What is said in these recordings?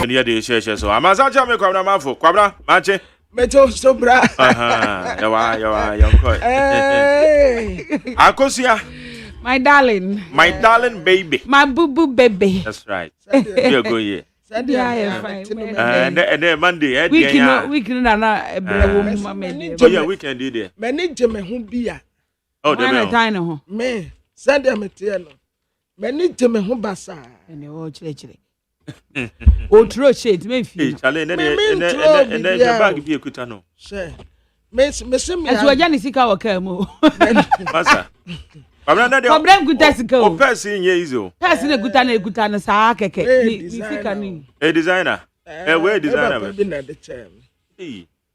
Any day share so. Amasacha me kwabra mafo. Kwabra, manche. Meto sobra. Yawa, yonko. Akosia. My darling. My darling baby. My boo baby. That's right. You go here. And then Monday, we can oh yeah, we can do that. Manage me who be a. Oh, the tiny me. Send them a tiano. Manage me who basa. And the old chile. Oh, throw shade, maybe. And then the bag be a kutano. Sure. Miss me. As we're Janis Ikawa Kamo. Massa. I'm not there. I'm good as go. Person, yes, passing a gutana sake. A designer. A way designer. I've been at the chair.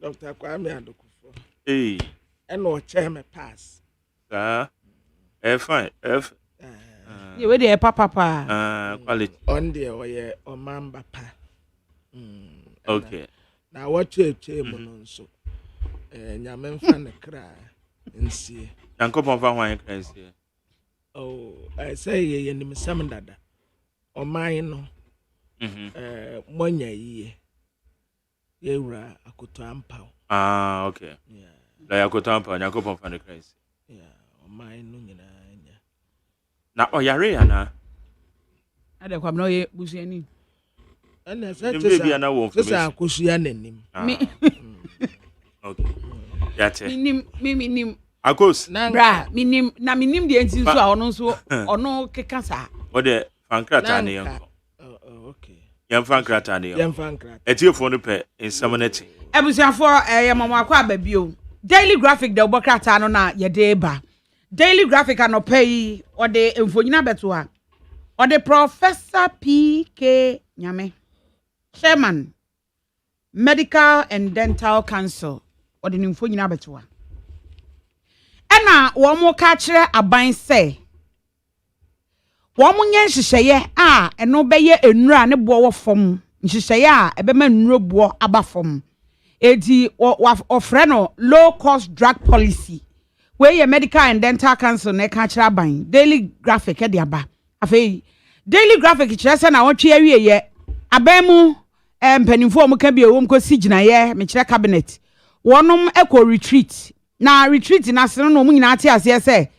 Dr. Kwame and the and no chairman pass. Fine. F. You were there, papa. Quality. On the way or mamba pa. Okay. Now, what you chairman so. And your men fan a cry and see. Uncle Papa, why I say. Oh, I say ye in the salmon dada. Or mine, Monya ye. Yera, I could tamper. Ah, okay. Yeah. Like I could tamper and I could pump on the crazy. Yeah, or mine, now, oh, Yariana. I don't have no bushini. And I said, maybe I won't say, I could see an him. Okay. That's it. Me. Of course. Bra, minim the engine so or no kekasa. What the Fankratani uncle? Okay. Young Fankratani. Young Fankrat. A tear for the pet in Summonetti. Ebusia for a mama kwa baby. Daily graphic the Bokratano na ye deba. Daily graphic and no pay or the Infonina Betua. Or the Professor P.K. Nyame. Chairman. Medical and Dental Council. Or the Infonina Betua. Ena wo mo ka kire aban se wo mo nye nhihye a eno beye enura ne bo wo fom nhihye a ebema nnuro bo aba fom edi ofre no low cost drug policy we ye medical and dental council ne ka kire aban daily graphic e de aba afei daily graphic kire se na wotwe awie ye aban mu mpanimfo mo ka bi ewom ko sigina ye me kire cabinet wonom eco retreat na retreat na sene no mu nyina ate ase se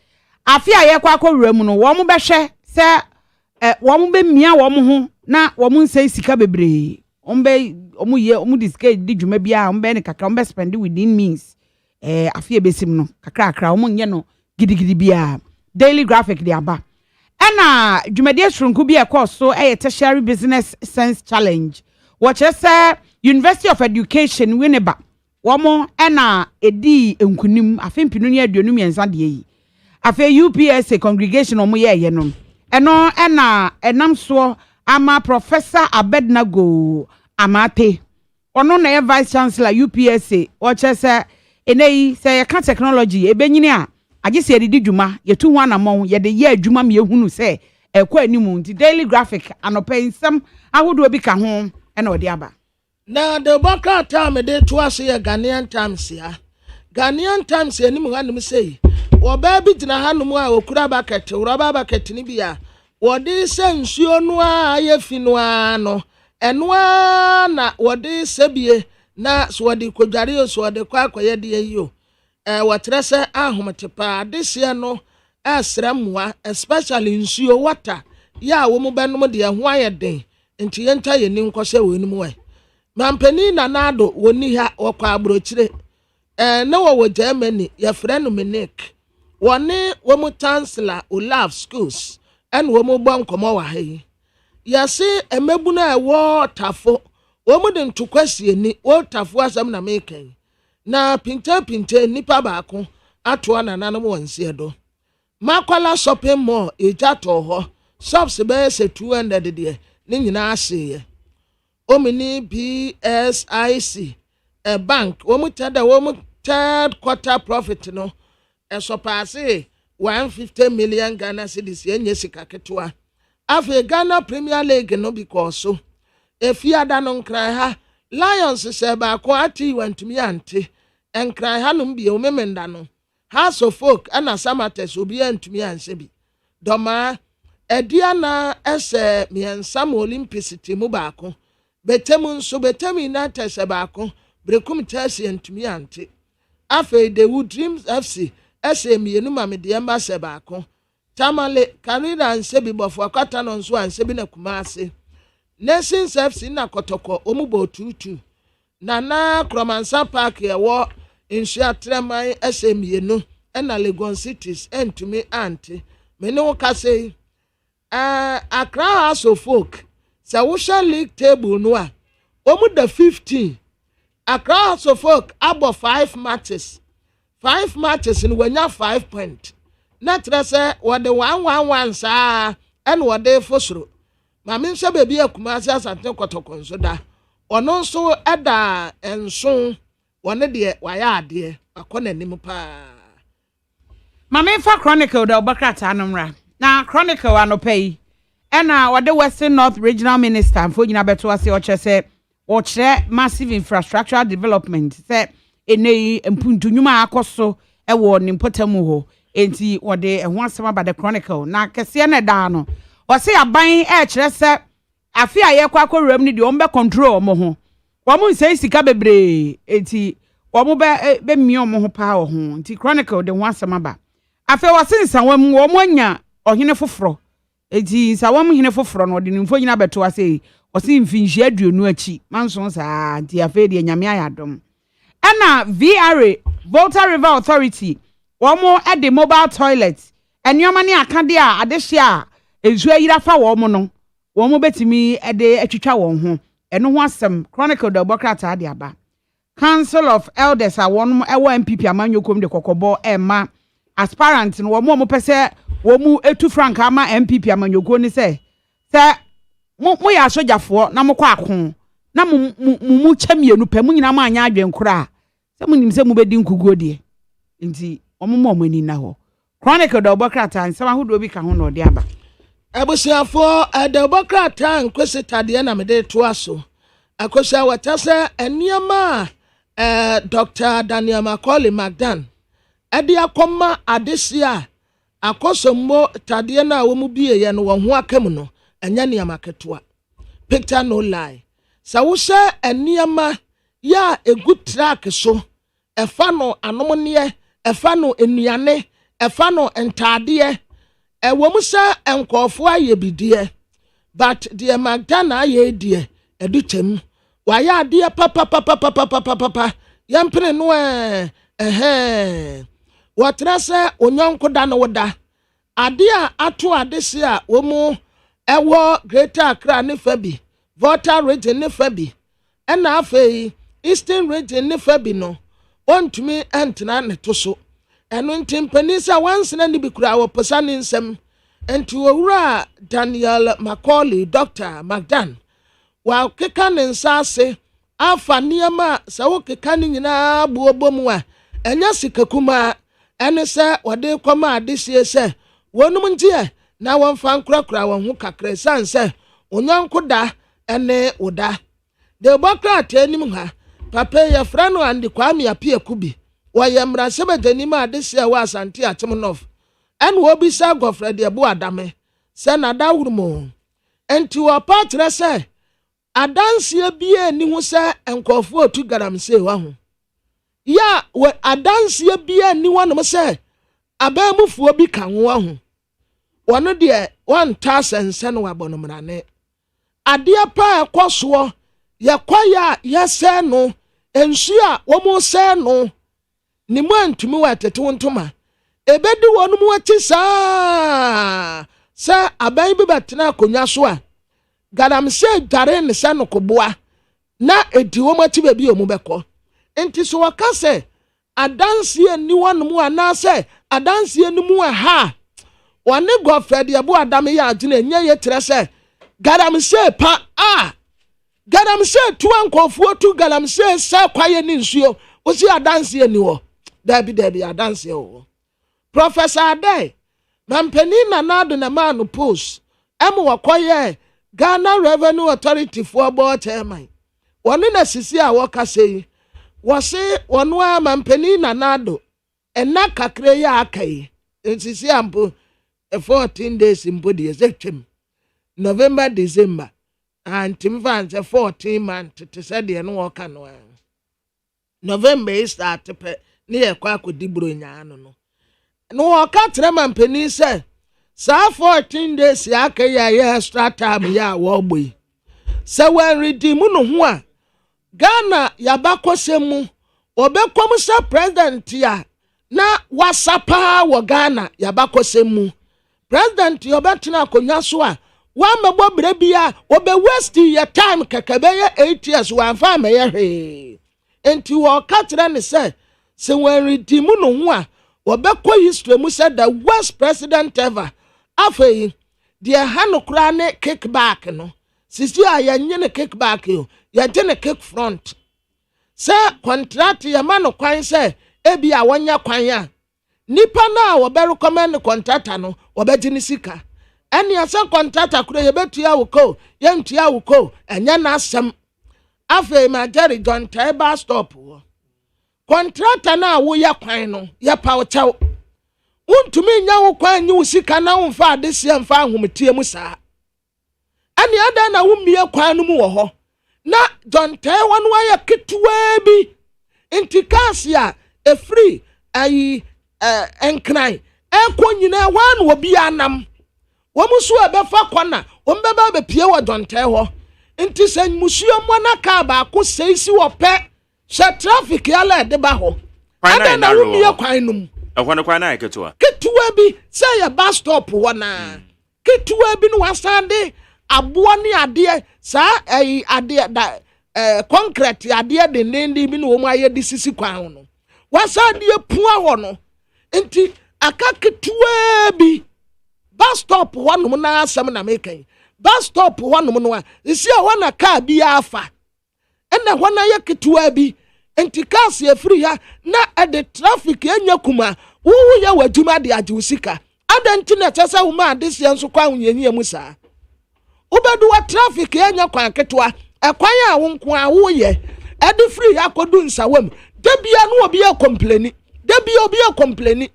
afia ye kwa akowura mu no wo mo behwe se wo mo be mia wo mo ho na wo mo nsɛ sika bebre omo ye omo discard di dwuma bia omo be ne kakra omo be spend within means afia besim no kakra omo nye no gidigidi bia daily graphic de aba na dwumadi asrunku bia course so tertiary business sense challenge what say University of Education Winneba womo ena edi enkunim afempinu ne aduonum yensa de yi afa UPSA congregation omo ye no eno ena enam so ama Professor Abednego Amate ono na ye vice chancellor UPSA o chese enei se ye ka technology ebenyini a agese edidi dwuma ye tu ho anamon ye de ye adwuma me ehunu se ekwa animu nti daily graphic anopensam ahodo bi ka ho ena odi aba. Now the Baka time they to us here Ghanaian times here. Ghanaian times here ni muhanim say. Wa baby tina hanum a okura bucket, rubber bucket ni bia. Wa de se nsuo no a yefi no ano. Eno na wa de sebie na so de kodware so de kwa akoye de yiyo. Wa trese ahometepa de se no asramwa especially nsuo water. Ya wo mu benom de ho ayeden. Nti yenta ye ni nkose wo ni mu Mampeni na nado woni ha okwa abrochire na wo Germany ya friend Minik woni wo mu chancellor Olaf schools and wo mu bon komo wa ha ya se emebu na wo tafo wo mu de ntokwasie ni wo tafo asam na mekan na pinta nipa baako ato na nanom wonse do makwala shopping mall ejato ho shops be se 200 de ni nyina ahye Omini BSIC a bank womu tada womu third quarter profit no so pass 150 million Ghana cedis enye sika ketwa afi Ghana Premier League no because so if you ada no nkran ha Lions se ba ko ati wantumi ante nkran ha no bi o memenda no House of Folk ana Samates obi antumi anse bi doma ediana ese miensa Olympics timu ba ko betem so betem na tese baako brekum tese ntumi ante afi the wood dreams fc mienu ma me de ma se baako tamale kanida nse bi bofo akata no nso anse bi na kumase nations fc na kotoko omubo 22 na kromansa park ye wo insua treman mienu na Legon cities entumi ante me ne wo kase Accra House of Folk sa wo sha league table no a omu da 15 Accra House of Folk abo 5 matches in wanya 5 point na trese wode 111 saa en wode fosoro ma me nse bebi akumase asante kotoko nso da ono nso eda enso wone de waya ade akona nim pa Mama fa Chronicle da obakata anomra na Chronicle anopai ena wode Western North Regional Minister mfo nyina beto ase o chese o kire massive infrastructural development se enei mpuntunwuma akoso ewo ni mpotamu ho enti wode ehwo asema ba the Chronicle na kese na da no o se aban kire se afi aye kwa akoram ni de o mbe control omo ho wo mu nse sika bebre enti wo mu be mi omo ho pa ho enti Chronicle de ho asema ba afi wo se nsanwam wo mu anya ohene foforo enti nsanwam hene foforo no de nimfo nyina beto ase o se mfinhia aduonu achi manso sa enti afi de nyame ayadom Ana VRA Volta River Authority womo e de mobile toilets enioma ne akade a adehia ezu ayira fa womo no womo betimi e de atwitwa won ho eno ho asem Chronicle the Bokrata de aba Council of Elders a wono e wo MPP amanyokom de kokobo ema aspirant no womo pese womu etu frank ama MPP amanyoko ni se mo ya sojafo na mo kwa akon na mu chamienu pe mu nyina ma anya adwen kura se mu nim se mu bedi nkuguo de nti omo ani na ho Chronicle da obokrata nsema hodo bi ka ho na ode aba abusiafo da obokrata nkwese tade na mede to aso akosia watase eniama Dr. Daniel Macaulay Magdan ade akoma adesia akosommo tade na wo mu bieye no wo ho akam no anya niama ketoa picture no lie sa wo se eniama ya egu track so efa no anomne efa no enuane efa no entade wo mu se enkofo aye bidie but the Magdana aye die edutem wa ya ade papa yampene no watrase onyonko da no woda ade a ato adese a wo mu ewo Greater Accra ne fabi Volta region ne fabi ena afei Eastern region ne fabi no ontumi entena ne to so eno ntimpanisa wansena ne bikura wo posane nsem enti owura Daniel Macaulay Dr. Magdan wa keka ne nsase afa niama sa wo keka ne nyina buobomu a enya sikakuma ene se wode koma adesie se wonum ntie na wonfa nkrakra won ho kakra sanse onyanko da ene oda de bokrata anim ha papa ya frano andi kwame apia kubi woye mrase badanima adesie wa asante atemnof en wo bisa gofra de bu adame se na dawurmo enti wo patre se adansie bie ni ho se enkofo otu garamse wa ho ya we adansie bia ni wonom se abamufuo bi kan wo ho wono de won ta sense no wabonomrane ade pa ekoso ye kwaya ye se no ensu a wo mo se no ni mo antumi watete wontoma ebedi wonum wati sa aban bi betena akonya so a garamse dare ne se no koboa na edi wo mati ba bi o mu beko enti so wakase adansie ni wonum ana se adansie ni mu ha wane gofred ye bo adame ya agina enye ye trese garamse pa garamse tuwa nkofuo tu garamse se kwaye ni nsuo osi adansie ni wo dabi adansie wo Professor Adai mampeni na nado na manu post emu wakoye Ghana Revenue Authority for board chairman wonu na sisi a wokase wose wonu a mampeni na nado ena kakre ya akai sisi ampo 14 days in body executive November December and Tim Vance 14 months to say the no work no November is start near Quaco di Brugnano no work at Reman Penny say sa 14 days yaka ya extra time ya wobui so when redeem no ho a Ghana yabako semu obekom sa president ya na wasapa wo Ghana yabako semu president yobetina akonya so a wa mebo brebia obe waste your time kakabe ya 8 years wa fa me ye hwe enti wo katra ne se when redeem no ho a obekọ history mu said the worst president ever afei de hanu kra ne kickback no sisi a yenye ne kickback yo ye de ne kick front se contract ye ma no kwan se ebi a wonya kwan a nipa na wo be recommend contractor no wo be gini sika ene ase contractor kra ye betua wo ko ye ntua wo ko enye na asem afei ma Jerry John Taiba stop wo contractor na wo ya kwan no ya pawo chaw untumi nya wo kwan nyi usika na wo fa adesia mfa ahometie mu saa ani ada na wo mie kwan no mu wo ho na John Taiwa no ya ketewa bi intikasia e free ayi enkran ekwo nyina wan wo bi anam wo musu e be fa kona wo mbeba be pie wo John Taiwa inti sen musuo mo na ka ba ko seisi wo pe sha traffic yala de ba ho ada na wo mie kwan no mu akwana kwana ketewa bi say ya bus stop wona ketewa bi no wasande aboa ne ade sa ade da concrete ade de nendi bi no wo aye di sisi kwan no wasande pua ho no enti aka ketewa bi bus stop wono na asem na mekan bus stop wono no a isi a wona car bi afa ena wona ye ketewa bi enti cars ye free ha na ade traffic enya kuma wo ya waduma de agusika adanti na chesa wo ma de sie nso kwa wonyenye mu saa ubedu wa traffic enya kwa ketwa ekwan a wo nko a wo ye ade free akodu nsawam debia no obi e complain debia obi e complain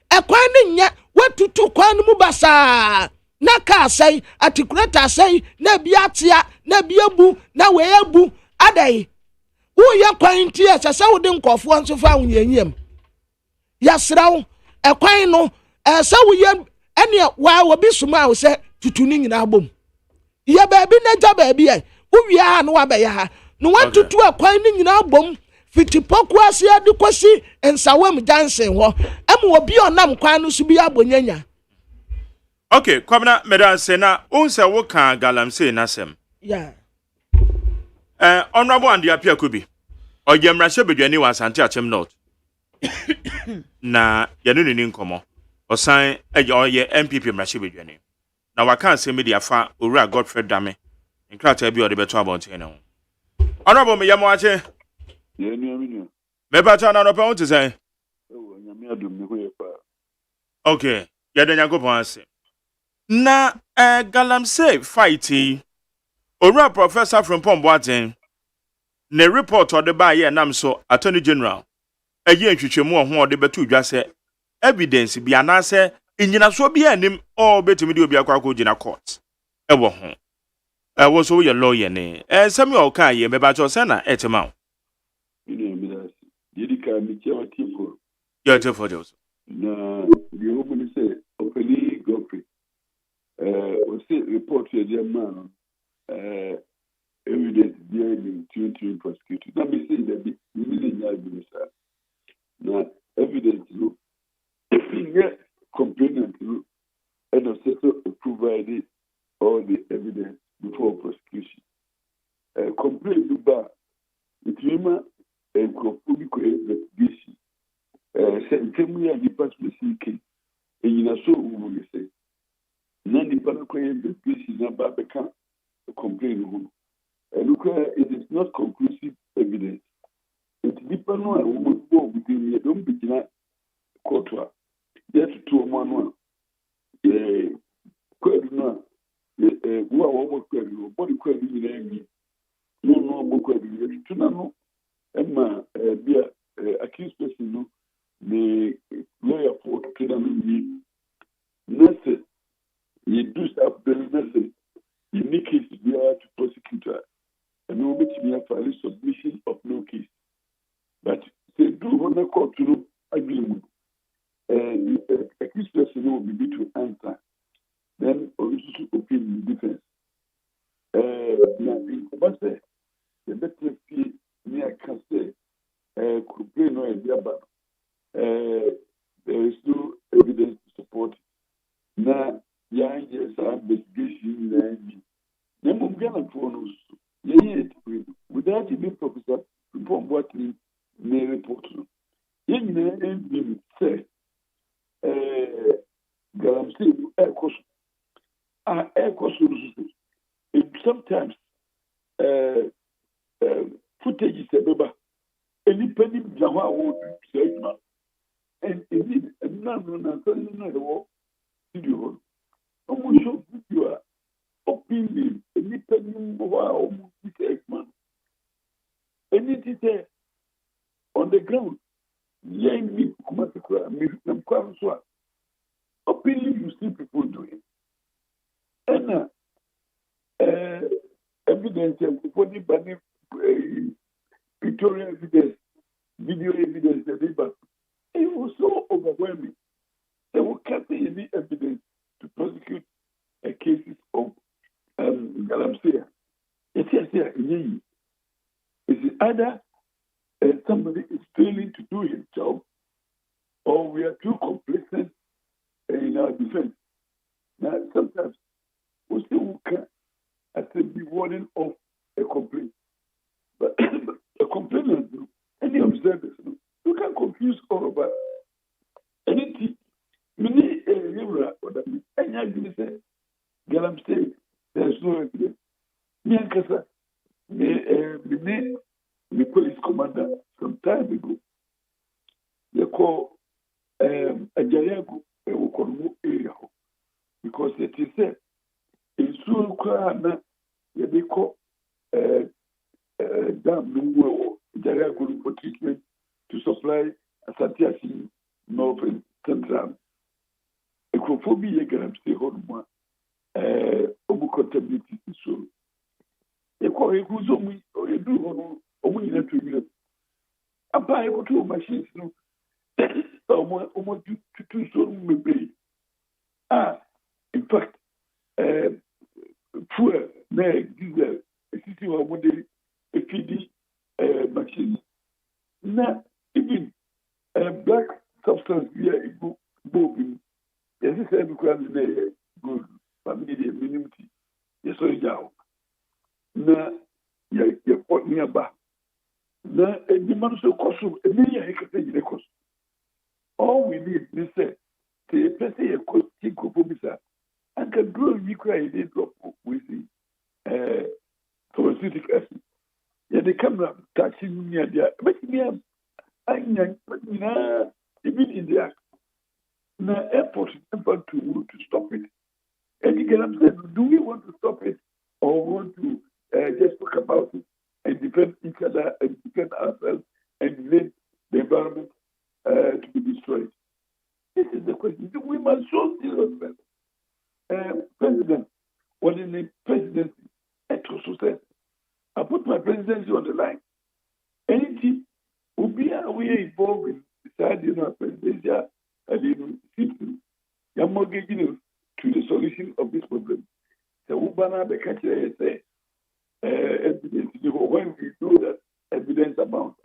ekwan ne nya watutu kwan mu basa na ka sai atikurata sai na bia tia na bia bu na we abu adai wo ya kwan tie chesa wo de nkofo nso fa wonyenyem yasraw ekwan no esa wo ye ene wa obi suma wo se tutu ni nyina bom ye baabi na ja baabi e wo wia ha no wa ba ya ha no watutu ekwan ni nyina bom fitipoku ase ade kwasi ensawam jansen ho em obi onam kwan no su bi abonyanya okay kwabna medan se na unse wo kan galamse na sem yeah honorable and apia kubi ogyemra shebedwani wa Asante Achem North na yanu ni nkomo osan oye MPP mrashebedwani na waka asem media fa owura Godfrey Dame nkrata bi ode beto abonten ne ho honorable me yamo ache ye ni aminu me ta na no pe won ti say ewo nyame adom ne ho ye pa okay ye de nyagopon ase na galamse fighting owura professor from Pomboaten ne report ode ba ye nam so attorney general eye ntwetwemu ho ode beto dwa se evidence bi anase inyina so bi anim o betimi de obi akwa gina court ewo ho wo so ye lawyer ne sami o kan ye meba cho se na etema ni mi da yedi ka mi chewa tipo ya te for those na the woman say openly Godfrey o say report ye the man evidence behind the prosecutor na me say that the million na evidence no yeah complainant no and also provided all the evidence before prosecution complaint about it rema and public investigation same year the passport CK and you know so we say none the public investigation about the complaint look it is not conclusive evidence. It depends on who go within the don't begin court. Yes, to a man. Who are almost credible, body credible. No, more credible. To know, Emma, be accused person, no, the lawyer for to them. Nothing. You do stuff, there's nothing. You any case we are to prosecutor, and we will be a submission of no case. But say do on the court to agreement. A case person will be to answer. Then also opinion defense. But say the better fee near can say complain or there is no evidence to support it. Now, young years are investigation. Then Ghana phones. Without even professor from what we may report. Young say, Galamsey air course. Air course sometimes footage is a baby. Any penny Java would say, and indeed, none of the war video. Almost show you are opinion, any penny wow, man. Anything there on the ground, young me, opinion you see people doing. And evidence for the banning pictorial evidence, video evidence, but it was so overwhelming. They will can't see any evidence to prosecute a cases of Galamsey. It's either somebody is failing to do his job, or we are too complacent in our defense. Now, sometimes we still can be warning of a complaint. But a complainant, any observers, you can confuse all of us. Anything, many any argument say, Galamsey, there's no evidence. Me and Kasa, the police commander some time ago, they call Ajayago area because it is said in Surukana, they call dam Ajayago for treatment to supply Asatiasi Northern Central. Ecophobia Galamsey Horma, Obucontability. So, they call it Guzomi or a do only in a 2 minutes. I buy 2 machines. Almost to soon may be. In fact, poor diesel, a city of one day, a PD machine. Now, even black substance via bobbing, as I said, because they good family minimum. Yes, or now. Now, you're put nearby. Now, a demand so cost a million acre cost. All we need is say, a person a coaching for and can grow you cry they drop with the pharmaceutical acid. Yeah, the camera touching me there, but me, even in the act. Now, airport is important to stop it. And again, saying, do we want to stop it or want to just talk about it and defend each other and defend ourselves and defend the environment to be destroyed? This is the question. We must show seriousness. President, when in the presidency, I also said, I put my presidency on the line. Anything will be involved in deciding our presidential system. You are mortgaging to the solution of this problem. The Ubana the country say evidence. When we know that evidence abounds,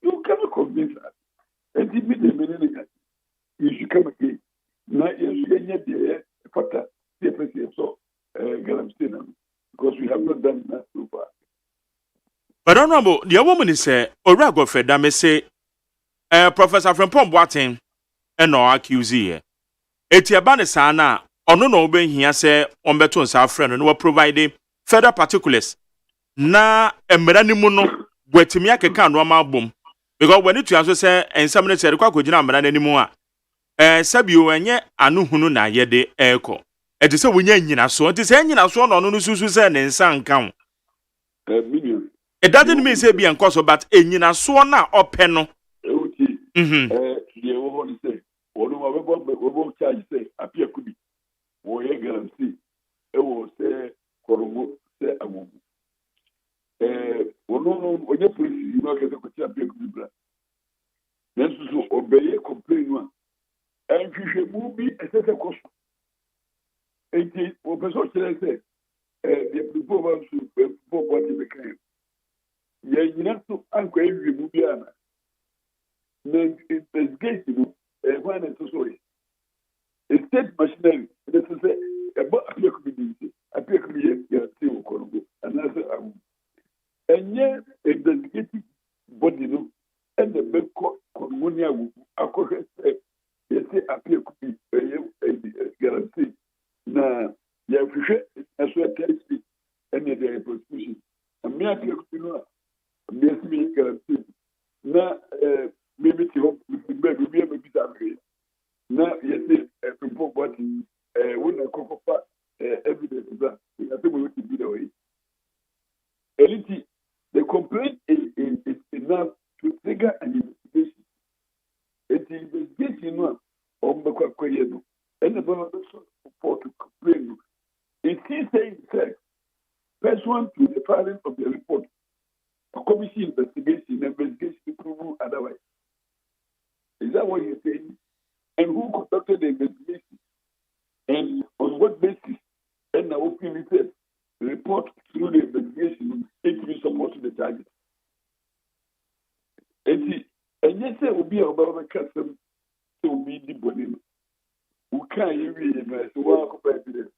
you cannot convince us. And it means the meaning you should come again. Now you should get the factor so Galamsey because we have not done that so far. But honorable, the woman is Orago Fedame say Professor Frimpong Boateng and no accuse here. Etiabane sana ono no be hia say ombeto nsa friend no provide further particulars na emra ni mu no gwatimi akeka no ma bom because when it answer say ensam ne say kwa kogina amra na ni mu a sabio enye anu hunu na yede eko eti say wonya nyina so enti say nyina so no no susu say ne nsa nka Million. It doesn't mean say be enkoso but enyina so na ope no the one say we charge say appear could be we Galamsey was say Koromo say awu ono onye police you know kese ko ti apia ku bra nenso so obeye complain one and hwehwemu bi esese ko so enti o peso kire say the people want to people what they can ye nyina so anko hwehwemu bi ana na investigation when it so a state machinery this is a apia ku bi apia ku ye ya ti o ko no and that's and yet investigative body no and the big commonia akɔhwɛ sɛ yɛsɛ appear could be guarantee na yɛhwehwɛ ɛso ɛtɛsi ɛne the prosecution and me appear could be no a me guarantee na maybe to hope bɛbi bi a bɛbi sa ahwɛ na yɛsɛ ɛfimpo bɔti wɔn ɛkɔkɔfa evidence that yɛsɛ mo ti bi da wɔyi eliti. The complaint is enough to trigger an investigation. It is investigation no on the question and the report to complain. It is saying that pursuant to the filing of the report, a commission investigation to prove otherwise. Is that what you're saying? And who conducted the investigation? And on what basis? And now openly said report through the investigation it will support the charges. And yes, there will be about the custom to be the body. Who can't even walk up evidence?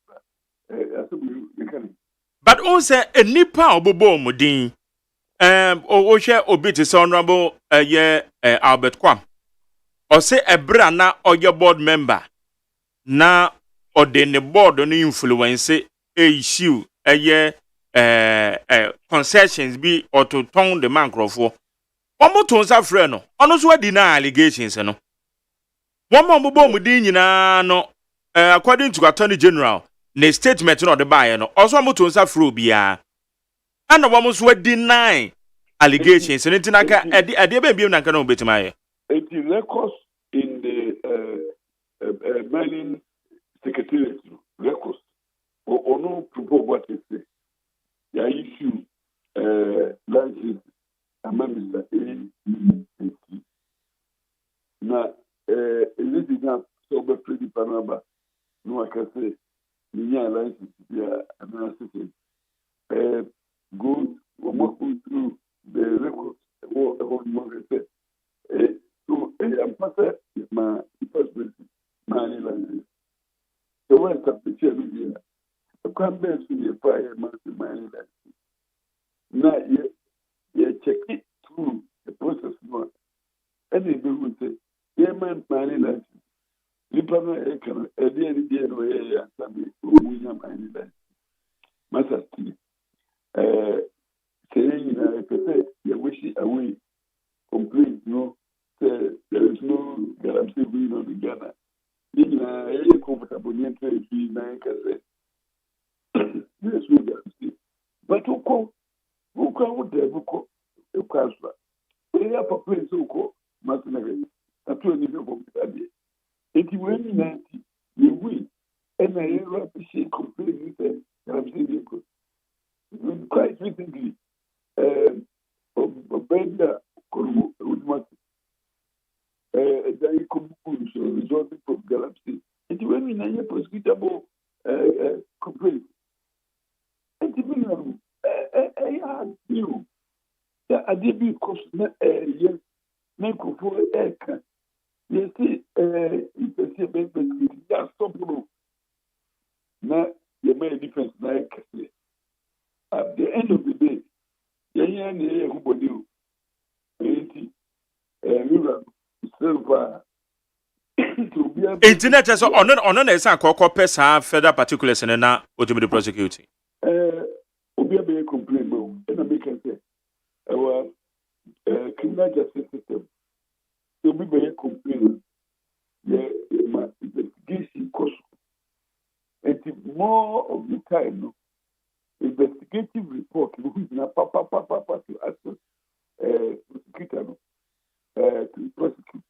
But also a nipa obobo mudin o hwe obi te honorable Albert Kwam or say a brana or your board member na or the board on influence issue concessions be or to turn the man for one more tons of friend no ono so deny allegations no one more bobo mudin nyina no according to Attorney General ne statement no the buy no also mo tons of fro bia and one so deny allegations and tinaka e be bi na kan no betima ye it is records in the mining secretariat records or no propose what it say ya issue license amamisa na elidi na so be free panaba no akase ni ya license ya analysis go work through the records or more say so I'm pastor my first my license so when the picture be the campaign to the fire my license now you check it through the process one and they will say yeah man license you probably can at the end of the day no yeah we have my license master saying if you wish away complete no say there is no guarantee being on the Ghana you comfortable in trade na kase yes we guarantee but uko would have uko ukaswa ya papa uko masinage atu ni go that day eti when na you win and I appreciate complaining say guarantee you quite recently Benda with my they could resulting from galaxy. It when we are prosecutable complaint. And to I you that I did because yes, make for air. Yes, if I say baby, just stop. Now you made a difference like at the end of the day. internet so on na esa kokko pesa federal particulars na otomi prosecuting obi be complain no na make say our criminal justice system obi be complain my investigation cost and more of the time no investigative report which na papa to access prosecutor no to prosecute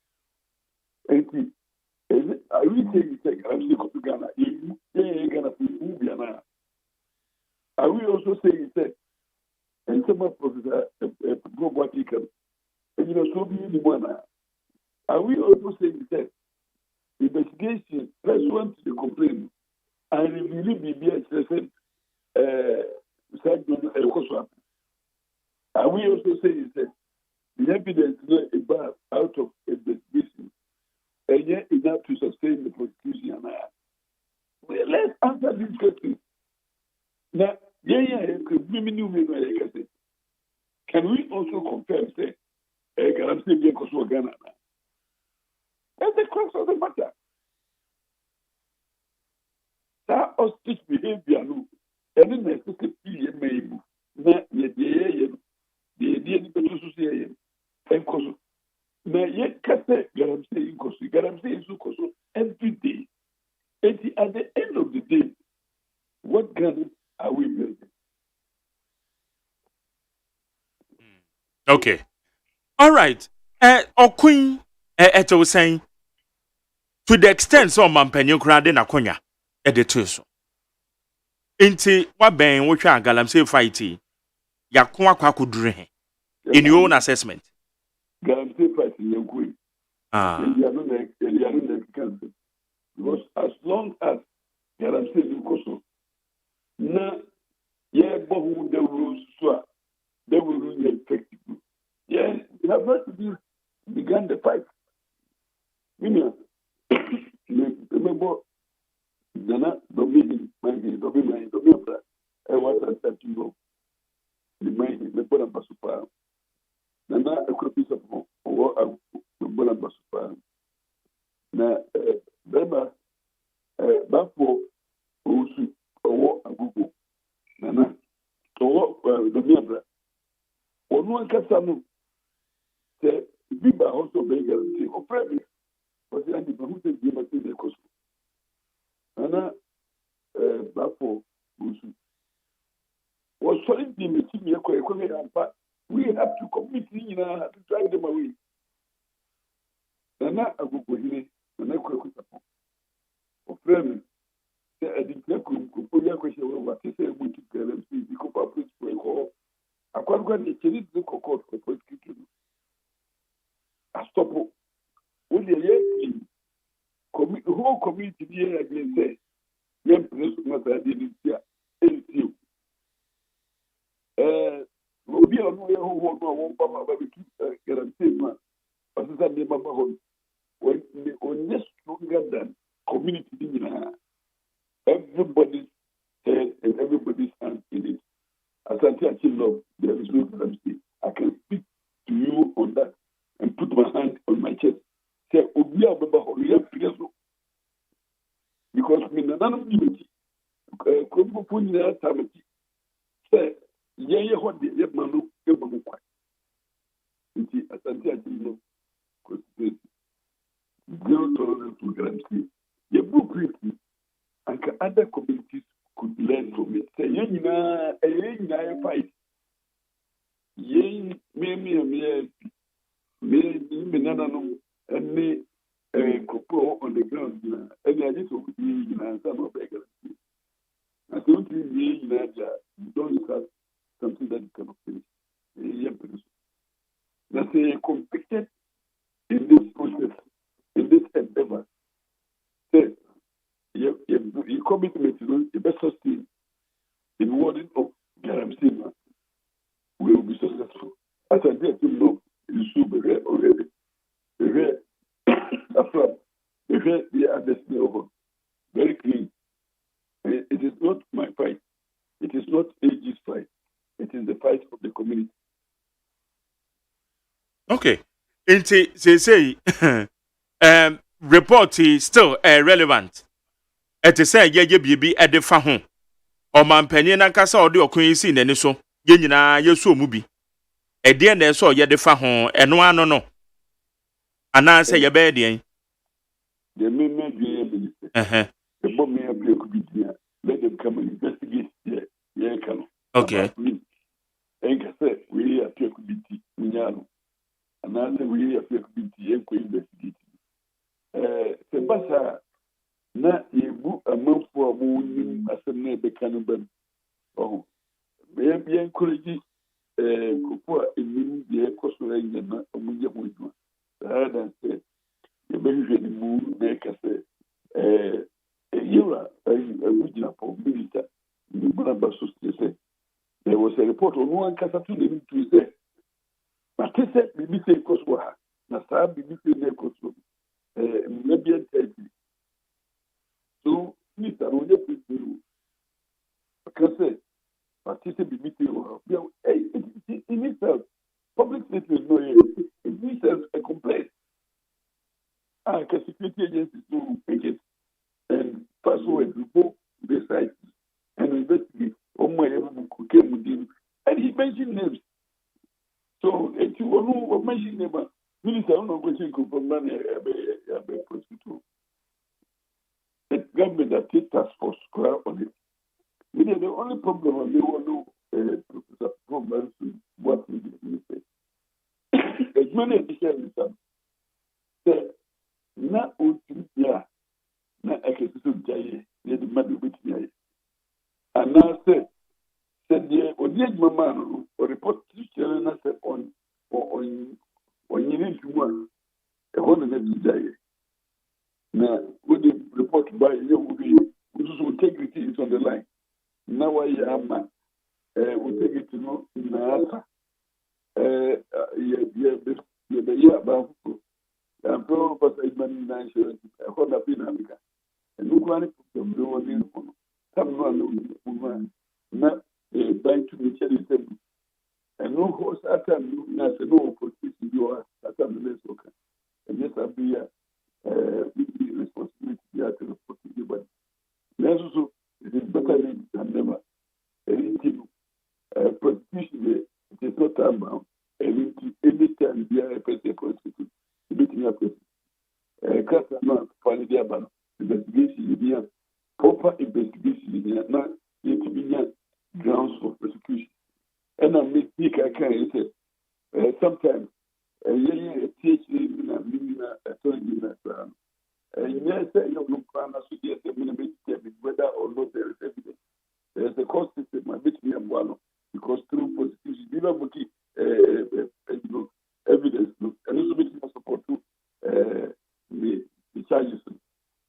and I will say I'm sick of Ghana. Ghana for movie na Are we also saying that, and some of Professor Bobatika, and you know, so be the one? Are we also saying that investigation pursuant to the complaint and really be are we also saying that the evidence not out of investigation and yet enough to sustain the prosecution? Well, let's answer this question. Now, can we also confirm say Ghana? That's the crux of the matter. That hostage behavior, no, and then there's a PMA, not yet the idea and Koso. Now, yet, Kate, Garamsey, Koso, Garamsey, Koso, every day. And at the end of the day, what Ghana are we building? Okay. All right. Queen, was saying, to the extent so mampenyo krade na konya, the tuso. Inti, what ben, which are Galamsey fighting, Yakwa Kwakudre, in your own assessment. Galamsey fighting, young queen. And you are not cancer. Because as long as Galamsey Koso, now, yeah, Bohu, the rules, they will really effective. Yeah, we have not begun the fight. Remember, Nana, Dominion, Dominion, I was at that you know. The mind, the Bola Basupa. Nana, a copy of or the Bola Basupa. Now, Bema, Bapo, Osu, or Agubo. Nana, or the Mabra. Or no one can say, Biba also being guaranteed or private. But the anti who said you must be the cost. Nana, Bapo, Osu. Was solid the material, we have to commit, to drive them away. Nana, I go with him, and I could for friend. I did not put your question what is a way to tell them, see, because I put for a call. I can't go and change the court for prosecution. I stop. When the whole community here again say, young person must have been here. Obi a ɔno yɛ hoho no a wɔmpa ma bɛbɛtu guarantee mu a ɔsesa nneɛma ma hɔ no ɔnyɛ stronger than community ne nyinaa. Everybody's head and everybody's hand in it. Asante Achi love, there is no guarantee. I can speak to you on that and put my hand on my chest. Say, Obi a ɔbɛba hɔ no yɛmfiri so. Because me nananom nimati kuromfofo nyinaa tamati sɛ yɛyɛ hɔ de yɛma no kwa nti asante agyina constituency zero tolerance to guarantee yɛbu create anka other communities could learn from it sɛ yɛn nyinaa yɛ fight yɛn me nananom ɛne nkurɔfoɔ on the ground nyinaa ɛne agye sɛ ɔkuti yɛn nyinaa nsa na ɔbɛyɛ guarantee na sɛ ɔntumi yɛn nyinaa gya you don't have something that you cannot finish. Now, say competed in this process, in this endeavor. Say, your commitment to the best sustain in wording of Garamsey will be successful. As I did to know, you should be here already. After the destiny over. Very clean. It is not my fight. It is not AG's fight. It is the fight of the community. Okay. Inti say report is still relevant. It is say ye bibi e de fa ho. O mampanyin na kasa o de okun yi si nani so. Ye nyina ye so mu bi. E de na so ye de fa ho eno ano no. Ana say ye be de. The men the bomb may appear could be there. Let them come and investigate there. Yeah, can. Okay. And say we appear to be Minyano. And I say we appear to be investigate. Sebasa na yebu a month for a moon as a neighbor can. Oh, encourage Kupua in the Costa and Muja. Rather than say, the Benjamin Moon make us a year, a regional for minister, the Barabas say. There was a report on one Casatu living to say, but he said, Bibi Koswa, Nasa Bibi Koswa, maybe a teddy. So, Mr. Roger, because but he said, Bibi, in itself, public statement, no, it needs a complaint. Security agencies to make it and pass away before the site and investigate on my who came with him. And he mentioned names. So, if you want to mention them, Minister, I don't know what you could from money prosecutor. The government that takes task force on it. The only problem they want to problem to what we say. As many officials say, na otuya na ekesiso jaye ne de madu betiya ana se de odi adwuma no o report chere na se on yini ntuma e ho na jaye na with the report by you who integrity is on the line na wa ya ama integrity no na asa ye ba I'm pro for AGYEMAN insurance. I hold up in America. And look one from the one in some one not buy to the cherry table. And no horse at time, not no for you are at the less worker. And yes, I'll be responsibility to report to you. But also, it is better than never. Anything, prosecution, it is not time bound. Anytime, we are a person prosecuted. Meeting up with customer for the investigation, proper investigation, not yet to be grounds for prosecution. And I make I can say sometimes a PhD in a minimum attorney and yes, you look around as you get whether or not there is evidence. There's a cost system, my bit me and one because through prosecution, you know, evidence and also bit more support to the charges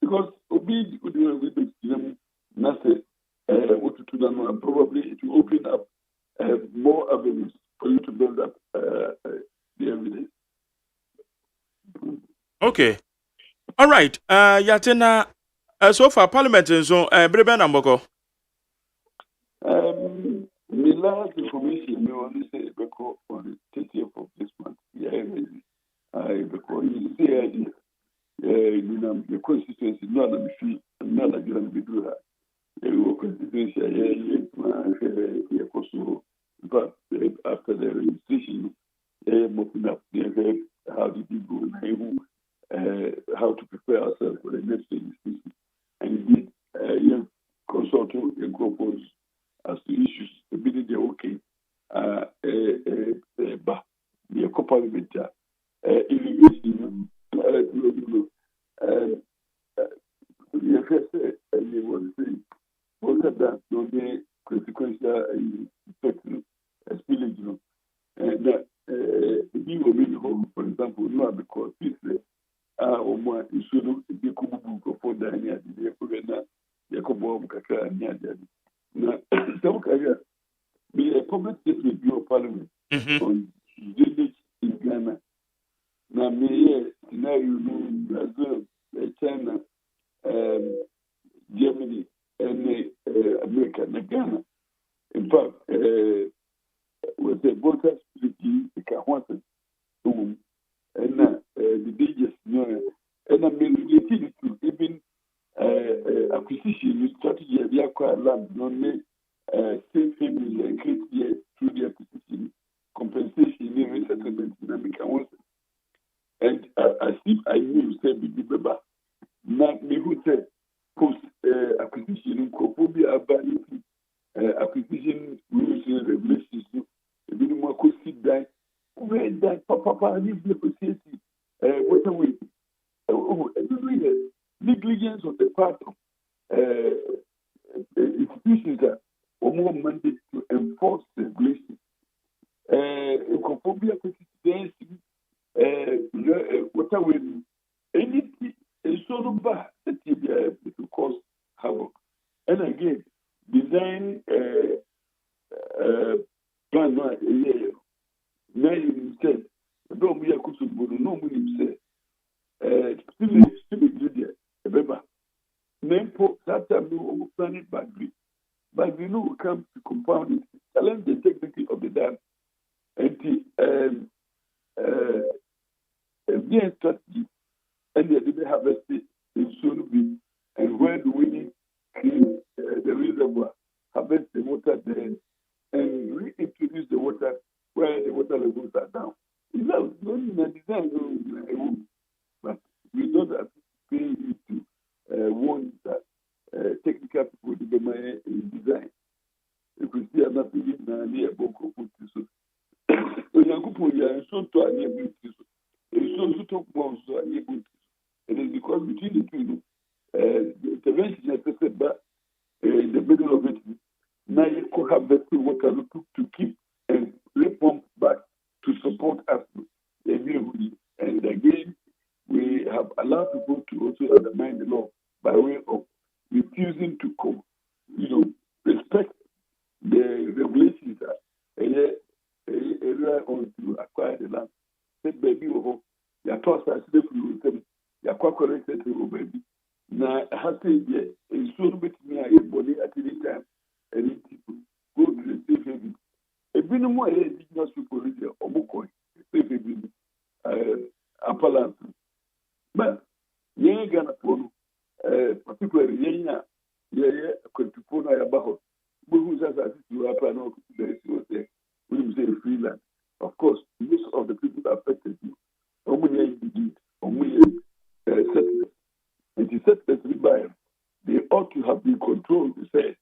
because Obi would do with them nothing what to do and probably it will open up more avenues for you to build up the evidence. Okay. All right. Yatena so far Parliament so Breben Amboko. The last information we only say because on the 30th of this month. Because you see, the constituency, not a fee, not a grand bidra. The constituency, but after the registration, open up how did you go, how to prepare ourselves for the next registration. And indeed, consult and propose as to issues, the bidding the okay, the co-parliamentary. Irrigation, the FSA, and they want to say, both of that, no, the consequential effect, spillage, and that we will be home, for example, not because people or more, you should be a for Dania, the Provena, the Cobom Kaka, and Yadi. Now, some career be a public statement of your parliament on village in Ghana. Now, me, scenario, Brazil, China, Germany, and America, and Ghana. In fact, with the voters, the Kawansan, and the DJs, and I'm related to even acquisition strategy of the acquired land, non state families and create through the acquisition, compensation, resettlement in America. And as if I knew, say, Big Baba, not me who said post acquisition, Cophobia, abandoning acquisition rules and regulations, a bit more could sit down, where that Papa leave negotiation, what a way. Negligence on the part of institutions that are more mandate to enforce regulation. Incorporated what are we? Anything is so bad that it will cause havoc. And again, design plan now you said, don't be a cushion, but no one say, still ingredient, remember, name for that time we planning badly. But we know we come to compound it, challenge the technique of the dam, and the strategy, and the didn't harvest it in soon be, and where do we clean the reservoir, harvest the water there, and reintroduce the water where the water levels are down. It's not in the design, but we don't have to pay you to warn that technical people do in design. If we see another thing near Boko put this. So Yakupo, you are so to an able to. It's also talk more so able to. It is because between the two, the intervention is necessary, but in the middle of it, now you could have the water to keep and repump back to support us. And again, we have allowed people to also undermine the law by way of refusing to respect the regulations that on to acquire the land. Said baby, your toss as if you will your corrected baby. Now, I have to say, it's so bit me a body at any time, and people go to the safe haven. A bit more indigenous people read the Omokoi, safe haven, Appalant. But, yeah, Ghana, particularly, Contupona about who says as you are planning to say, we say freeland. Of course, most of the people affected you. Only settlers. And the settlers by they ought to have been controlled. They say,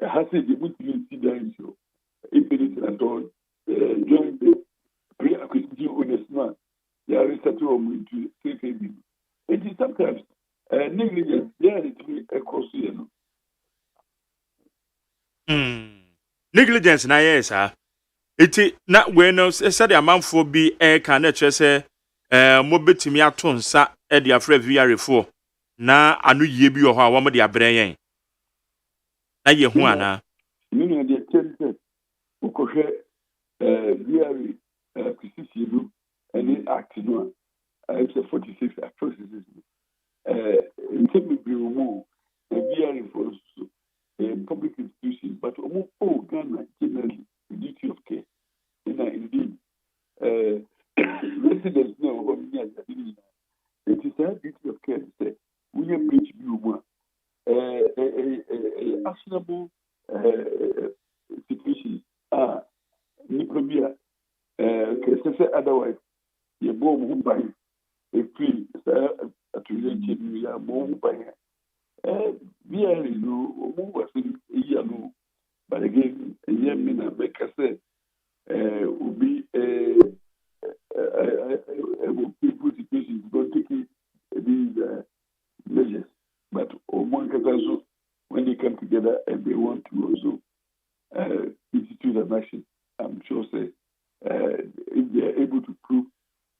has a the incident, if anything at all, during the pre-acquisition owners, they are resettled into safe haven. It is sometimes negligence, there is a cost, Negligence na yes, sir. Iti na we no said the amanfo bi ka na kyerɛ sɛ mo betimi ato nsa de afra viarefo na anu yie bi wɔ hɔ a wɔn de abrɛ yɛn na yɛ hu ana you the attempt ukɔhwɛ viare acquisition and act no it's a 46 processes in terms of remove viarefo public institutions but almost all Ghana generally the duty of care indeed residents know what we are doing. It is our duty of care to say we have reached you actionable situations are Niprobia otherwise you bomb who buy a free to we are bomb by we are move in a year but again a year mina make us say will be people situations don't take these measures. But when they come together and they want to also institute an action, I'm sure say if they are able to prove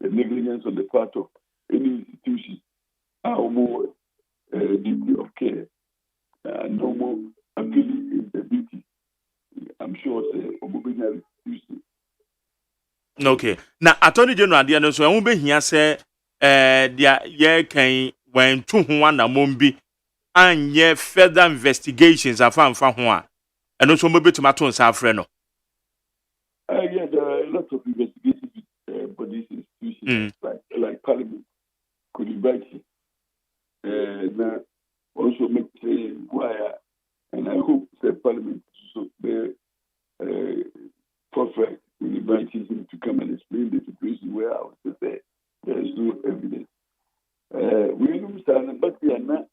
the negligence on the part of any institution, how more duty of care, no more appealing in the duty. I'm sure say Omobina institution. Okay. Na Attorney General dia no so ehun behia sɛ dia ye kan wan tu ho anamom bi anye further investigations afanfa ho a eno so mo betuma to nsa afrɛ no. Yeah, there are a lot of investigative bodies institutions like Parliament could invite you. Now also make inquire and I hope that Parliament so the prophet will invite him to come and explain the situation where I was to say there is no evidence. We understand, but we are not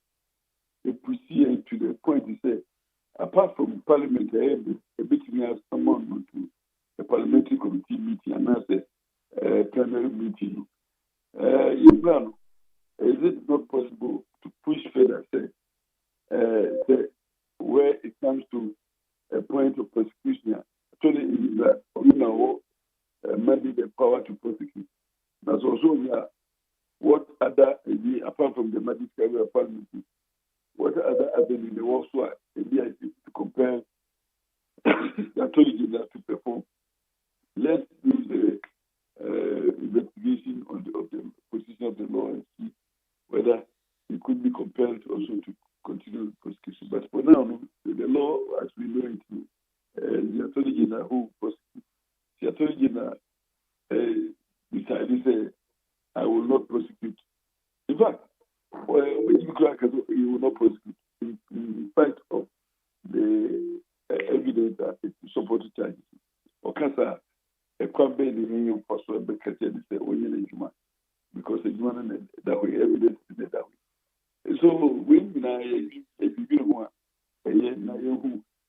proceeding to the point to say, apart from Parliament, a bit we have someone to a parliamentary committee meeting and as a plenary meeting. Is it not possible to push further, say where it comes to a point of persecution, actually in power to prosecute. That's also what other apart from the magistrate parliament, what other avenues they also are to compare the attorney general to perform. Let's do the investigation of the position of the law and see whether it could be compelled also to continue the prosecution. But for now, the law, as we know it, the attorney general who prosecutes, the attorney general decided to say, I will not prosecute. In fact, when you crack, you will not prosecute in spite of the evidence that it supported charges. Or cancer, a crime being in your personal because the human that way evidence is that way. So when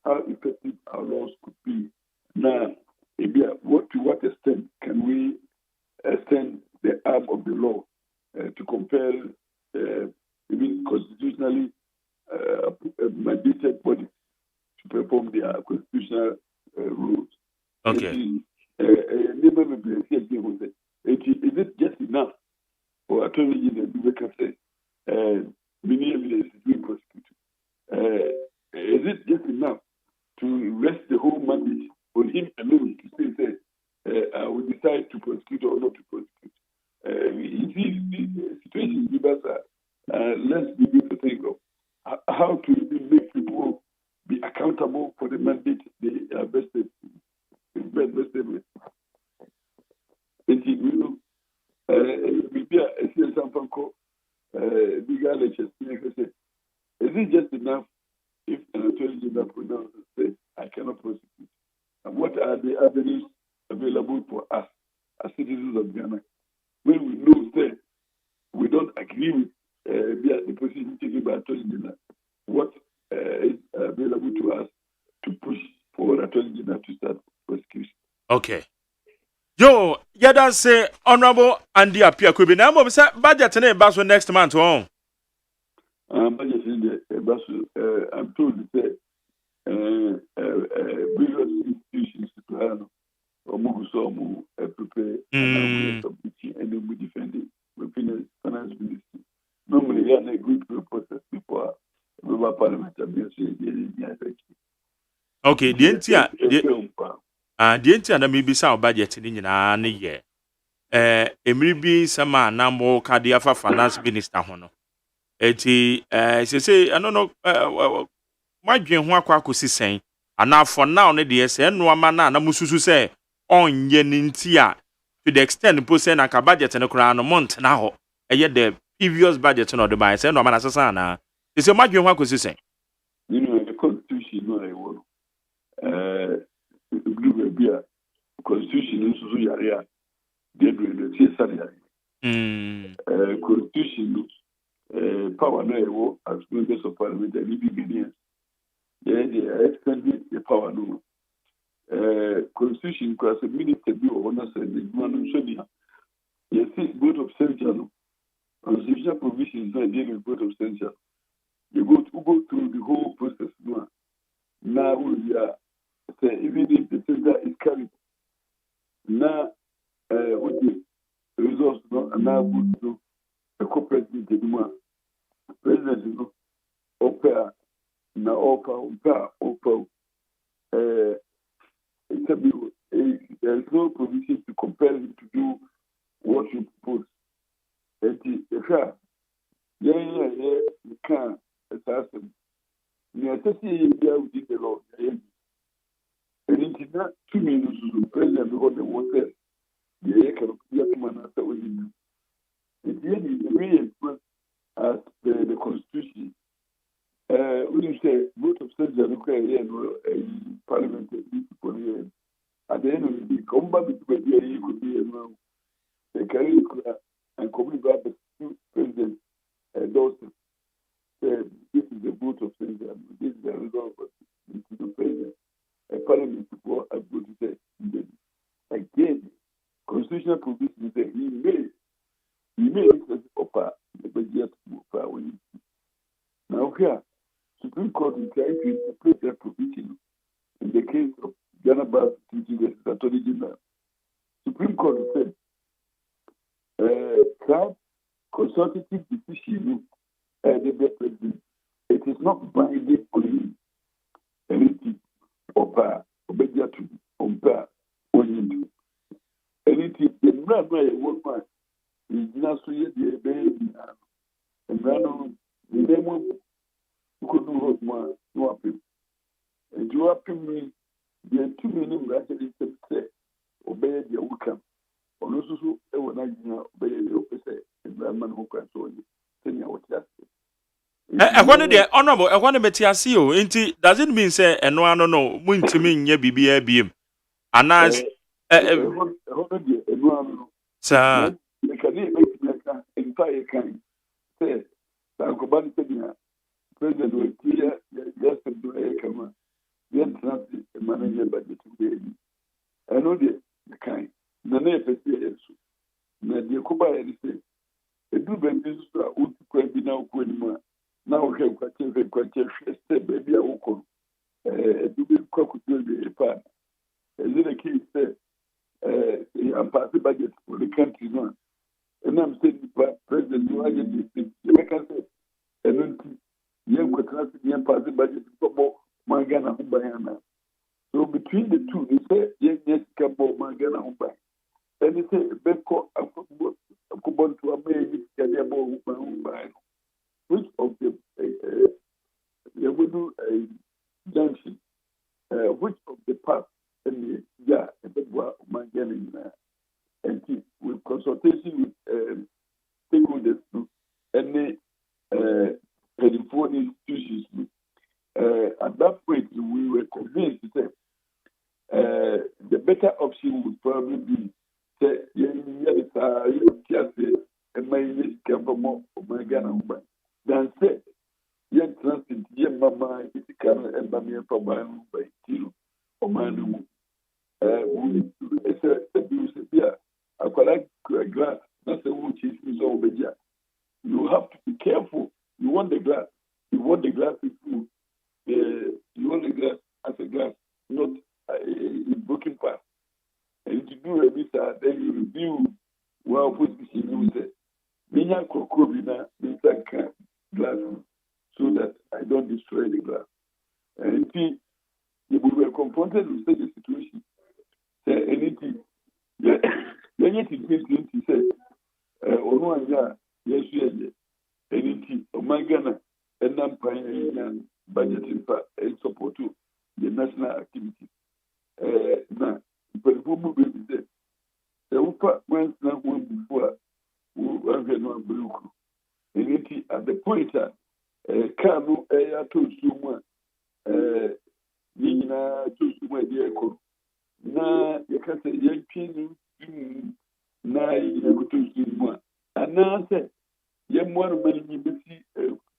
how effective our laws could be. Now, to what extent can we extend the arm of the law to compel even constitutionally mandated bodies to perform their constitutional rules? Okay. Is it just enough for attorney general to say many evidence is being prosecuted? Is it just enough to rest the whole mandate on him alone to say, I will decide to prosecute or not to prosecute? The situation give us let's begin to think of how to make people be accountable for the mandate they are vested with. Is it just enough if an attorney general pronounces and says, I cannot prosecute? And what are the avenues available for us as citizens of Ghana when we know that we don't agree with the position taken by attorney general? What is available to us to push for attorney general to start prosecution? Okay. Yo, yeah, that's say Honorable Andy Apia could be now. Budget and basso next month. Oh, budget in the I'm told that various institutions to have or prepare and we defending within the finance ministry. Normally, they are a good process before parliament. okay, the entire. The entire na maybe some budget in an year. Maybe some man now more cardia for finance minister. Hono. Say, I don't know, my dream one quack is saying, and now for now, the SN, no man, and Musu say, on Yenintia, to the extent possessing a budget and a crown a month now, and yet the previous budget no the buy, say, no man, as a son. It's a magic one could say. You know, the constitution, no, I want. Blue beer, constitution is so yarea, they do the constitution, power no as members of parliament and Ghanaians. They are extending the power no. Constitution because a minister be or honor said the man should yes, vote of censure. Constitutional provisions are dealing with vote of censure. You go through the whole process now we are. Even if the center is carried, now with the results now good to the corporate president offer now offer there's no provision to compel him to do what you propose. And you can't assassin. You associate with the law. And it's not 2 minutes to president because the water, the air can be a man after we do. It's the way as the constitution. When you say vote of censure, look at parliament for the year. At the end of the day, come back to the year, you could be a career and coming back to President Dawson. This is the vote of censure. This is the result of the president. A parliament before I go to say again, constitutional provision say he may offer the budget for when now here Supreme Court is trying to interpret that provision in the case of Ghana Bar teaching the Attorney General. Supreme Court said consultative decision the president. It is not binding on him. Anything opa obedia to ompa onyidu. Anything the man where you work man is not so yet the baby and run the name could do what more you up him. And you up him the 2 million actually say obey the outcome. On also ever not obey the opposite environment who can so you. Senior what that. Ehwani de honorable ehwani betiase o enti does it mean say eno ano no muntimi nye bibia biem anas de eno ano sa the can make entire kind say Sankobani Pedia president will clear yes do a come then transit manager budget to I know the kind na na pese so na de koba ya say e do ben bisu a uti kwa bi na ko ni ma na o ke kwache step baby a woko do be kwa kutu be pa is it a key say I'm passing budget for the country now and I'm saying president you are the can say and then you passing budget for Mangana Humbayana. So between the two they say yes Kabo Mangana Humbay and they say Beko Akubon to a main Humbayano. Which of the we do a junction, which of the path and the and with consultation with stakeholders and telephone institutions. At that point, we were convinced that the better option would probably be than say, young transit, young mamma, it can and mammy and papa by two or man. It's a beer. I collect glass, that's the one cheese is over here. You have to be careful. You want the glass. You want the glass with food. You want the glass as a glass, not a broken part. And to do a bit, then you review well put this in use. Minya Krokobina, glass, so that I don't destroy the glass. And see, if we were confronted with such a situation, say anything, then it is say, Ono Aya, yes, anything, Omagana, and Nampire budgeting and support to the national activity. Now, but the woman will be there. The Upa went now one before who have no blue. And at the point that Kano Air to someone, Nina to someone, the echo. Now, you can say, young king, now you go to someone. And now I said, young one will be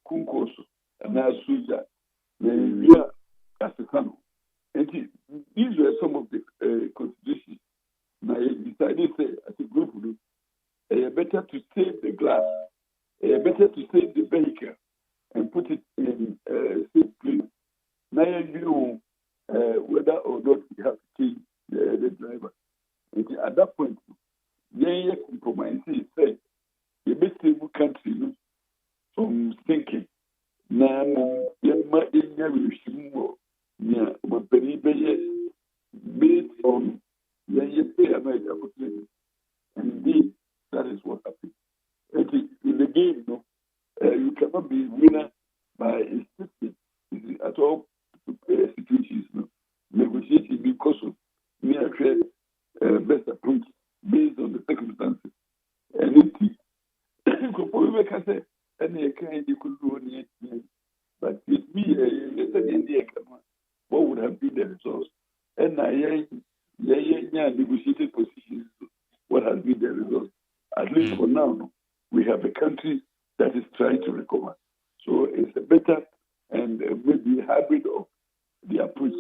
Kunkos, and now Suja, we are as a Kano. And these were some of the constitutions. Now, I decided to say, as a group, better to save the glass, better to save the vehicle and put it in safe place. Now, you know whether or not we have to change the driver. And at that point, you compromise. Say, the best stable country from thinking. Now, you might based on America, and indeed, that is what happened. In the game, you cannot be winner by insisting at all situations. Negotiating because of mere best approach based on the circumstances. And it can say any kind you could do on it, but with me, what would have been the results? And I negotiated positions. What has been the result? At least for now, we have a country that is trying to recover. So it's a better and maybe a hybrid of the approach.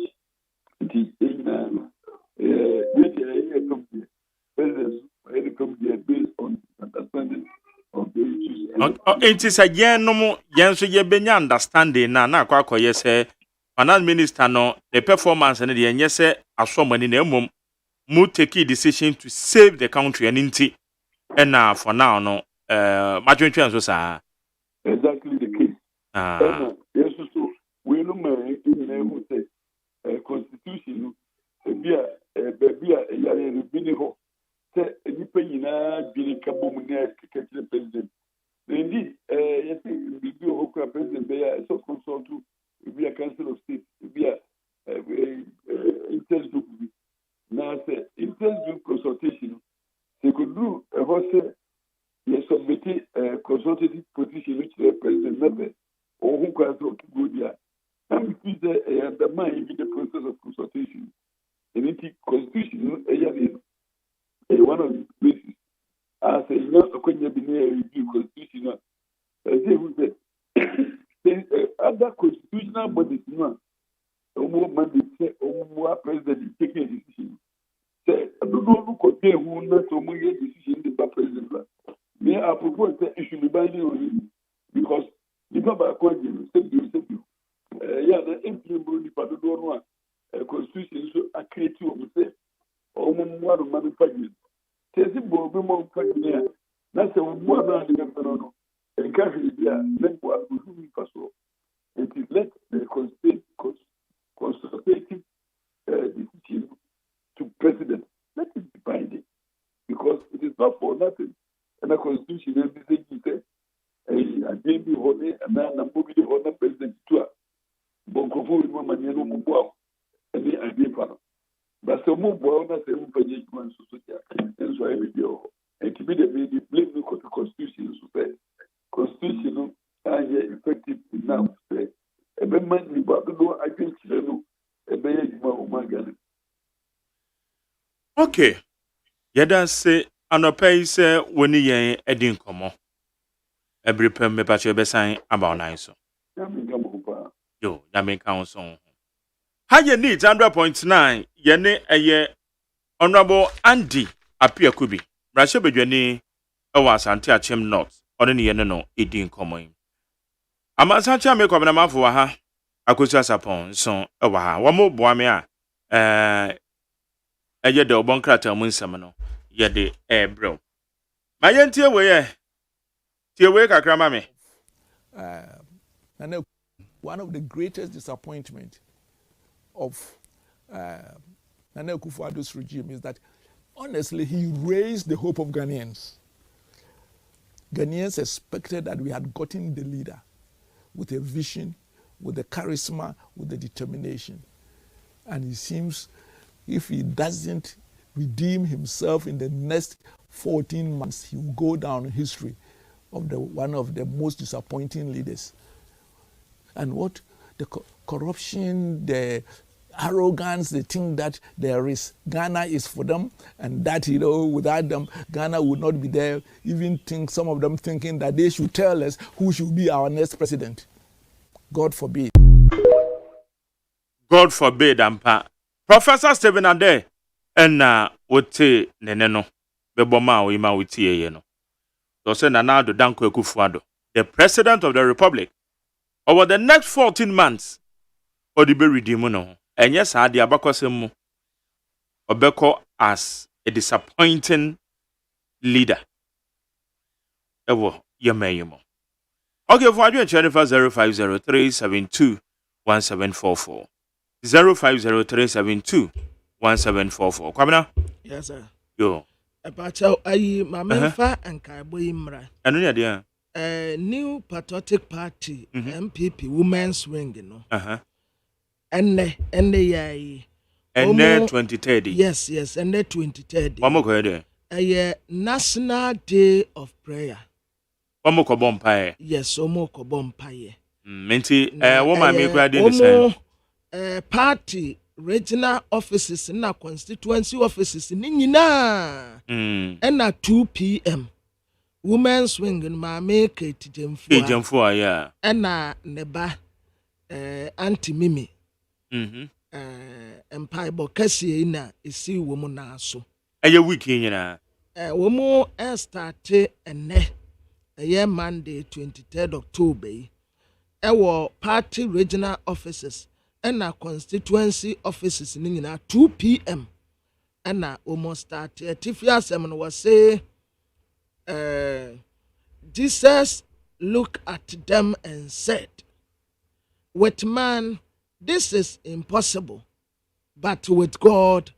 Based on understanding of the issues. It is a yen no yen so ye benya understanding na akwakoye say finance minister no the performance and the yenye say asomani na emom mu take a decision to save the country and inti and for now no madwentwen so saa. Exactly the case. Yes, so we know my who say constitution baby yare bini ho say nipa nyina bini kabom na kekere president. Indeed, yes, bibi ho kwa president be ya so consult to be a council of state, be a interest group. Now say interest group consultation they could do a whole yes, submitted a consultative position which the president never or who can talk to go there. And we undermine the process of consultation. And the constitution is one of the places. As a young review constitution, they would say other constitutional bodies, no mandate say or president taking a decision. Say, I don't know who could be who not so much decision the president. Me, I propose that it should be binding on him because if I'm a question, yeah, the implement the Padua constitution so a creative of say, or more of manufacturing. Tell him, Bob, more factory. That's a more than the governor. And country, yeah, let what we do first. And let the consultative decision to president. Let it be binding because it is not for nothing. And the constitution everything you say, I gave you honey, and then I'm moving the honor president to Bonkofu, Mamma, Mobile, and then I gave her. But so move well, that's a page one society, and so I will and to be the baby, blame the constitution, so say, constitutional, and yet effective enough, say, a man, but no, I think, a baby, my God. Okay. Yada say anɔpɛ sɛ woni yɛn edi nkɔmɔ. Every pem me pacho be sign about nine so. Yo, that make count so. Ha ye need 100.9 yene eye Honorable Andy Apia Kubi. Brashe bedwani ewa Asante Achem North. Ɔne ne yene no edi nkɔmɔ yi. Ama Asante me kwabena mafo wa ha. Akosu asapon so ewa ha. Wo mo boa me a eye de obonkrata mu nsɛm no. Yede bro. Ma yentie we ye. Tie we kakra ma me. And one of the greatest disappointment of Nana Akufo-Addo's regime is that honestly he raised the hope of Ghanaians. Ghanaians expected that we had gotten the leader with a vision, with the charisma, with the determination. And it seems if he doesn't redeem himself in the next 14 months, he will go down in history of one of the most disappointing leaders. And what the corruption, the arrogance, they think that there is Ghana is for them, and that without them Ghana would not be there. Even some of them thinking that they should tell us who should be our next president. God forbid. God forbid, Ampa. Professor Stephen Ade, and wote neneno beboma o ima wutie ye no. So say Nana Addo Dankwa Akufo-Addo, the president of the republic, over the next 14 months, odibe redeem no. And yes, I di abakosem obeko as a disappointing leader. Ewo yemeyemo. Okay, for you and 0503721744. 0503721744. Kwabena? Yes, sir. Yo. Epacho ayi mamenfa ankaibo imra. Anu ya dia? New Patriotic Party, MPP, Women's Wing, you know. Enne yayi. Enne 2030. Yes, enne 2030. Wamo ko ede? National Day of Prayer. Wamo ko bompaye. Yes, omo ko bompaye. Menti woman me kura dey the party regional offices na constituency offices ni nyina. Na 2 p.m. Women's Wing in Mame Kate Jemfua, yeah. Na neba Auntie Mimi. Empire Bokasi ina isi woman na so. Eye wiki nyina. Womo start ene Monday 23rd October. Ewo party regional offices na constituency offices ni nyina 2 p.m. Na almost start. Tifia asem no was say Jesus looked at them and said, with man, this is impossible, but with God,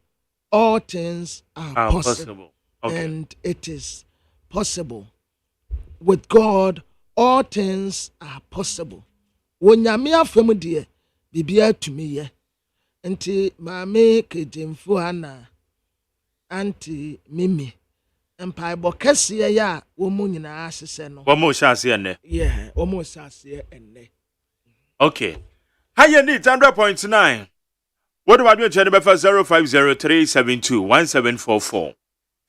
all things are possible. Okay. And it is possible. With God, all things are possible. When Yamia Family, Bibia to me, Auntie Mammy Kejimfu Anna, Auntie Mimi, and Piebo Cassia, ya, woman in our seno. One more chance here. Yeah, almost as here and ne. Okay. Higher need 100.9. What do I do? Channel for 0503721744.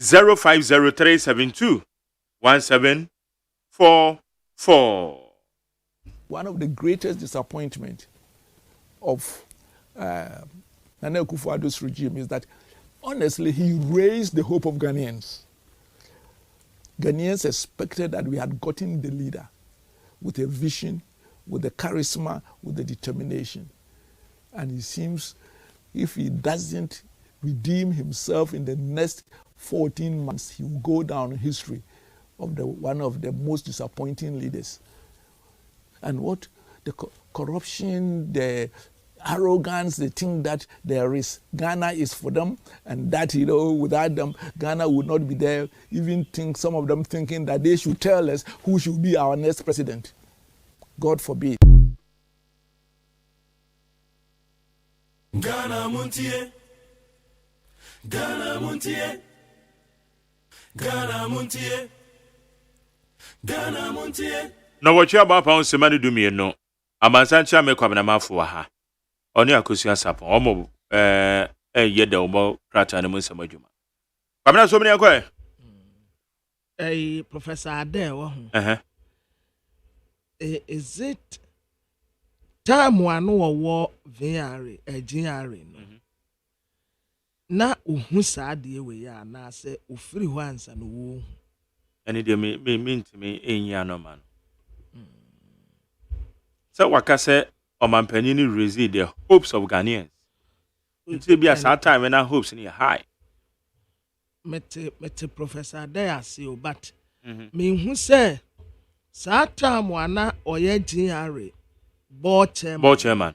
0503721744. One of the greatest disappointment of Nana Akufo-Addo's regime is that, honestly, he raised the hope of Ghanaians. Ghanaians expected that we had gotten the leader with a vision, with the charisma, with the determination. And it seems if he doesn't redeem himself in the next 14 months, he will go down in history of one of the most disappointing leaders. And what the corruption, the arrogance, the thing that there is, Ghana is for them, and that, without them, Ghana would not be there. Even some of them thinking that they should tell us who should be our next president. God forbid. Ghana MONTIE, Ghana MONTIE, Ghana MONTIE, Ghana MONTIE. No, what you about pounds to money do me no. Abansancha me kwabena mafo ha. Oni akosua sapo. Omo yede omo prata ne munsa madwuma. Kwabena so many akwa. Professor Ade wo ho. Is it time one wo VR AGYEMAN no. Na uhu saade we ya na se ofiri ho ansa no wo. Ani de me ntimi enya no man. So wakase omampanyini raise the hopes of Ghanaians. It be a sad time when our hopes in high. Mete Professor Ade say but me hu say sad time wana oye GRA board chairman.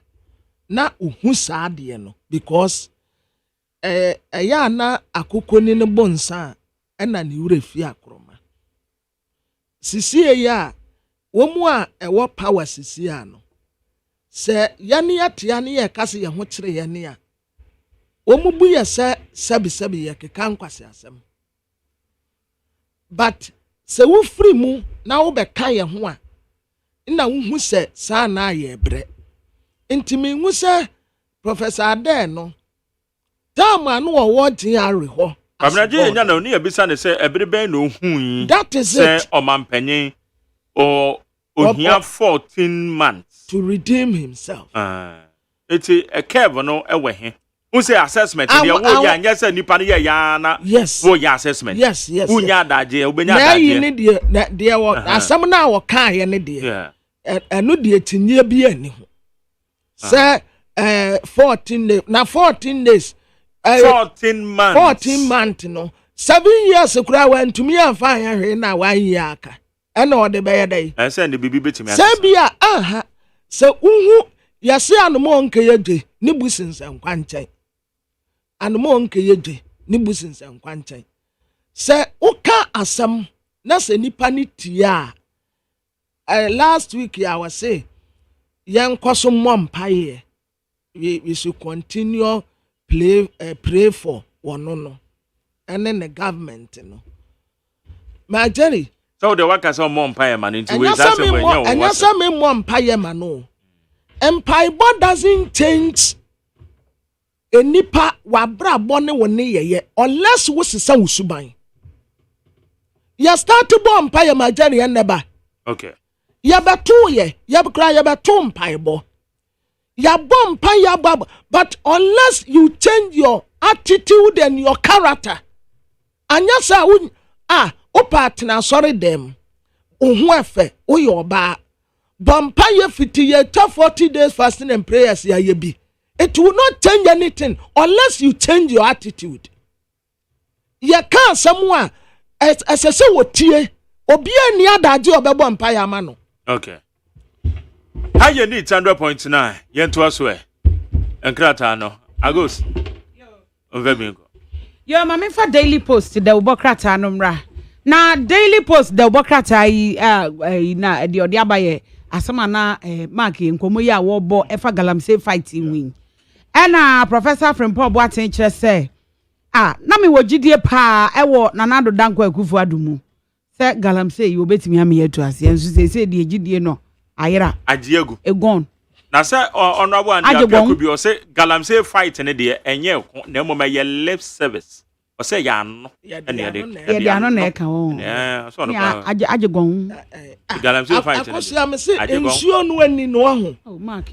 Na uhu saade no because ya na akoko ni ne bonsa na ne wura fi akroma. Sisi ya womu a ewo power sisi ano. Se yani atia ne ye kase ye ho kire ye ne a. Womu bu ye se sabi ye keka nkwase asem. But se wo free mu na wo be ka ye ho a na wo hu se sa na ye bre. Intimi hu se Professor Ade no Tama no wo GRA ho. Abnaje enya na oni ebisa ne se ebere ben no hu yi. That is se it. Omampanyin or ohia 14 months to redeem himself. Eti a curve no ewe he. Who say assessment dey wo ya anya se nipa ne ya na. Yes. Wo ya assessment. Yes. Unya daje, obenya daje. Na yi daje. ne de wo asam na wo kan ye ne de. Yeah. Eno de tinye bi ani ho. Say 14 days. Na 14 days. 14 months. 14 months no. 7 years kura wan tumi amfa hwe na 1 year aka. Ena o de be ye dai. I say the bibi betimi asa. Say bia aha. Se uhu yase anomo nke yedwe ni businsa nkwa nchen. Anomo nke yedwe ni businsa nkwa nchen. Se uka asam na se nipa ni tia. Last week I was say yankwaso mompaye. We should continue pray for one no. And then the government no. My Jerry. So the workers on mompaye man into ways that's when you and you say me mompaye man no. Empire doesn't change a nipa wabra bone woni ye unless wo sesa usuban. Ya start to mompaye my Jerry and neba. Okay. Ya beto ye, ya kra ya beto mpaye bo. Ya bompa ya bab, but unless you change your attitude and your character, and yes, partner sorry them, efe, your ba, bompa ye 50 year 40 days fasting and prayers ya ye be. It will not change anything unless you change your attitude. Ya can't someone as I say what tie, obi ani adaje obebo mpa ya ma no okay how you need 100.9 yento aso e enkrata no agos ovebingo yo mama fa daily post the ubokrata no mra na daily post the ubokrata na de ode abaye asama na mark enkomo ya wo bo efa galamsey fighting win ena professor Frimpong Boateng kire say na me wogidie pa ewo nanado danko akufu adumu se galamsey yo betimi ame yetu ase enso se de gidie no ayira agiegu egon na se honorable and akufu bi o se galamsey fight ne de enye na mo ye lip service o se ya no ene de ano na eka wo so no pa ajegon galamsey fight ne akosia me se ensuo no ani no ho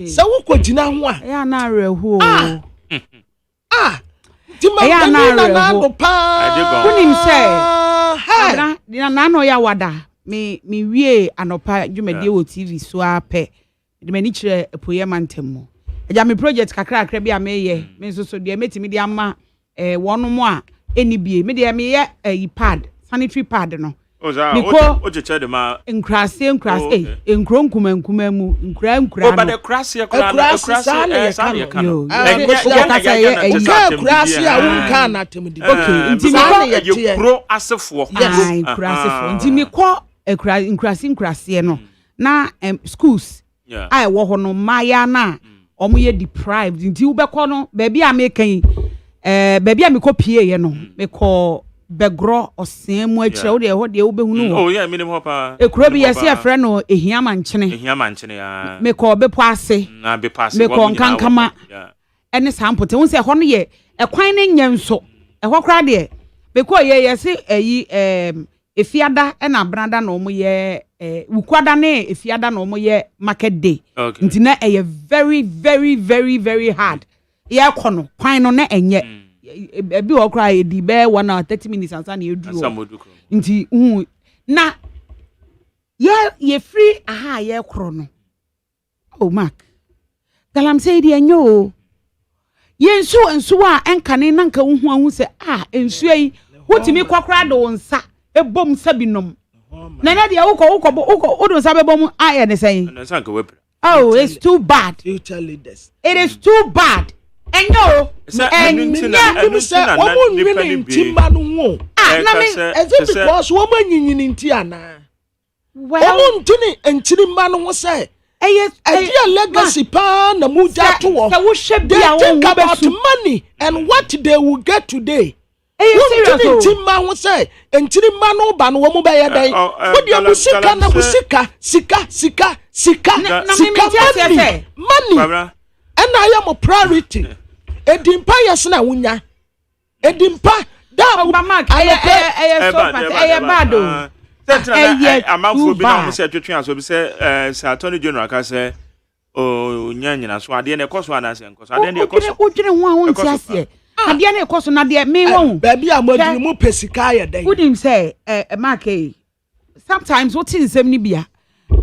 se wo kogina ho a ya na rehu Tima na do pa kunim se na no ya wada me wie anopa dwumade wo TV so ape de mani kire epoye mantemo eja me project kakra kakra bi ameye me so de metimi de ama wono mo a enibie me de me ye pad sanitary pad no o je che de ma nkrase enkro nkuma mu nkra o ba de krase krase no krase a wonka na temdi okay ntimi ko ye kro asefo krasefo ntimi ko nkrase no na schools ai wo ho no maya na omo ye deprived nti wo be ko no ba bia me kan ba bia me ko pie ye no me ko begro osemu akira wo de ho de wo behunu oh yeah minim ho pa ekuro bi yesi afre no ehiama nchene ya me ko be po ase na be pass me ko nkankama ene sampote won se ho no ye ekwan ne nyenso eho kra de be ko ye yesi eyi efiada na branda na omo ye wukwada na efiada na omo ye market day nti na eye very very very very hard ye kono kwan no na enye ebi wo kra edi be 1 hour 30 minutes ansa na eduru nti na ye free aha ye kro no oh mark galamsey di enyo ye nsu a enkane nanka hu ahu se ensu yi wotimi kwakra de wonsa ebom sabinom na de uko odo sa bebom aye ne say oh it's too bad you tell this it is too bad enyo womo nwini ntimba no ho na me is it because womo nyinyini nti ana womo ntini entiri mba no ho say a legacy pa na muja to wo they think about money and what they will get today womo ntimba ho say entiri mba no ba no womo be ye dan wo de musika na musika sika money and I am a priority. Edimpa yesna wunya. Edimpa da Obama aye bado. Amanfo bi na mo se twetwe aso bi se Attorney General ka se o nyanyina so ade na ekoso anase enkoso ade na ekoso odwene ho nti ase ade na ekoso na de me won ba bia modini mu pesika ya dan would him say mark sometimes what in sem ni bia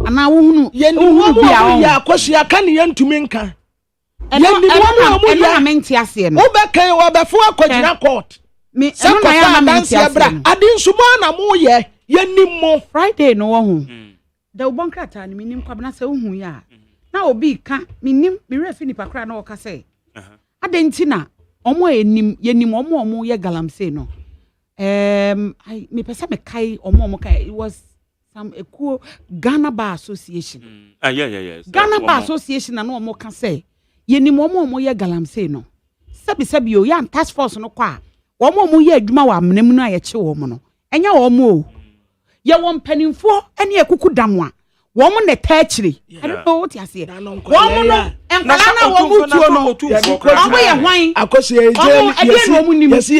ana wo hunu bia ya akoso ya kan ye ntumi nka na menti ase no wo be kan wo be fo akogina court me no na ya menti ase ade nsumo na mo ye yanimo Friday no wo hu da ubon krata ni minim kwabna se hu ya na obi ka minim me refi ni pakra na o ka se ade ntina omo yenim omo ye galamsey no me pesa me kai omo kai it was some ekuo Ghana Bar Association yeah Ghana Bar Association na no omo ka se yenim omo ye galamsey no sabi o ya task force no kwa omo ye adwuma wa amnam no ayeche wo mo no enya omo o ye won panimfo ene ekuku damwa wo mo ne taachiri I don't know what you say wo mo no enkwala na wo mu tuo no omo ye hwan akoso ye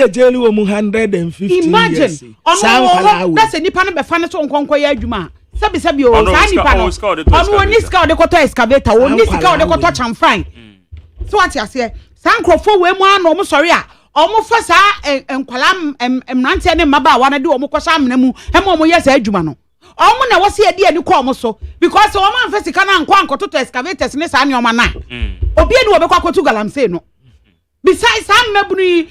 jeli wo mu 150 imagine omo na se nipa no be fa ne so nkonko ye adwuma sabi o sa nipa no omo ni ska o de koto excavator o ni ska o de koto chamfran so what you say sankrofo we mu ana omo sori a omo fa sa enkwala emrante ne maba wa na de omo kwasa amna mu hema omo ye sa adwuma no omo na wose ade ani kwa omo so because omo anfa sika na nkwa ankoto to excavators ne sa ne omo na obi eni obekwa kotu galamsey no besides am mabunu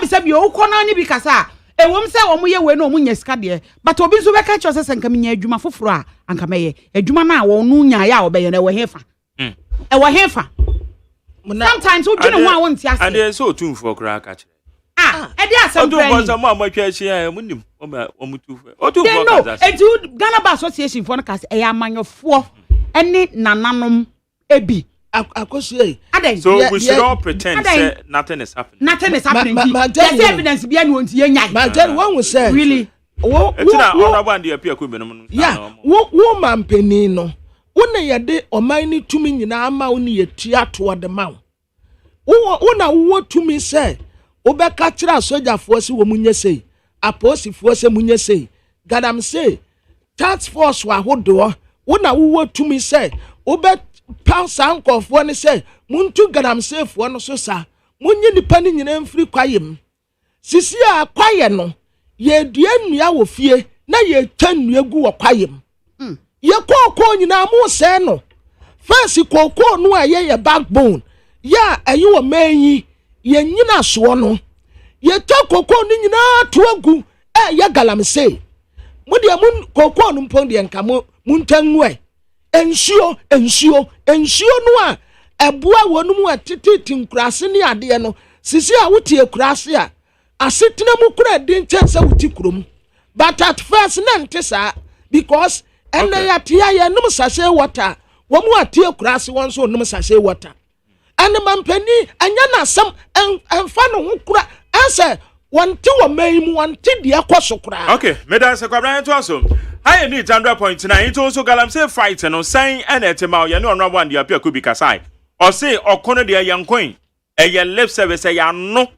sabi o ukona ni bi kasa wom say omo ye we no omo nya sika de but obi nso be ka cho se nka menya adwuma foforo a anka meye adwuma na wo no nya ya obeye na wo hefa wo hefa sometimes wo dwene ho a wo ntia se ade so otumfo kra ka kire e dey asem brand otumfo so mo amatwa hia munim omutumfo otumfo ka say edu Ghana Bar Association for no ka se e amanyofo ene nananom ebi akosie so we should all pretend say nothing is happening. Nothing is happening. There's evidence be any one to yenya. But then one will say really wo mampeni no wona yede oman ni tumi nyina ama wo ne yetua to de ma wo na wo tumi say obeka kira sojafo se wo munye sei aposifo se munye sei gadam say task force wa hodo wo na wo tumi say obe pounds ankofo ne say muntu gadam sefo no so sa munye nipa ni nyina mfiri kwayem sisi a kwaye no ye dua nnua wo fie na ye twa nnua gu wo kwayem ye kokko nyina mo se no fancy kokko no a ye backbone ya ayi wo manyi ye nyina so no ye twa kokko ni nyina to agu ye galamse mo de mun kokko no mpon de nka mo muntanwe ensuo no a ebua wonum a tititi nkurase ne ade no sisi a wotie kurase a asetena mu kura de nkyese wuti kurom but at first na ntesa because enda ya tia ya num sase water wo mu atie kurase won so num sase water and mampani anya na asam enfa no ho kura ase wonte wo mai mu wonte de akoso kura okay medan se kwabran to aso I need 100.9 into so galamse fight no sign and etema ya no onwa one dia pia kubi kasai o say okono de yankon eye lip service ya no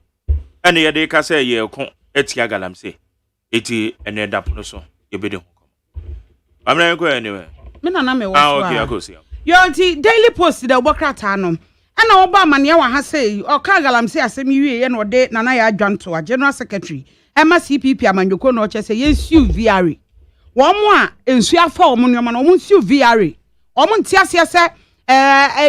ene ye de ka say ye ko etia galamse eti ene da no so ye be de ho amna ko anyway me na me wo okay akosi yo nti Daily Post de obokrata no ana wo ba mane wa ha say o ka galamse asem wie ye no de nana ya adwanto a general secretary ema CPP amanyoko no che say ye su VR womo a ensu afa omo nyoma no omo su VR omo ntiase se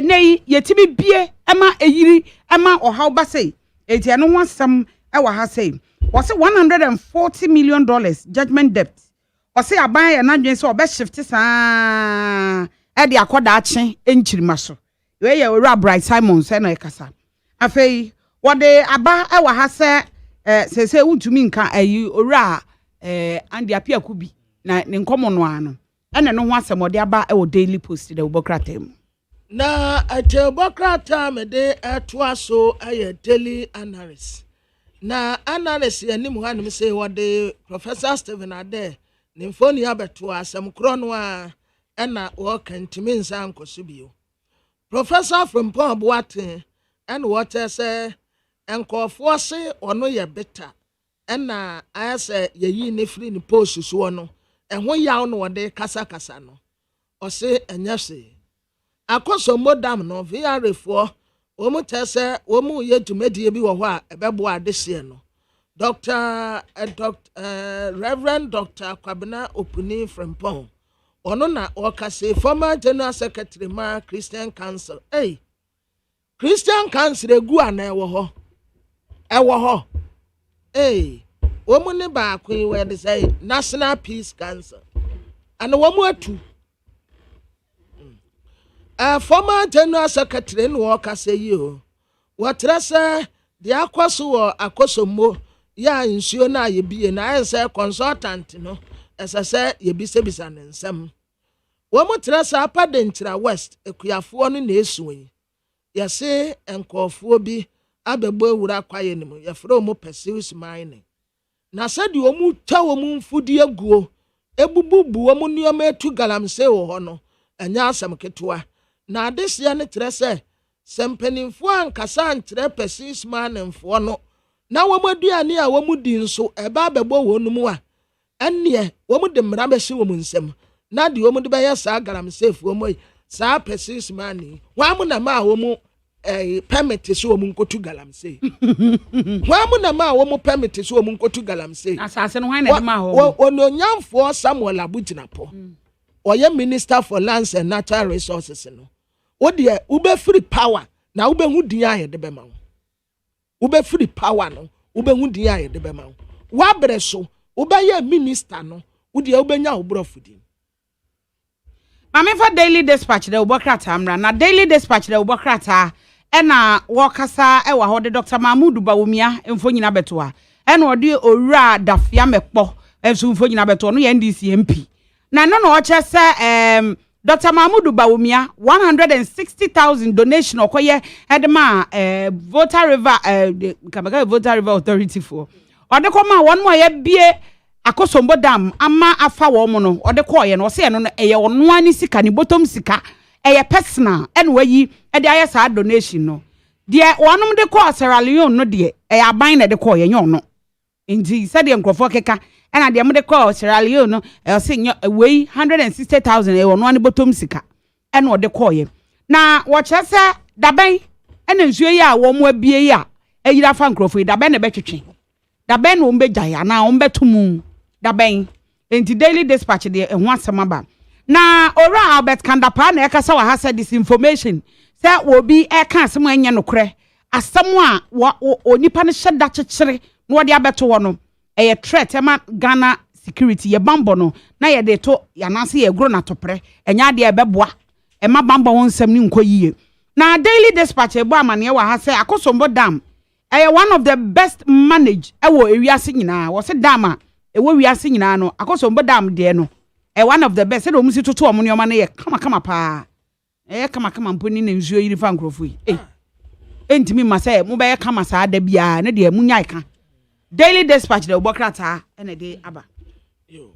nei yetimi bie ema eyiri ema ohaw ba say eti eno ho asem e wa ha say was $140 million judgment debt was aban ya nadwen se obe shift saa e de akoda ache enchirima so we ye owura Bright Simon se na ekasa afei wode aba e wa ha se se wuntumi nka ayi owura andi apia kubi na ne nkomo no ano ene no ho asem ode aba e wo Daily Post de obokrata mu na ate obokrata me de atoa so aye daily analysis na analysis ani mu hanim say wode Professor Stephen Ade ne mfoni abeto asem kro no a ena wo kantimi nsa nkoso bio Professor from Pomboate and what say enkofo se ono ye beta ena ayase yeyi ne free ni post so no ehwo yaw no wode kasa no o se enyase akoso modam no VR fo wo mu tese wo mu ye dwumadie bi wo ho a ebebo adehye no Reverend Dr. Kwabena Opuni from Pom ono na okase former general secretary ma Christian Council Christian Council egu ana ewo ho wo mu ne ba akwen we de say National Peace Council and wo mu atu former general secretary no okase yi o wotrese de akwaso akosomo ya nsuo na ye bie na ense consultant no esese ye bisebisa ne nsem wo mo trese apadentra west ekuyafo no na esuyi ye se enkofo bi abegbo ewura kwaye nim ye fro mo pursues mining na sadi wo mu twa wo mu mfudi aguo ebububu wo mu nioma etu galamse wo ho no enya asem ketwa na adesia ne trese sempenimfo ankasa ntre pursues mining fo no na wo moduane a wo mudi nso eba abegbo wo no mu a enne wo mu de mra behye wo mu nsem na de wo mu de be sa galamse fo mo sa pursues mining wa mu na ma wo mu permit so mu nkotu galamse wa mu na ma wo mu permit so mu nkotu galamse asase no hwan na de ma ho ononyamfo Samuel Abujinapo oye minister for lands and natural resources no wo de ube free power na ube hu din aye de be ma wo ube free power no ube hu din aye de be ma wo wabrɛ so wobɛyɛ minister no wode wobɛnya wo brɔfodi Mame for daily dispatch de obokrata amra na daily dispatch de obokrata ena wakasa ewa hode Dr. Mahmoud Bawumia emfo nyina beto a ena ode owura dafia mekpo emfo mfo nyina beto no ye NDC MP na no no oche se Dr. Mahmoud Bawumia 160,000 donation okoye edema Voter River Kamaka Voter River Authority for ode koma won mo ye bie akosombo dam ama afa wo mo no ode koye no se no eye ono ani sika ni bottom sika eye personal ene wayi e de aye sa donation no de wonom de ko Sierra Leone no de eye aban na de koye nyo no nti se de nkrofo keka ena de mo de ko Sierra Leone no e se nyo wei 160,000 eye ono ani bottom sika ene ode koye na wo chese daban ene nsuo yi a wo mo abie yi a eyira fa nkrofo yi daban na betwetwe daban no mbe jaya na o mbetumu daban enti daily dispatch de ehun asema na ora Albert Kandapa na ekasa wa hasa disinformation say obi eka asem anya nokre asem a onipa ne hyeda kyekere na odi abeto wo no eye threat ema Ghana security ye bambo no na ye de to yanase ye gro na topre enya de ebeboa ema bambo won nsem ni nkoyiye na daily dispatch ebo amane wa hasa akosombo dam one of the best managed ewo ewiase nyina wo se dam a ewo wiase nyina no akosombo dam de no one of the best se do musi toto omo ne oma na ye kama pa kama mponi na nsuo yiri fa nkrofo yi entimi ma se mo be kama saa da bia ne de munyai ka daily dispatch de obokrata ene de aba yo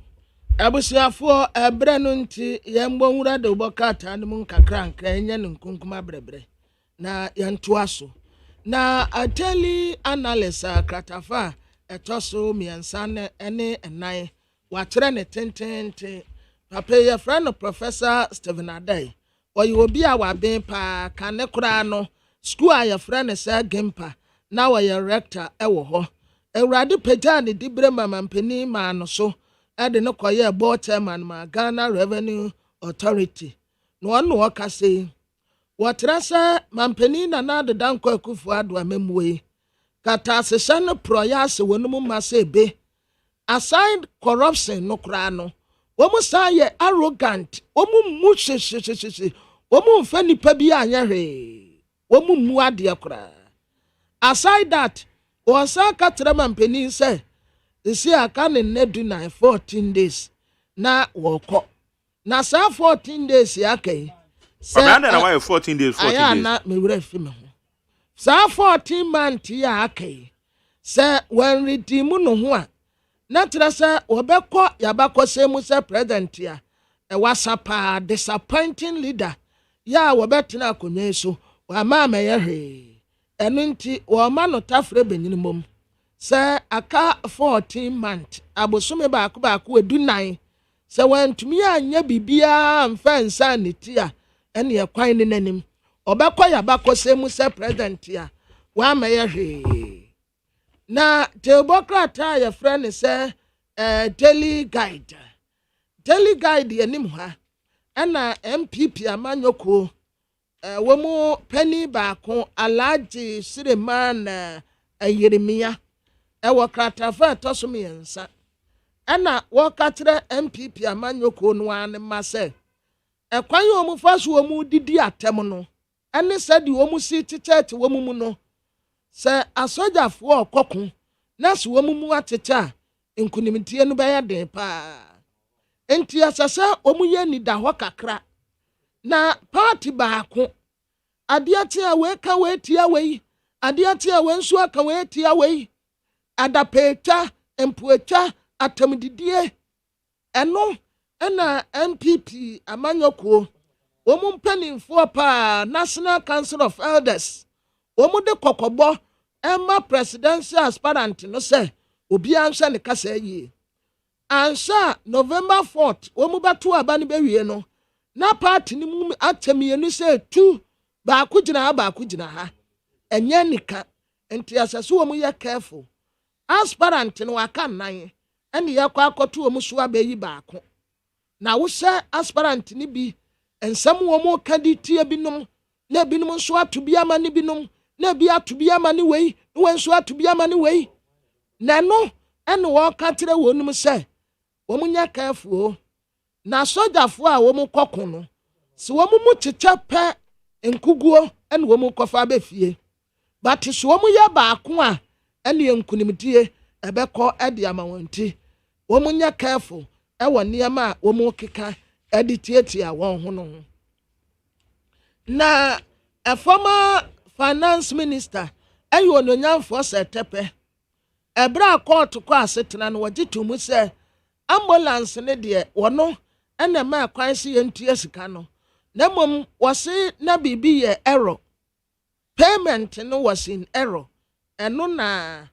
abusiafo ebre no nti ye mbonwura de obokrata ne mun kakra nkra enye ne nkunkuma brebre na yanto aso na ateli analysis kratafa etoso miensa ne ene enan wachire ne tentente papa ye friend Professor Stephen Adai oyi obi a waben pa kane kura no school a ye friend say gempa na wo ye rector ewo ho ewrade pagya ne dibre mamampani ma no so ede no koye board chairman ma Ghana Revenue Authority no ono okase watrasa mampani na na de danko akufu ado amemwe kata sesha no proyase wonum masebe aside corruption no kra no womu saye arrogant womu mushishishishisi womu mfani pa bi anya hwe womu mu ade kra aside that wasa katra mampani say isi aka ne nedu na 14 days na woko na sa 14 days yakai Abanda na why 14 days 14 days. Aya na me wura fi me ho. Sa 14 month ya akai. Se when redeem no ho a. Na tra se obekọ yabakọ se mu se president ya. E wasapa disappointing leader. Ya wobetena akonye so. Wa ma me ye hwe. Enu nti wo ma no tafre benyini mom. Se aka 14 month abosume baako edu 9. Se wantumi anya bibia mfa nsa netia. Ene ye kwan ne nanim obekọ yabakọ se mu se president ya wa ma ye hwe na tebokrata ya friend se daily guide ye nim ha ena MPP amanyoko wo mu pani baako Alhaji Suleiman Yeremia wo kratafa tosom yensa ena wo katre MPP amanyoko no an ma se ekwan yo mu faso wo mu didi atem no ene sadi wo mu si titete wo mu no se asojafo okokun na so wo mu atete a nkunimtie no baya den pa enti asasa wo mu ye ni da ho kakra na party baako ade atia we ka we tia we ade atia we nso aka we tia we adapeta empueta atamdidie eno ena MPP amanyoko womu mpanimfo pa National Council of Elders womu de kokobo emma presidential aspirant no se obi anhwe ne kasa yi ansha November 4th womu batu abani bewie no na party ni mu atamienu se tu ba kugina ha enye nika enti asase womu ye careful aspirant no aka nan ene ye kwa akoto womu so abayi baako na wo se aspirant ni bi ensam wo mo kadi tie binom na binom so atobi amane binom na bi atobi amane wei no nso atobi amane wei na no ɛne wɔka kyerɛ wɔnum sɛ wɔn nyɛ careful na sogyafoɔ a wɔn kɔko no si wɔn mu kyekyɛ pɛ nkuguo ɛne wɔn kɔfa abɛfie but so wɔn yɛ baako a ɛne nkunimdie ɛbɛkɔ ɛde ama wɔn ti wɔn nyɛ careful ɛwɔ nneɛma a wɔn keka ɛde tietia wɔn ho no ho na a former finance minister ɛyɛ ononyamfoɔ sɛ tɛpɛ ɛbra court kɔ asetena no wɔgye to mu sɛ ambulance ne deɛ wɔno ɛna ma kwan si yɛntua sika no na mmom wɔse na biribi yɛ error payment no was in error ɛno na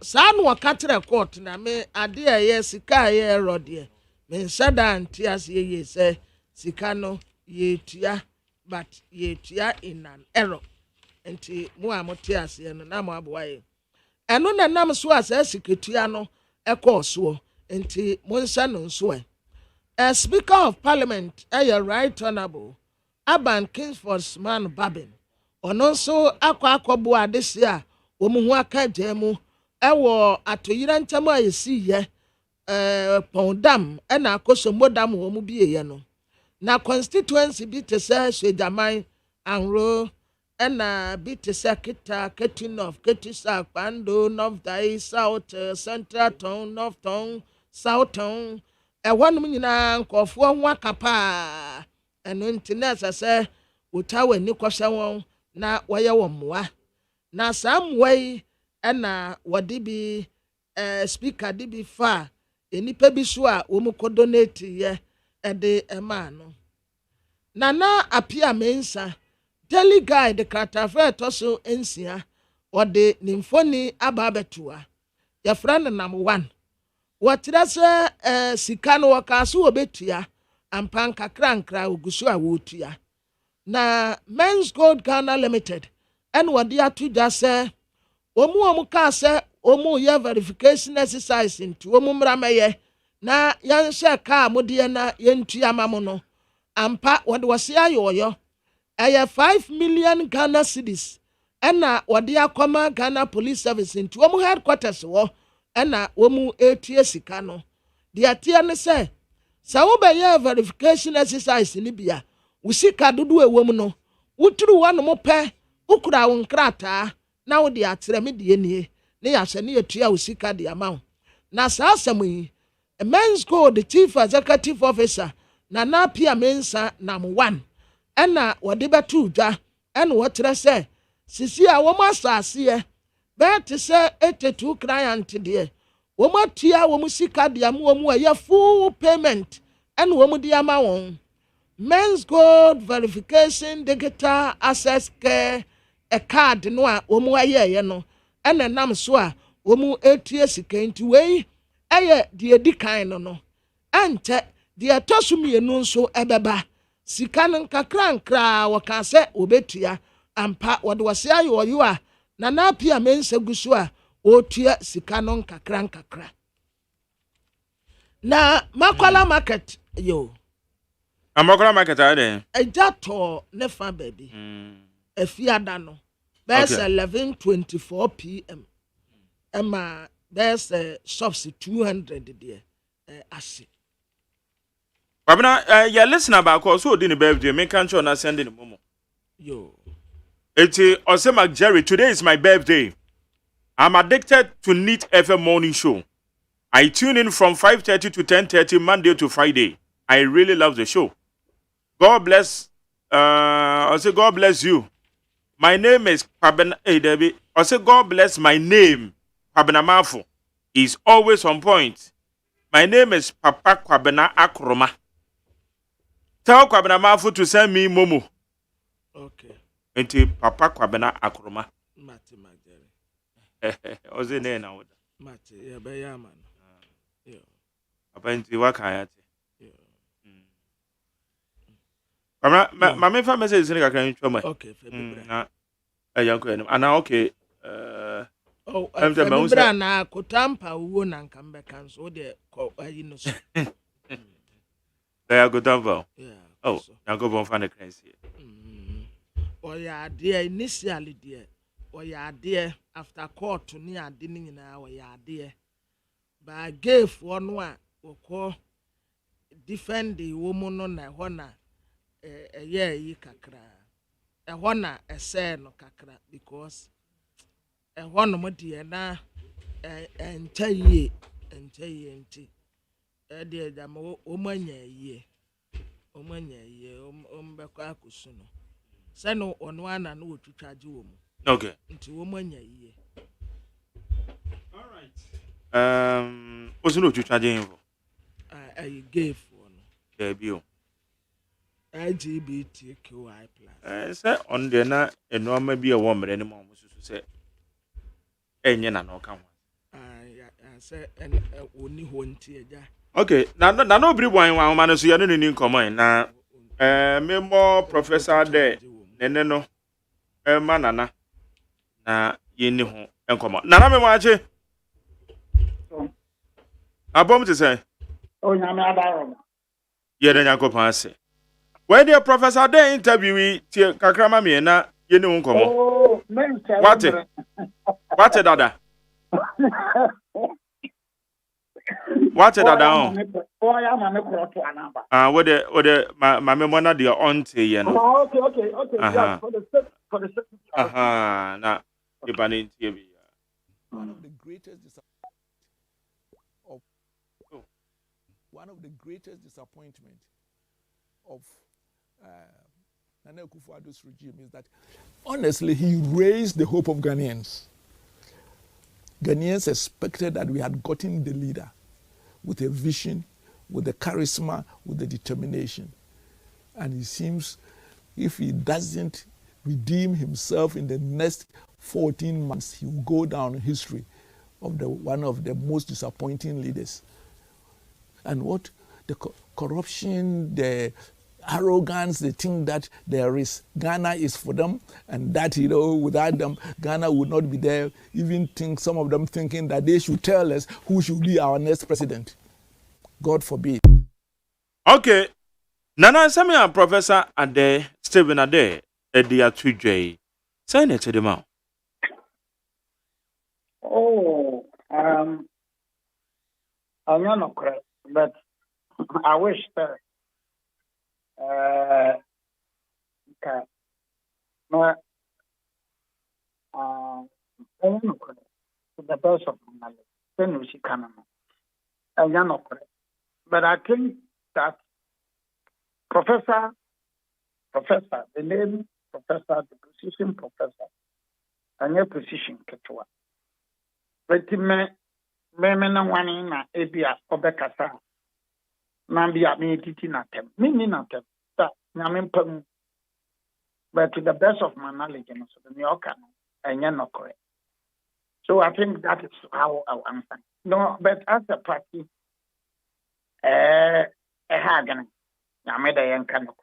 saa no wɔka kyerɛ court na me ade a ɛyɛ sika a ɛyɛ error deɛ me nsa da nte ase yɛ sɛ sika no yɛtua but yɛtua in an error nti mo a mote aseɛ no na mo aboa yɛ ɛno na nam so a sɛ siketua no ɛkɔɔ soɔ nti mo nsa no nso a speaker of parliament ɛyɛ right honourable Aban Kingsford's man Babin ɔno nso akɔ adesi a wɔn ho aka gya mu ɛwɔ atoyira ntam a yɛsi yɛ pɔn dam ɛna akɔsombo dam wɔn mu bie yɛ no na constituency bi te sɛ Swedaman Anro ɛna bi te sɛ Kita Ketinov Ketisa Kpando North Dai South Central Town North Town South Town ɛwɔ nom nyinaa nkɔfoɔ ho aka paa ɛno nti na ɛsɛ sɛ wɔta w'ani kɔhyɛ wɔn na wɔyɛ wɔn mmoa na saa mmoa yi ɛna wɔde bi speaker de bi fa nipa bi so a wɔn kɔ donate yɛ ɛde ɛmaa no Nana Apia Mensa Daily Guide kratafa ɛtɔ so nsia wɔde ne mfoni aba abɛtoa yɛfrɛ no number 1 wɔtira sɛ sika no wɔka so wɔbɛtua ampan kakrankra ogusu a wɔtua na Men's Gold Ghana Limited ɛna wɔde ato dwa sɛ wɔn ka sɛ wɔn yɛ verification exercise nti wɔn mmra mɛyɛ na yɛnhyɛ kaa modeɛ na yɛntua ma mo no ampa wɔde wɔse ayɔyɔ ɛyɛ 5 million Ghana cedis ɛna wɔde akɔma Ghana Police Service nti wɔn headquarters wɔ ɛna wɔn etua sika no deɛ tia ne sɛ wobɛyɛ verification exercise ni bia wo sika dodo ɛwɔ mu no woturu wɔn mo pɛ ukura wo nkrataa na wo de atrɛ me de nie ne yɛahyɛ ne yɛtua wo sika de ama wo na saa asɛm yi Men's Gold Chief Executive Officer Nana Apia Mensa number 1 ɛna wɔde bɛto dwa ɛna wɔtrɛ sɛ sisi a wɔn asase bɛɛ te sɛ 82 client deɛ wɔn atua wɔn sika de ama wɔn a yɛ full payment ɛna wɔn de ama wɔn Men's Gold Verification Digital Access Care a card no a wɔn ayɛɛyɛ no ɛna nam so a wɔn etua sika nti wei ɛyɛ deɛ di kan no ɛnkyɛ deɛ ɛtɔ so mmienu nso ɛbɛba sika no nkakrankraa wɔka sɛ wɔbɛtua ampa wɔde wɔse ayɔyɔ a Nana Apia Mensa gu so a wɔtua sika no nkakrankakra na Makwala market yo Amakwala market ade ɛgya tɔ ne fa baabi afiada no bɛyɛ 11:24 p.m. ɛma bɛyɛ shops 200 deɛ ase Babina ya listener back also did the birthday make sure na send in momo yo it's Osema Jerry. Today is my birthday. I'm addicted to Neat FM morning show. I tune in from 5:30 to 10:30 Monday to Friday. I really love the show. God bless. I say God bless you. My name is Pabena. Hey Debbie. I say God bless my name. Pabena Mafo is always on point. My name is Papa Kwabena Akroma. Tell Kwabena Mafo to send me Momo. Okay. Enti Papa Kwabena Akroma. Mate Magere. Oze ne na woda. Mate ya be ya man. Yo. Papa enti waka yate. Yo. Ma me fa message ni kakra ntwa mai. Okay, fe bibra. Na yanko enim. Ana okay. Oh, fe bibra na kotampa wo na nka mbeka nso de ko ayi no so. Ya kotampa. Yeah. Oh, yanko bon fa ne crazy. Oya ade initially de oya ade after court ni ade ni nyinaa wɔ yɛ adeɛ ba gay for no a wɔkɔ defend the woman no na ɛhɔ na ɛyɛ yi kakra ɛhɔ na ɛsɛ no kakra because ɛhɔ no mo deɛ na ɛnkyɛ yie nti ɛdeɛ da mo ɔmanya yie ɔmbɛkɔ akɔsu no sɛ no ɔno ana no wɔtwitwagye wɔ mu Okay. nti wɔmanya yie All right. Osu no twitwagye info. ɛyɛ gay for no There be o. LGBTQI+. Sɛ on de na enoma bi ɛwɔ mmerɛ ne mu a mususu sɛ enye na no ka ho. Sɛ oni hɔ nti agya Okay, na no bri wan wan ma no so yɛ no ni nkɔmɔ na me mo professor de nene no ma nana na yɛni ho nkɔmɔ. Nana me mo ache. Abom te sɛ. O nyame adaro. Yɛ de nyakopɔn ase. Where the professor de interview tie kakrama me na yɛni ho nkɔmɔ. Oh, men say. Wate dada. Wate dada on. Oh, ya mame kroto anaba. What the mame mo na de onte ye no. Oh, okay. Yeah, for the sake. Na ibane tie bi. One of the greatest disappointment of Nana Akufo-Addo's regime is that honestly he raised the hope of Ghanaians. Ghanaians expected that we had gotten the leader with a vision, with the charisma, with the determination. And it seems if he doesn't redeem himself in the next 14 months, he will go down in history of one of the most disappointing leaders. And what the corruption, the arrogance, they think that Ghana is for them, and that, without them, Ghana would not be there. Even some of them thinking that they should tell us who should be our next president. God forbid. Okay. Nana Samia Professor Ade, Stephen Ade, Edia Tujay. Say it to the mouth. Oh, I'm not correct, but I wish that I'm not correct. The best of my knowledge, then we see Canada. I'm not correct, but I think that Professor, the name Professor, the position Professor, and your position Ketua. But me na wani na ebia obekasa na bia me titi na tem me ni na tem ta nyame pam but to the best of my knowledge no so me oka no enye no correct. So I think that is how I answer. No, but as a party hagan nyame da yenka no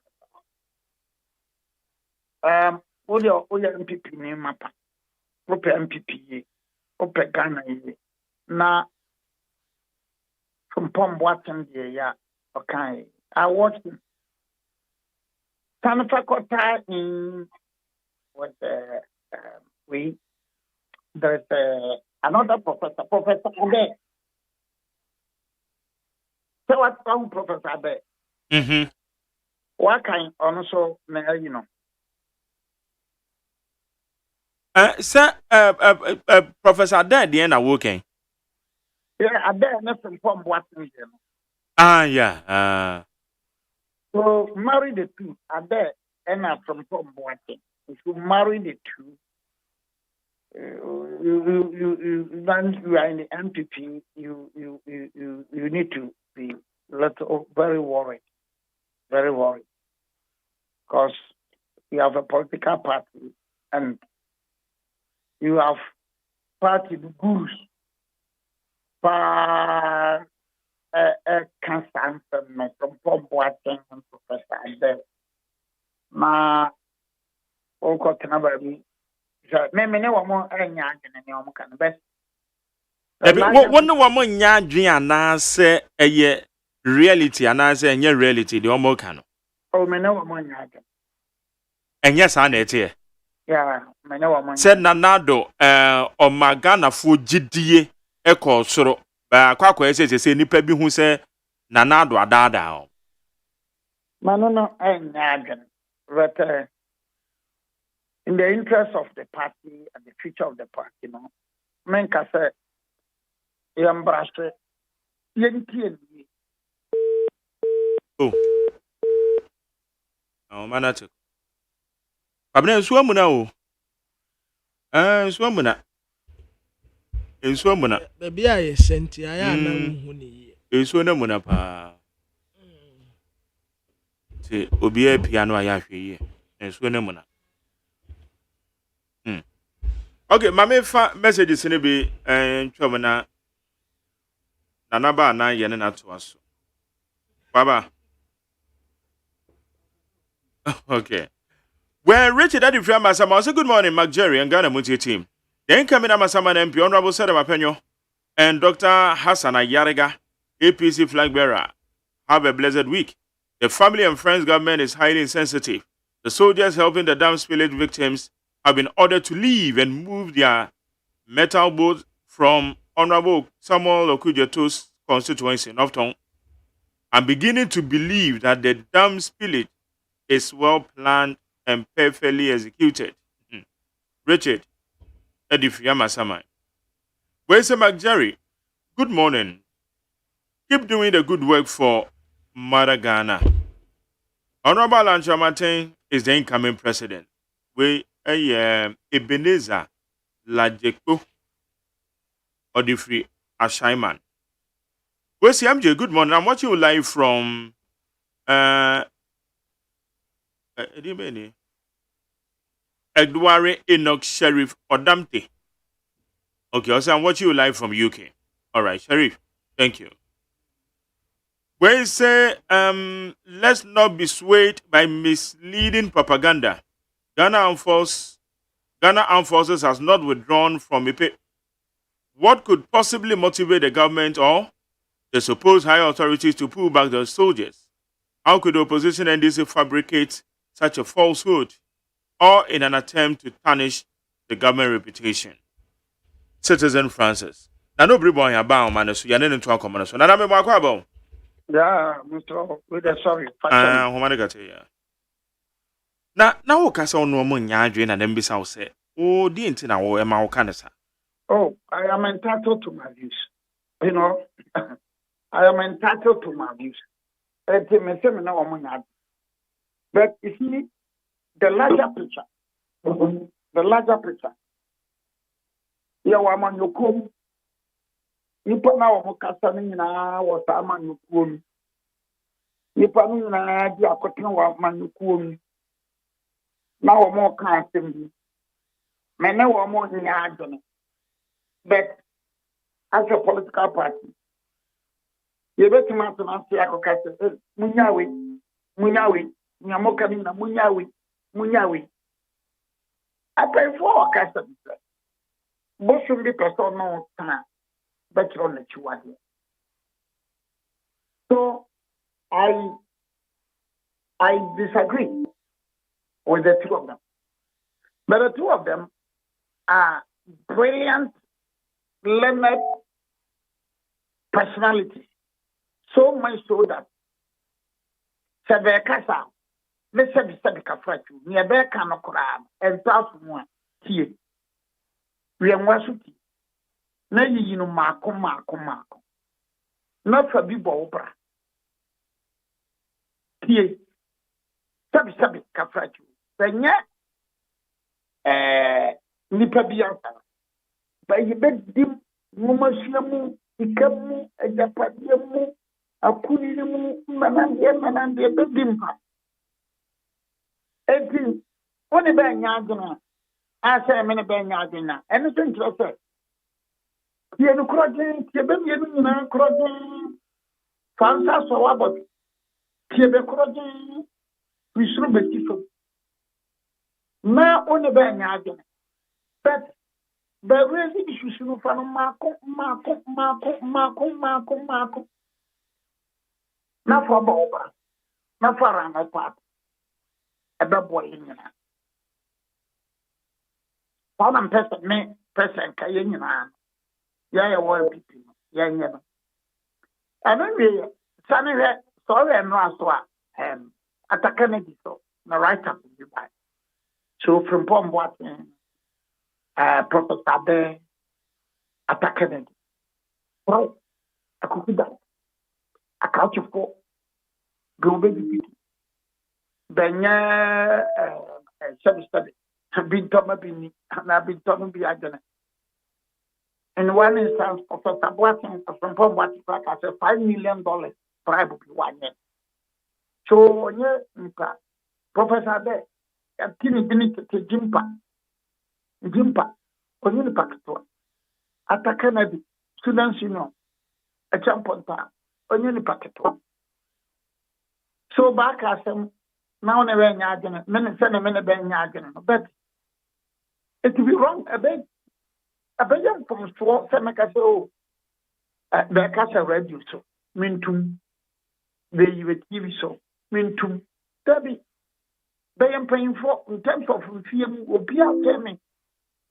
oyo MPP ni mapa ope MPP ope Ghana yi na from Pomboatin ya okay. I watched Sanfakota in what there's another professor Ade. So what's wrong, Professor Ade? What kind also Sir, Professor Ade, the end of working. Yeah, Ade not from Pomboatin. Yeah. So marry the two. Ade and from Pomboatin. If you marry the two, once you are in the MPP, you need to be very worried, because you have a political party and you have party gurus, cancer from Pomboatin and Professor Ade. Ma, oko baby. Me ne wo mo enya adwene ne o kan best. One woman nya adwene anase eye reality anase enye reality de o mo kan. O me ne wo mo nya adwene. Enye sa na ete. Yeah, many woman. Said nanado omagana fu gidie eko soro ba kwakwa ese nipa bi hu se nanado adada o. Manono, but in the interest of the party and the future of the party, men can say, Yambraste, Yenki. Oh. Oh manatu. Abna nsuo mu na o. Nsuo mu na. Nsuo mu na. Baby I sent I am now huni. Nsuo na mu na pa. Ti obi e piano aya hwe yi. Nsuo na mu na. Okay, mame fa messages ni bi ntwom na nanaba na ye ne na to aso. Baba. Okay. Well, Richard Adifia Masama, say good morning, Mark Jerry and Ghana Muntie team. Then coming up Masama MP, Honorable Sadam Apenyo, and Dr. Hassan Ayarega, APC flag bearer. Have a blessed week. The family and friends government is highly insensitive. The soldiers helping the dam spillage victims have been ordered to leave and move their metal boats from Honorable Samuel Okudjeto's constituency, Northtown. I'm beginning to believe that the dam spillage is well planned and perfectly executed. Richard, Edifiyama Samai. Where's Mark Jerry? Good morning. Keep doing the good work for Mother Ghana. Honorable Lancha Martin is the incoming president. We Ebenezer Lajeko Odifri AGYEMAN. Where's MJ? Good morning. I'm watching you live from Edware Enoch Sheriff Odamte. Okay, so I'm watching you live from UK. All right, Sheriff. Thank you. Where you say, let's not be swayed by misleading propaganda. Ghana Armed Forces has not withdrawn from IP. What could possibly motivate the government or the supposed higher authorities to pull back the soldiers? How could the opposition NDC fabricate such a falsehood, or in an attempt to tarnish the government reputation? Citizen Francis. Now, no boy about man, so you're not into a common. So, now I'm about. Yeah, Mr. With a sorry. Now, Cassa no moon yardrin and then beside say, oh, the intina or a maucanessa. Oh, I am entitled to my views. I am entitled to my views. But you see, the larger picture, you are man you come. You put now Mocassanina was a man you come. You put me in an idea of what man you come. Now more casting. Men know more than argument. But as a political party, you better not say, Munyawi, Yamokamina, Munyawi. I pay for a custom. Both should be personal time, but you're on the two. So I disagree with the two of them. But the two of them are brilliant, learned personalities. So much so that Sabekasa, let's say Sabeka near Becano Crab, and Southmore, here. We are Wasuki. Now you know Marco. Not for people opera. Here. Sabi Kafratu. Then yet, Nipa Bianca. By the bed dim, Mumashamu, Ikamu, and Japadiamu, Akunimu, Manandia, Bedimpa. And what about Yagana? I say, I'm in a bang Yagana. Anything to say. You know, Crossing, Tibet, Crossing, Francis or Abbott, Tibet Crossing, we should be different. Now, on the bang Yagana. But the real issue is from Marco. Not for Boba, not for another part. A bad boy in One person ka yɛn nyinaa yɛyɛ wɔ pipi no yɛnyɛ no ɛno wie sane hwɛ sɛ ɔyɛ nnora so a ataka no di so na right up bi bae so frimpɔ mboaten professor bɛ ataka no di right akukuda akakyefo gbɛwobɛdidi bɛnyɛ sɛbisɛbi bintɔma bi ni na bintɔma bi adwene. In one instance, Professor Boateng from Boateng has a $5 million bribe of 1 year. So, Professor Bear, a teeny Jimpa, only Pakitua. At a Kennedy, students, a champonta, only Pakitua. So, back as them now never in Yarden, many send a minute in Yarden, but it will be wrong a bit. A better from four Semakaso the Casa Radio so Mintum the TV so Mintum Debbie they am paying for in terms of film Opia Chemi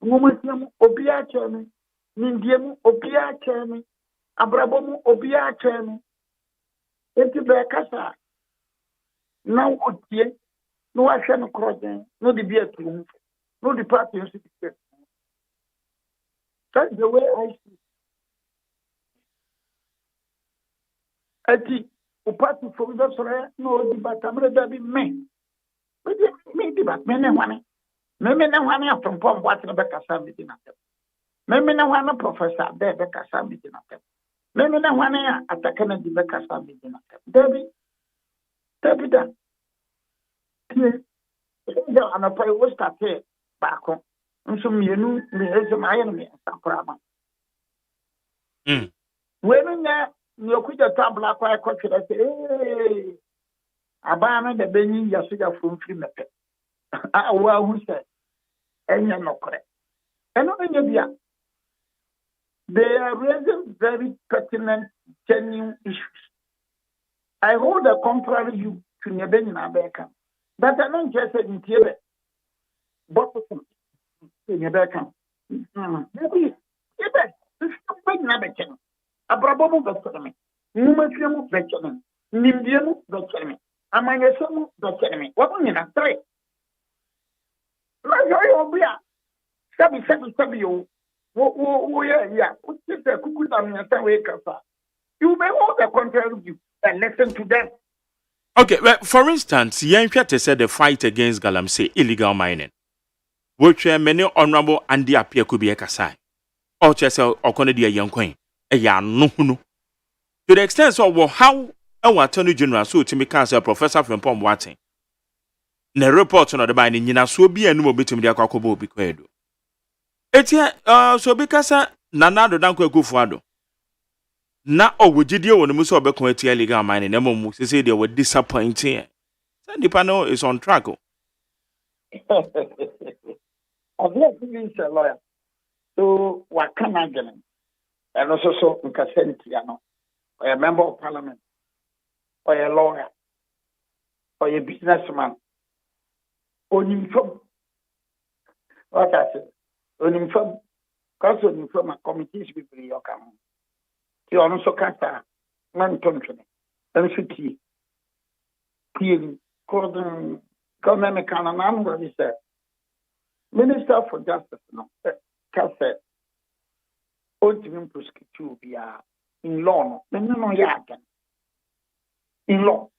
Woman Opia Chemi Nindium Opia Chemi Abrabom Opia Chemi into the Casa now Otie no action crossing no the beer to no the party. That's the way I see. Ati upati for the sorry no debate amre da bi me. Me debate me ne wane. Me ne wane from pom what na be kasa me dina tem. Me ne wane professor be kasa me dina tem. Me ne wane ataka na di be kasa me dina tem. Debi da. Nda anapai wo start back on. Nso mienu me eze ma aye me sakrama wenu na nyokuja tabla kwa kwatira se abana de benyi yaso ya fromfri mepe wa hu se enya nokore eno enya bia they are raising very pertinent genuine issues. I hold a contrary view to nebeni na beka but I don't just say ntiebe but Nebeka. Maybe, Abrabomu Beckerme, Numafiamu Beckerme, Nimdiamu Beckerme, Amayasamu Beckerme. What do you mean? Three. Obia. Sabi, you. Yeah. What is the Kukutam and Taweka? You may hold the contrary view and listen to them. Okay, well, for instance, Yankwete said the fight against Galamsey illegal mining. Which many honorable and the appear could be a kasai. Or Chessel or Conadia young queen. A yarn no. To the extent of how our attorney general so to me cancer professor from Pom Watting. Ne report on the binding in a so be a new bit to me Cocobo Biquedo. Etia, so because Nanado Danko Gufado. Now, would you deal with the Musso Bequetia legal mining? Nemo say they were disappointing. Sandy Pano is on track. I've never been a lawyer. So, what can I get? And also, so, Cassentiano, or a member of parliament, or a lawyer, or a businessman, or from what I said, from because from a committee with your come. You also can't man country, and city, clearly, government can what he said. Minister for Justice, no, Cassette, ultimate prosecutor, be in law, no, in law.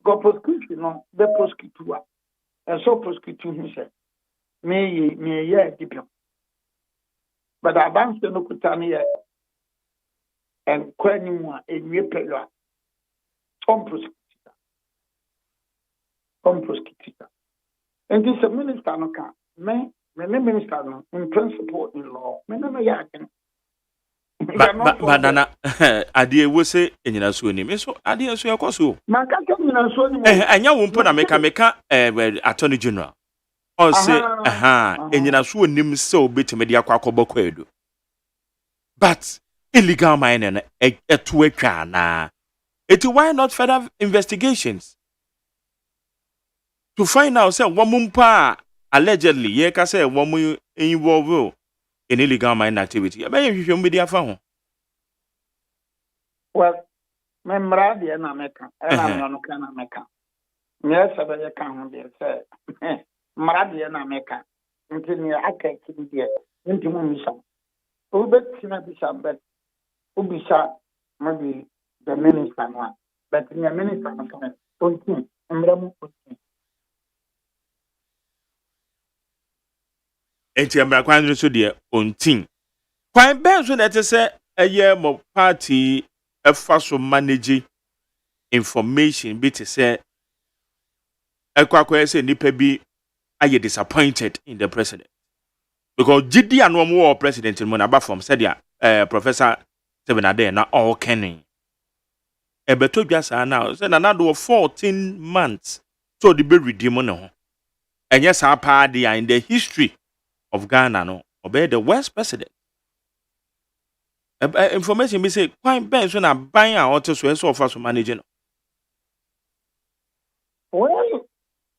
Go prosecution, no, the prosecutor, and so prosecutor himself. May depend. But I bounced the Nukutania and Quenima a new player, Tom prosecutor. And this a minister no can. Me minister no in principle in law. Me no yakin. But Nana, Adie will say in your swing. So Adie so yakoso. Makaka mina so ni. And ya wumpo na meka attorney general. Or say in your swing nim so bit media kwakobo kwedo. But illegal mining etwe na. Why not further investigations? To find out say wamumpa allegedly ye ka say wamu involve in illegal mining activity. Ebe ye hwehwem bi di afa ho. Well, me mmara deɛ na meka ɛna me ɔno ka na meka nyɛ sɛ bɛyɛ ka ho deɛ sɛ mmara deɛ na meka nti ne aka akyi deɛ nti mu misa wobɛtina bisa bɛ wobisa maybe the minister no a but the minister no kan ɔnti mmara mu ɔnti Enti amra kwan no so de ontin. Kwan ben so that say eye mo party efa so manage information bi te say ekwa say nipa bi are disappointed in the president. Because GD and one more president in Monaba from said Professor Sebenade na all kenning. E beto just now say na do 14 months so the be redeem no. And yes our party in the history of Ghana no obey the worst president. Information be say quite ben so na ban a auto so offer so managing. well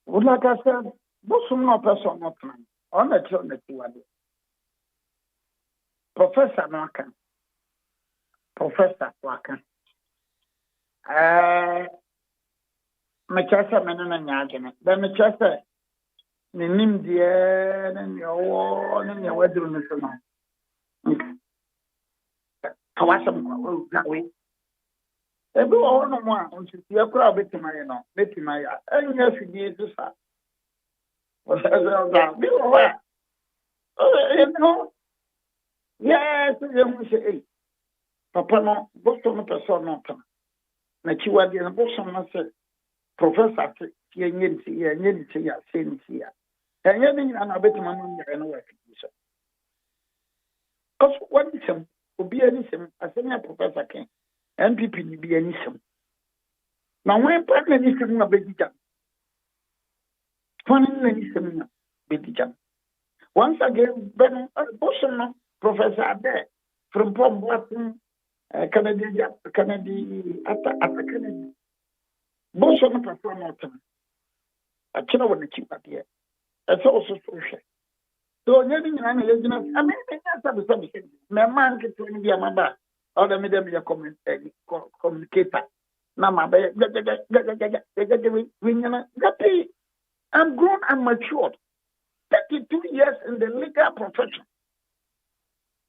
like I said bosom no person not man on the tell me to Professor Naka Professor Waka me chasa me no nyaagene then me chasa ni nim die na ni owo na ni waduru no so no kawasam ko gawe ebi o no mo a onti ye kura betimaya no betimaya enya fidie so sa o sa za bi o wa no yes ye mo se papa no boso no person no tan na chiwade no boso no se professor se ye nyedi ya sensi ya enye ni na betima no nyere no wa fidie so cause what is him obi anisem asenya professor ken MPP ni bi anisem na wen pa na anisem na bedija fon na anisem na bedija once again ben bosom no professor Ade from Pomboatin Canada at Canada bosom perform not a chino when the cheap at here that's also social. So, anything I'm a legend. I mean, that's my man gets to be a member. Or the medium be a communicator. Now, my baby, I'm grown and matured. 32 years in the legal profession.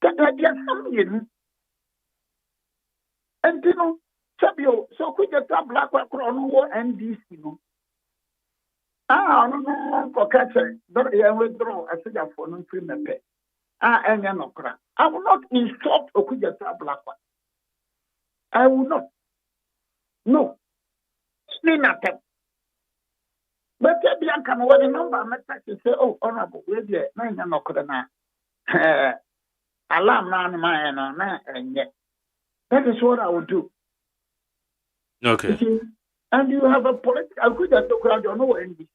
That I just something. And you know, Sabio, so could you tell Black Crown War NDC? No, for catcher, but I withdraw a figure for no free me pay. And no crack. I will not insult Okujata Black one. I will not. No. Say nothing. But Bianca, what the number I met to say, oh, honorable, where's the nine no crana? Alarm man, my and yet. That is what I will do. Okay. And you have a political good at the crowd, you know, NDC.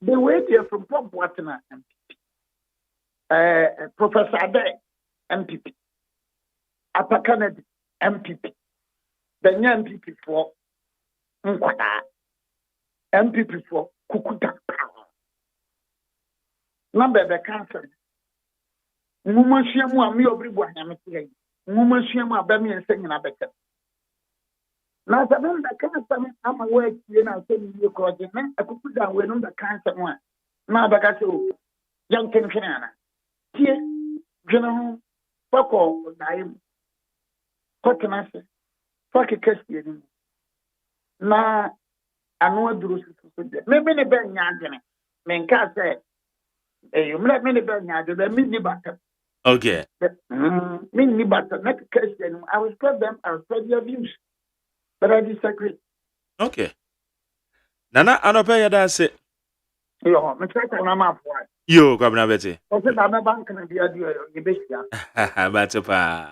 They wait here from Pop Watana MPP, Professor Ade MPP, Upper Kennedy MPP, the MPP for Nkwada, MPP for Kukuta Power. Number the cancer. Mumashiamu ami obrigwa nyamete. Mumashiamu abami ensenyi na beke. Na saben da cancer ama work ye na say you ko je na akuku da we no da cancer no a na baka say o yan ken ana tie dwena ho pako daim kotena se fake kasi ni na anu aduru so de me ne be nya agene me nka say you me ne be nya agene me ni baka Okay. Me ni baka na kasi ni I will spread them, I will spread their views. But I disagree. Okay. Nana anope yada se. Yo, me try to na ma for. Yo, kwabna beti. O se na bank na dia dia ye besia. Batupa.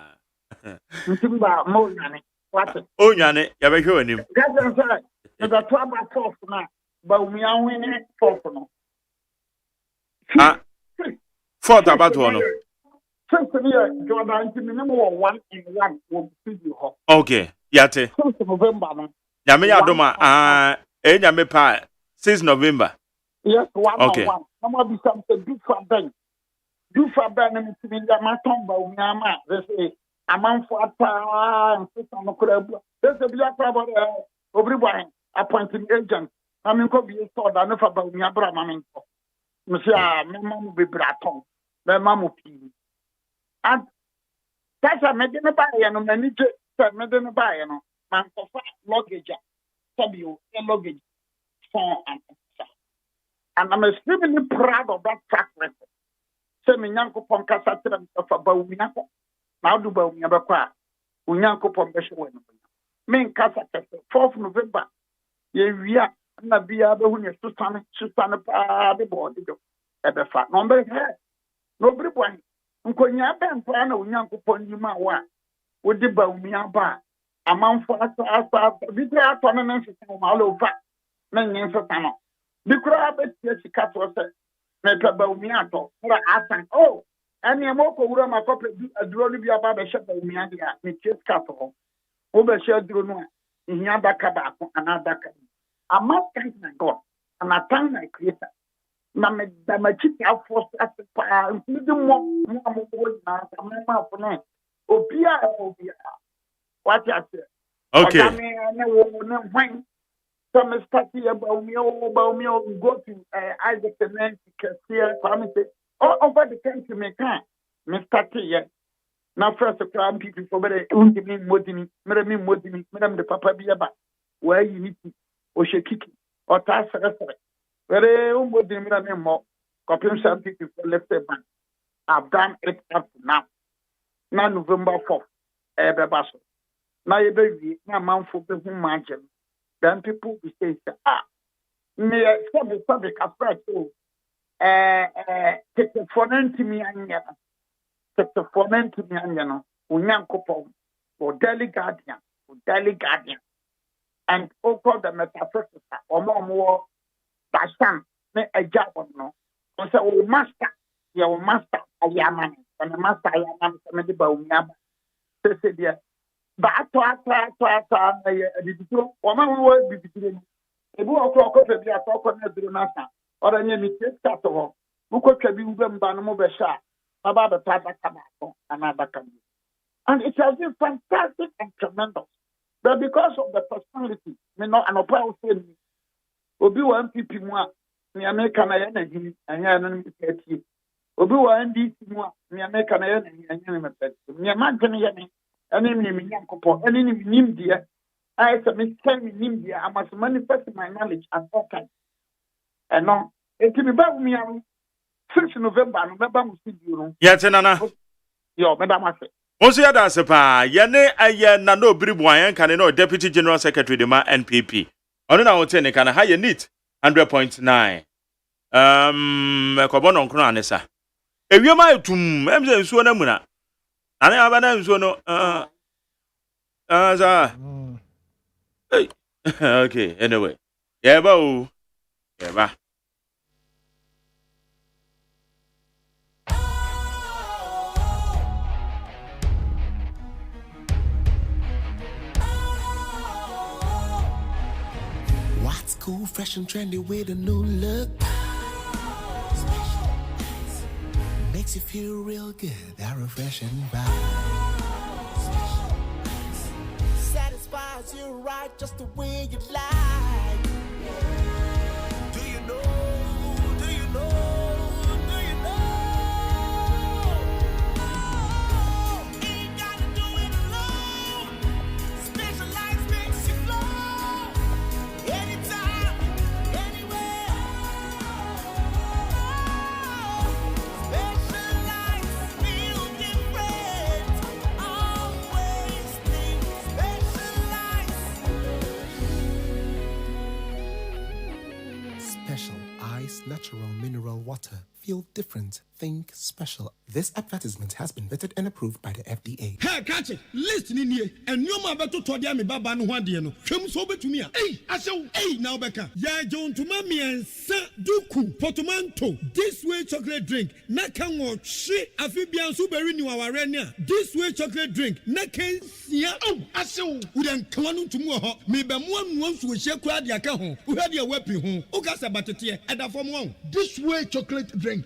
Ntimba mo nyane. What? O nyane, ya be hwe anim. Gaza say, na da to aba fourth na, ba umi anwene fourth no. Ah. Fourth about one. Since me Jordan ntimi ne mo 1 in 1 wo studio ho. Okay. Yate. Since November no. Nyame yadoma nyame pa 6 November. Yes, 1 okay. on 1. No more be something big for them. do for Benham to be the Matomba, Yama, they say, a month for a time, and sit on the crab. There's a black about everybody appointing agent. I mean, could be a sword, I know about Yabra, Mamma. Monsieur, my mom will be Braton, my mom will be. And that's a medina buy and manager, medina buy and man for luggage, W, luggage, phone and I'm extremely proud of that track record. Say me nyanko pon kasa tira for Bawunyako. Now do Bawunyabakwa. Unyanko pon besho. Men kasa 4th November. Ye wia na bia be hu ne susane pa de body do. Ebe fa. No be he. No bri bwan. Nkonya be mpa na unyanko pon yima wa. Wo di Bawunyaba. Amanfo asa bi tra ato na nfisa ma lo fa. Na nyen fita no. Bikura be tie kato se. Me Bawumiato. Ora asan. Oh. Ani amoko wura makope aduro ni bi aba be she Bawumia dia. Me tie kato. Wo be she aduro no a. Ihia daka ba ko anadaka. I must thank my God and I thank my Creator. Na me da ma chiti afo pa ndi mo na ma for na obia. What you say? Okay. Some start here about me, go to Isaac and Nancy Cassia, all over the country, me can. Me start here. Now, first, the crowd people for better, Modini, Madame the Papa Biaba, where you need to, or Shakiki, or Tassa, very Modini, more, copy some people for left bank. I've done it up to now. Now, November 4th, Basso. Now, you baby, now, man for the whom margin. Then people will say, me sabi kapra so take the phone to me anya no unyankopon for daily guardian and over the metaphysical or more dashan me ajabon no so o master AGYEMAN and the master AGYEMAN me di ba unyaba say there. But I did woman will be between a book of coffee be a talk on the Nasa or any mistake cattle. Who could be them Banamo Besha about the Tata Tobacco and other countries. And it has been fantastic and tremendous. But because of the personality, me not an opera saying, Obi one people more, me American energy and yan petty. Obi one DC more, me American energy and yan petty. Me imagine enemy Yankopo, enemy Nimdia. I submit Nimdia. I must manifest my knowledge at all times. And no, it can be about me 6 November, November, Yet, Nana. Yo, Madame. Once you had a sepa, Yane, I no Bribuan can know Deputy General Secretary de Ma NPP. On our 10 can higher neat 100.9. Cobon on Cronessa. If you might to Memse Suanamuna. And I have an answer. No, okay, anyway. Yeah, bo. Yeah, ba. What's cool, fresh and trendy with a new look? Makes you feel real good, that refreshing vibe. Satisfies you right just the way you like. Do you know? Do you know? Do you know? Ain't gotta do it alone. Specialized makes you flow. Anytime, anywhere. Specialized feel different. Always think specialized. Special Ice Natural Mineral Water. Feel different. Think special. This advertisement has been vetted and approved by the FDA. Hey, catch it. Listen in here. And you ma beto to dia me baba no hwade no. Hwem so betumi a. Hey, asew. Hey, now beka. Ya John to mami ensa duku portmanteau. This way chocolate drink. Na kan wo hwe afibia so beri ni waware ne a. This way chocolate drink. Na kan sia. Oh, asew. Udan klanu tumu ho. Me be mo anu nso hye kura dia ka ho. Uhade a wapi ho. Ukasa batete e da fom ho. this way chocolate drink.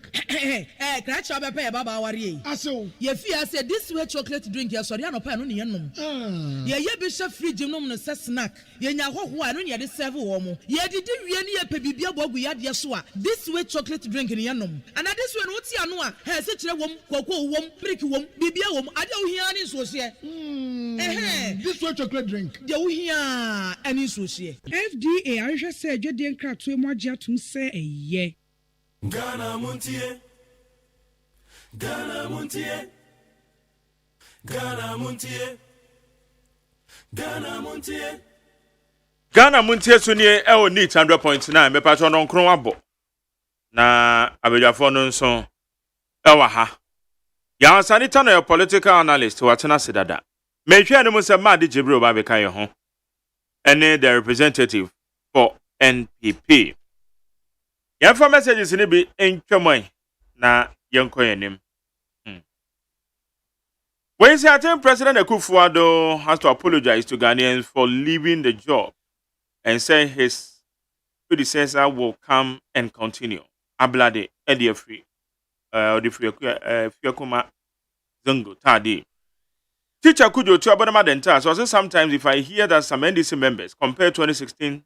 Crash up a pair, Baba Warrior. Aso. Ye fear said this way chocolate drink, yes, or Yano Pan, Ye bishop free Jim snack. Ye now who I don't yet serve woman. Ye did really a baby bog we had yasua. This way chocolate drink in Yanum. And at this one, what's Yanua? Has such a woman, cocoa woman, brick woman, baby woman. I don't hear any social. This way chocolate drink. You hear any social. FDA, I just said, you didn't crack to more to say a ye. Ghana Montie, Ghana Montie, Ghana Montie, Ghana Montie. Ghana Montie Sunye e o need 100.9 me patro no nkron abo. Na abedwafo no nso e wa ha. Ya sanita no political analyst watena sedada. Me hwe no se ma de Jibril ba be kan ye ho. Ene the representative for NPP. Yan for messages ni bi entwemon na yenko yenim. When certain President Akufo-Addo has to apologize to Ghanaians for leaving the job and say his predecessor will come and continue. Ablade Eddie Free, Fiakuma Zungo Tadi. Teacher Kujo to Abonama Denta. So I say sometimes if I hear that some NDC members compare 2016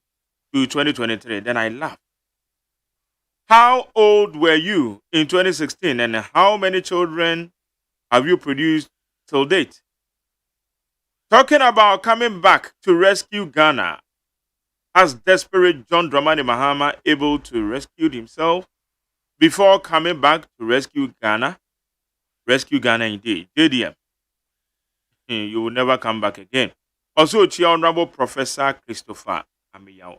to 2023, then I laugh. How old were you in 2016 and how many children have you produced till date? Talking about coming back to rescue Ghana, has desperate John Dramani Mahama able to rescue himself before coming back to rescue Ghana? Rescue Ghana indeed. JDM. You will never come back again. Also, Honorable Professor Christopher Amiyao.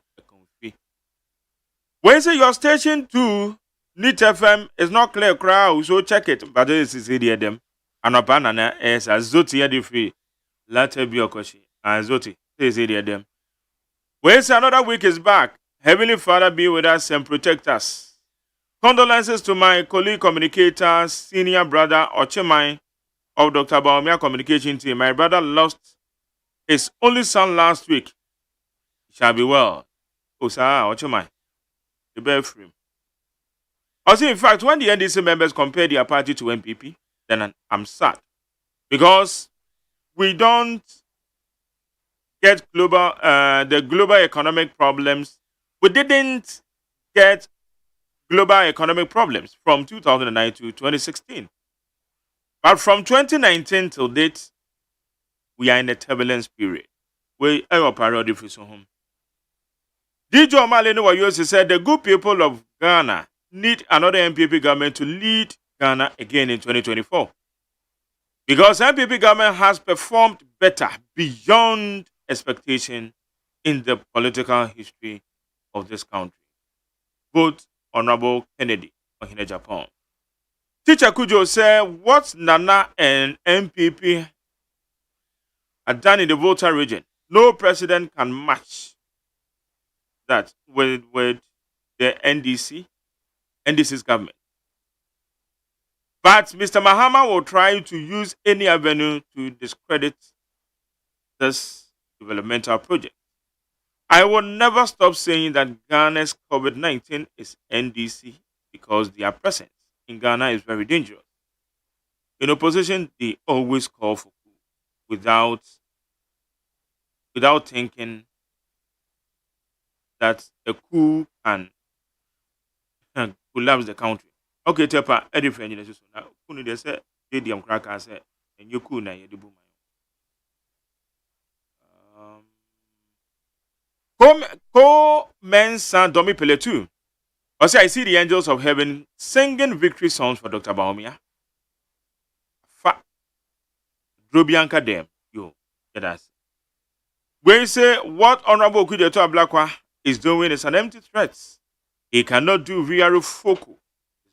When you say your station 2, NIT FM is not clear, crowd, so check it. But this is idiot them. And a banana is a zoti edi free. Latte biokoshi. And zoti is idiot them. When you say another week is back, Heavenly Father be with us and protect us. Condolences to my colleague communicator, senior brother Ochemai of Dr. Baumia Communication Team. My brother lost his only son last week. He shall be well. Osa Ochemai. The bear frame. Also, in fact, when the NDC members compare their party to MPP, then I'm sad. Because we don't get the global economic problems. We didn't get global economic problems from 2009 to 2016. But from 2019 till date, we are in a turbulence period. We are parody for some home. DJ Omalene Wayosi said the good people of Ghana need another MPP government to lead Ghana again in 2024. Because MPP government has performed better beyond expectation in the political history of this country. Vote Honorable Kennedy of Japan. Teacher Kujo said what Nana and MPP had done in the Volta region, no president can match that with the NDC's government. But Mr. Mahama will try to use any avenue to discredit this developmental project. I will never stop saying that Ghana's COVID-19 is NDC because their presence in Ghana is very dangerous. In opposition, they always call for coup without thinking that a coup can collapse the country. Okay, Tepa, Eddie Friend, Kuni they say, JDM Cracker said, and you could not yet. Mensa Domi Pele too. Also, I see the angels of heaven singing victory songs for Dr. Baumia. Drobianka dem. Yo, get us. When you say what Honorable Kudeto Ablakwa is doing is an empty threat. He cannot do Viaru Foku.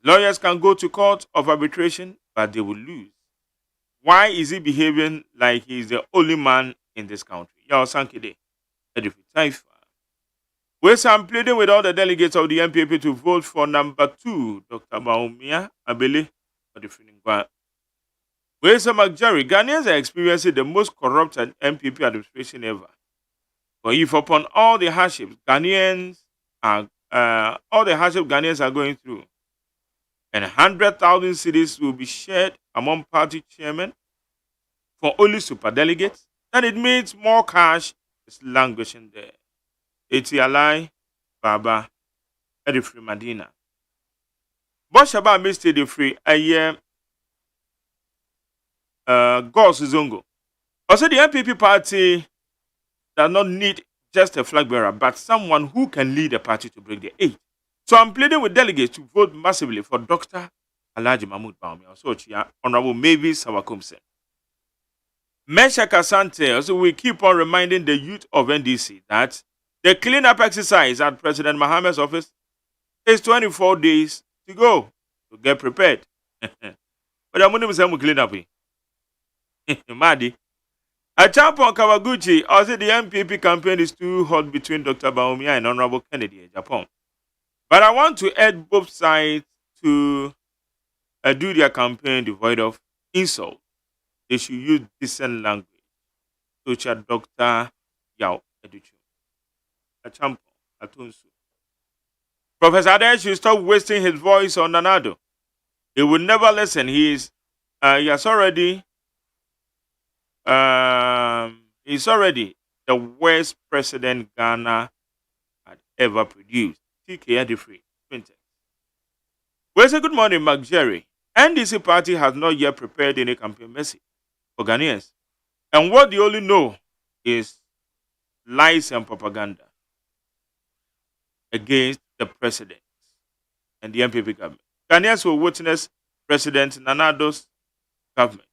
Lawyers can go to court of arbitration, but they will lose. Why is he behaving like he is the only man in this country? Y'all sankide. Whereas I'm pleading with all the delegates of the MPP to vote for number 2, Dr. Baumia Abele, for the Finingwa. Whereas McJerry, Ghanaians are experiencing the most corrupt MPP administration ever. But if upon all the hardships, Ghanaians are all the hardship Ghanaians are going through, and 100,000 cities will be shared among party chairmen for only super delegates, then it means more cash is languishing there. Eti Alai, Baba, Edifri Madina. Boshaba missed the free a year. Gos Zongo. Also, the MPP party does not need just a flag bearer, but someone who can lead the party to break the eight. So I'm pleading with delegates to vote massively for Dr. Alhaji Mahmoud Bawumia, also Honorable Mavis Sawakumse. Mesha Kasante also will keep on reminding the youth of NDC that the cleanup exercise at President Mohammed's office is 24 days to go to get prepared. But I'm going to clean up. Madi. A champion Kawaguchi also the MPP campaign is too hot between Dr. Bawumia and Honorable Kennedy in Japan. But I want to urge both sides to do their campaign devoid of insult. They should use decent language. Such as Dr. Yao Educhu. A champion, Atunsu. Professor Ade should stop wasting his voice on Nanado. He will never listen. He's already the worst president Ghana had ever produced. TK Adifree, Printer. Well, say good morning, Mark Jerry. NDC party has not yet prepared any campaign message for Ghanaians. And what they only know is lies and propaganda against the president and the MPP government. Ghanaians will witness President Nanado's government.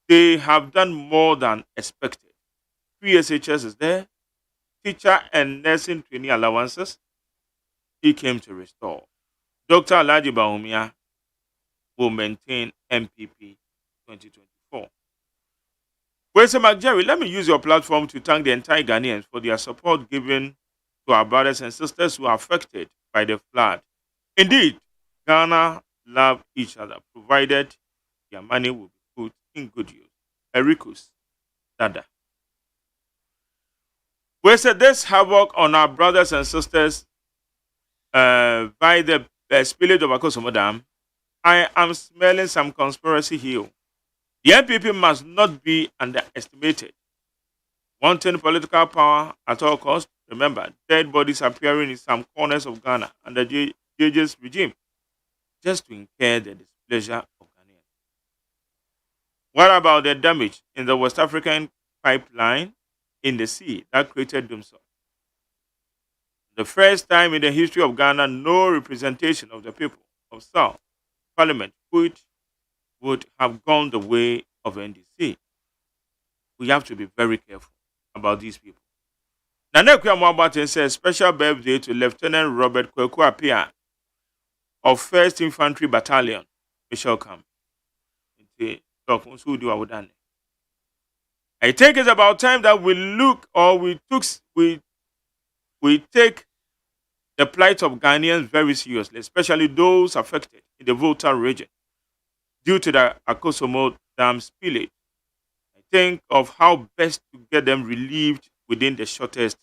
They have done more than expected. 3 SHS is there. Teacher and nursing training allowances, he came to restore. Dr. Alhaji Bawumia will maintain MPP 2024. Well, Sir Mark Jerry, let me use your platform to thank the entire Ghanaians for their support given to our brothers and sisters who are affected by the flood. Indeed, Ghana love each other, provided their money will be put in good use. Ericus Dada. We said this havoc on our brothers and sisters by the spillage of Akosombo Dam. I am smelling some conspiracy here. The NPP must not be underestimated. Wanting political power at all costs, remember, dead bodies appearing in some corners of Ghana under JJ's regime, just to incur the displeasure of Ghanaians. What about the damage in the West African pipeline in the sea that created Dumsor? The first time in the history of Ghana, no representation of the people of South Parliament which would have gone the way of NDC. We have to be very careful about these people. Nanekwa Mwabaten says special birthday to Lieutenant Robert Kweku Apia of 1st Infantry Battalion, Michelle Camp. I think it's about time that we look or we take the plight of Ghanaians very seriously, especially those affected in the Volta region due to the Akosombo Dam spillage. I think of how best to get them relieved within the shortest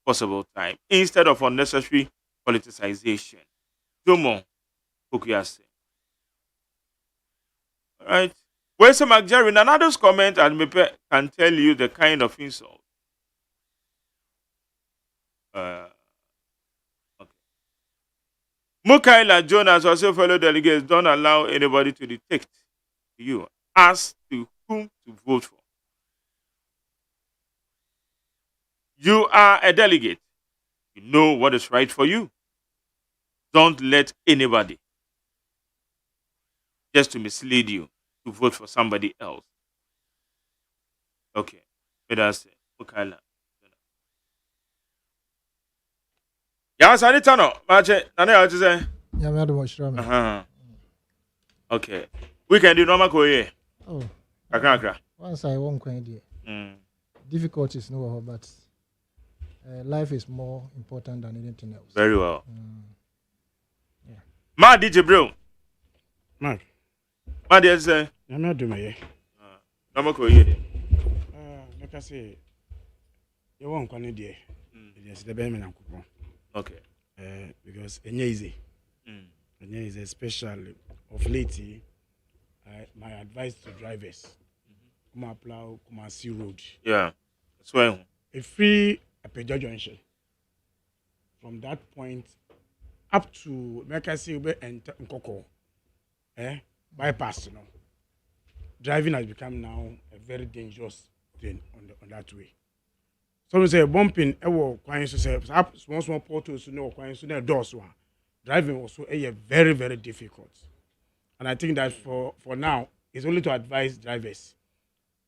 possible time instead of unnecessary politicization. Jomo Kukuyase. All right. Where's Mark Jerry? Another's comment and Mepe can tell you the kind of insult. Okay. Mukaila Jonas, also fellow delegates, don't allow anybody to dictate to you as to whom to vote for. You are a delegate. You know what is right for you. Don't let anybody just to mislead you to vote for somebody else. Okay. Let us say, Mukaila. Yes, I need to know. Okay. We can do normal career. Oh. Akra. Once I won't quite idea. Difficulties no, but life is more important than anything else. Very well. Yeah. Ma DJ bro. Mark. Ma dey say. I'm not doing it. Normal career. Like I say, you won't come in there. It is the Benjamin and Coupon. Okay. because it's easy. It's easy, especially of late. My advice to drivers: come plow, come see road. Yeah, that's why. A free Apeja junction. From that point up to Mekasi and Nkoko, bypass, you know. Driving has become now a very dangerous thing on that way. So we say bumping, small portals, doors. Driving also very, very difficult. And I think that for now, it's only to advise drivers.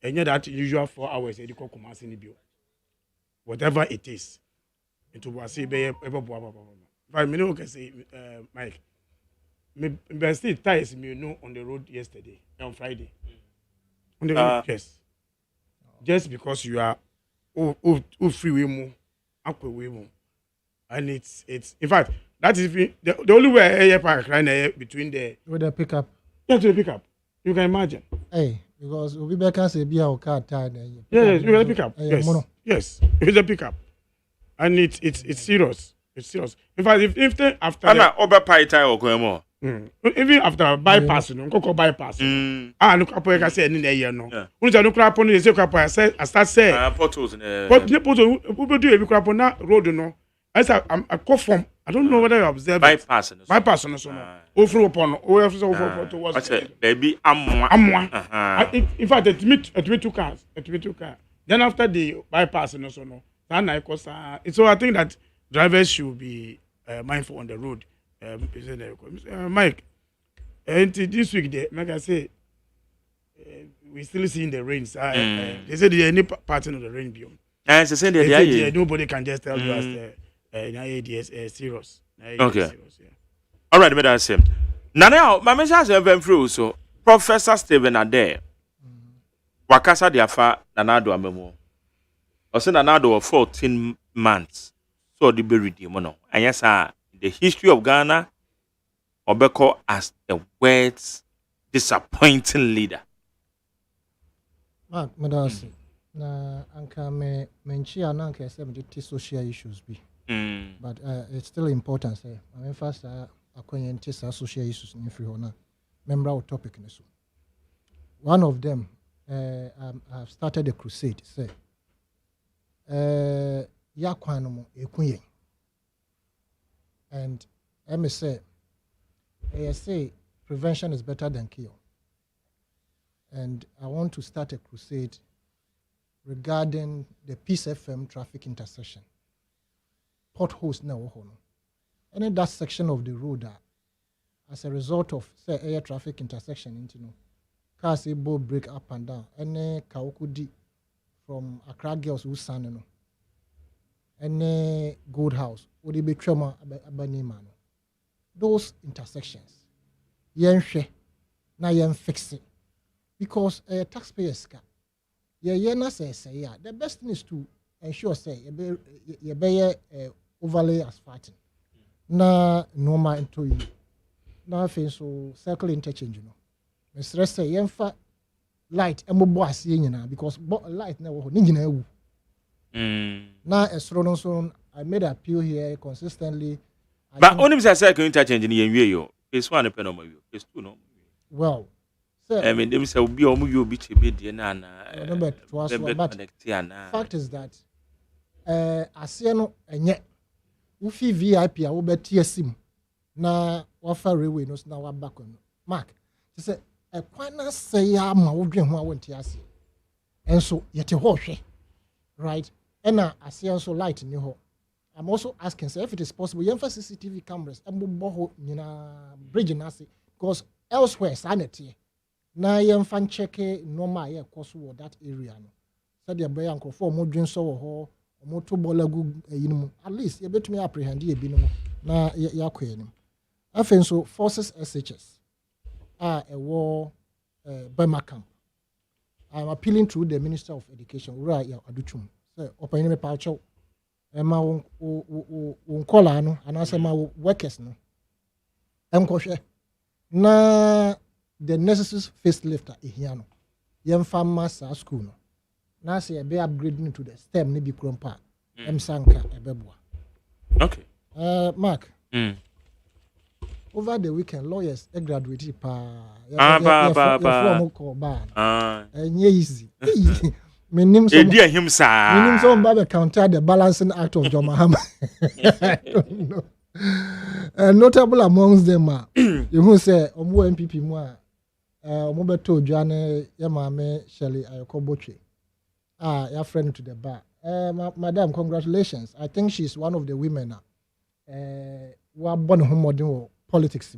And yet that usual 4 hours, whatever it is. Into what say, if I can say, Mike, me still ties me on the road yesterday, on Friday. On the road, yes. Just because you are freeway more, way more. And it's in fact that is the only way I park right between the with the pickup. Yeah, to the pickup. You can imagine. Hey, because we can say be our car tired. Yes, you can pick up. Yes, it's a pickup, and it's serious. It's serious. In fact, if after over pie or go more. Even after bypass, no, bypass. Look up where I say in the year no. When you look up on the second I start saying. Photos. But the photo, we do every crap on that road, no. As I'm a call from. I don't know whether you observe bypass. Bypass on so no. Over upon over towards. Baby, I'm in fact, it two cars. Then after the bypass and so no. So I think that drivers should be mindful on the road. Mike, and this week, like I say, we still seeing the rains. They said there any pattern of the rain beyond. They said nobody can just tell you as serious. Okay. Serious, yeah. All right, that's him. Now, my message has been through. So, Professor Stephen Ade, Wakasa Diafa, Nanado Amemo. I said Nanado 14 months. So, the buried mono. And yes, the history of Ghana, Obeko as the world's disappointing leader. Mark, Medasi, na anka me menchi ananka say me social issues be. But it's still important say. I mean first akwenye social issues in free hona. Member of topic neso. One of them I've started a crusade say ya kwano mo ekunye. And I say prevention is better than cure. And I want to start a crusade regarding the Peace FM traffic intersection. Potholes now. And that section of the road as a result of say air traffic intersection, cars able break up and down. Any Kaokudi from Accra girls who san any Gold House, would it be trauma abanimano? Those intersections, na yen fix it because taxpayers can. The best thing is to ensure say you be overlay asphalting. Na normal into you. Na so circle interchange Mr. say yenfa light emo as because light na wo ni ewu. Now, I made an appeal here consistently. But only say circle interchange in the Phase 1 depend on you. Phase 2 no. Well, sir, I mean, them say be you be but fact is that asiano enye ufi VIP a wo betie sim na wafa railway no na wa back on. Mark, say e kwana say ya ma wo dwen ho a wonti ase. Enso yete ho hwe. Right? And I see also light in your. I'm also asking, sir, if it is possible, you have CCTV cameras and bridge nasi because elsewhere sanity. Now you fan check normal course that area. So the boy uncle for more drinks or more to bolagu at least you bet me apprehend ye binum na yakwe. I think so forces SHS are a war Burma camp. I'm appealing through the Minister of Education, Ura Aduchum. Open me pacho ema unkola no anase ma workers no enkohwe na the necessary facelifter ehia no yemfa massa school no na say be upgrading to the STEM ne bi krompa emsanka ebeboa. Okay. Mark. Mm. Over the weekend, lawyers graduated pa. Easy. Meaning some Baba counter the balancing act of John Mahama. I don't know. Notable amongst them are you who say Omo MPP more Omobeto Joanne Yamame Shelley Ayokoboche. Your friend to the bar. Madam, congratulations. I think she's one of the women who are born home modern politics.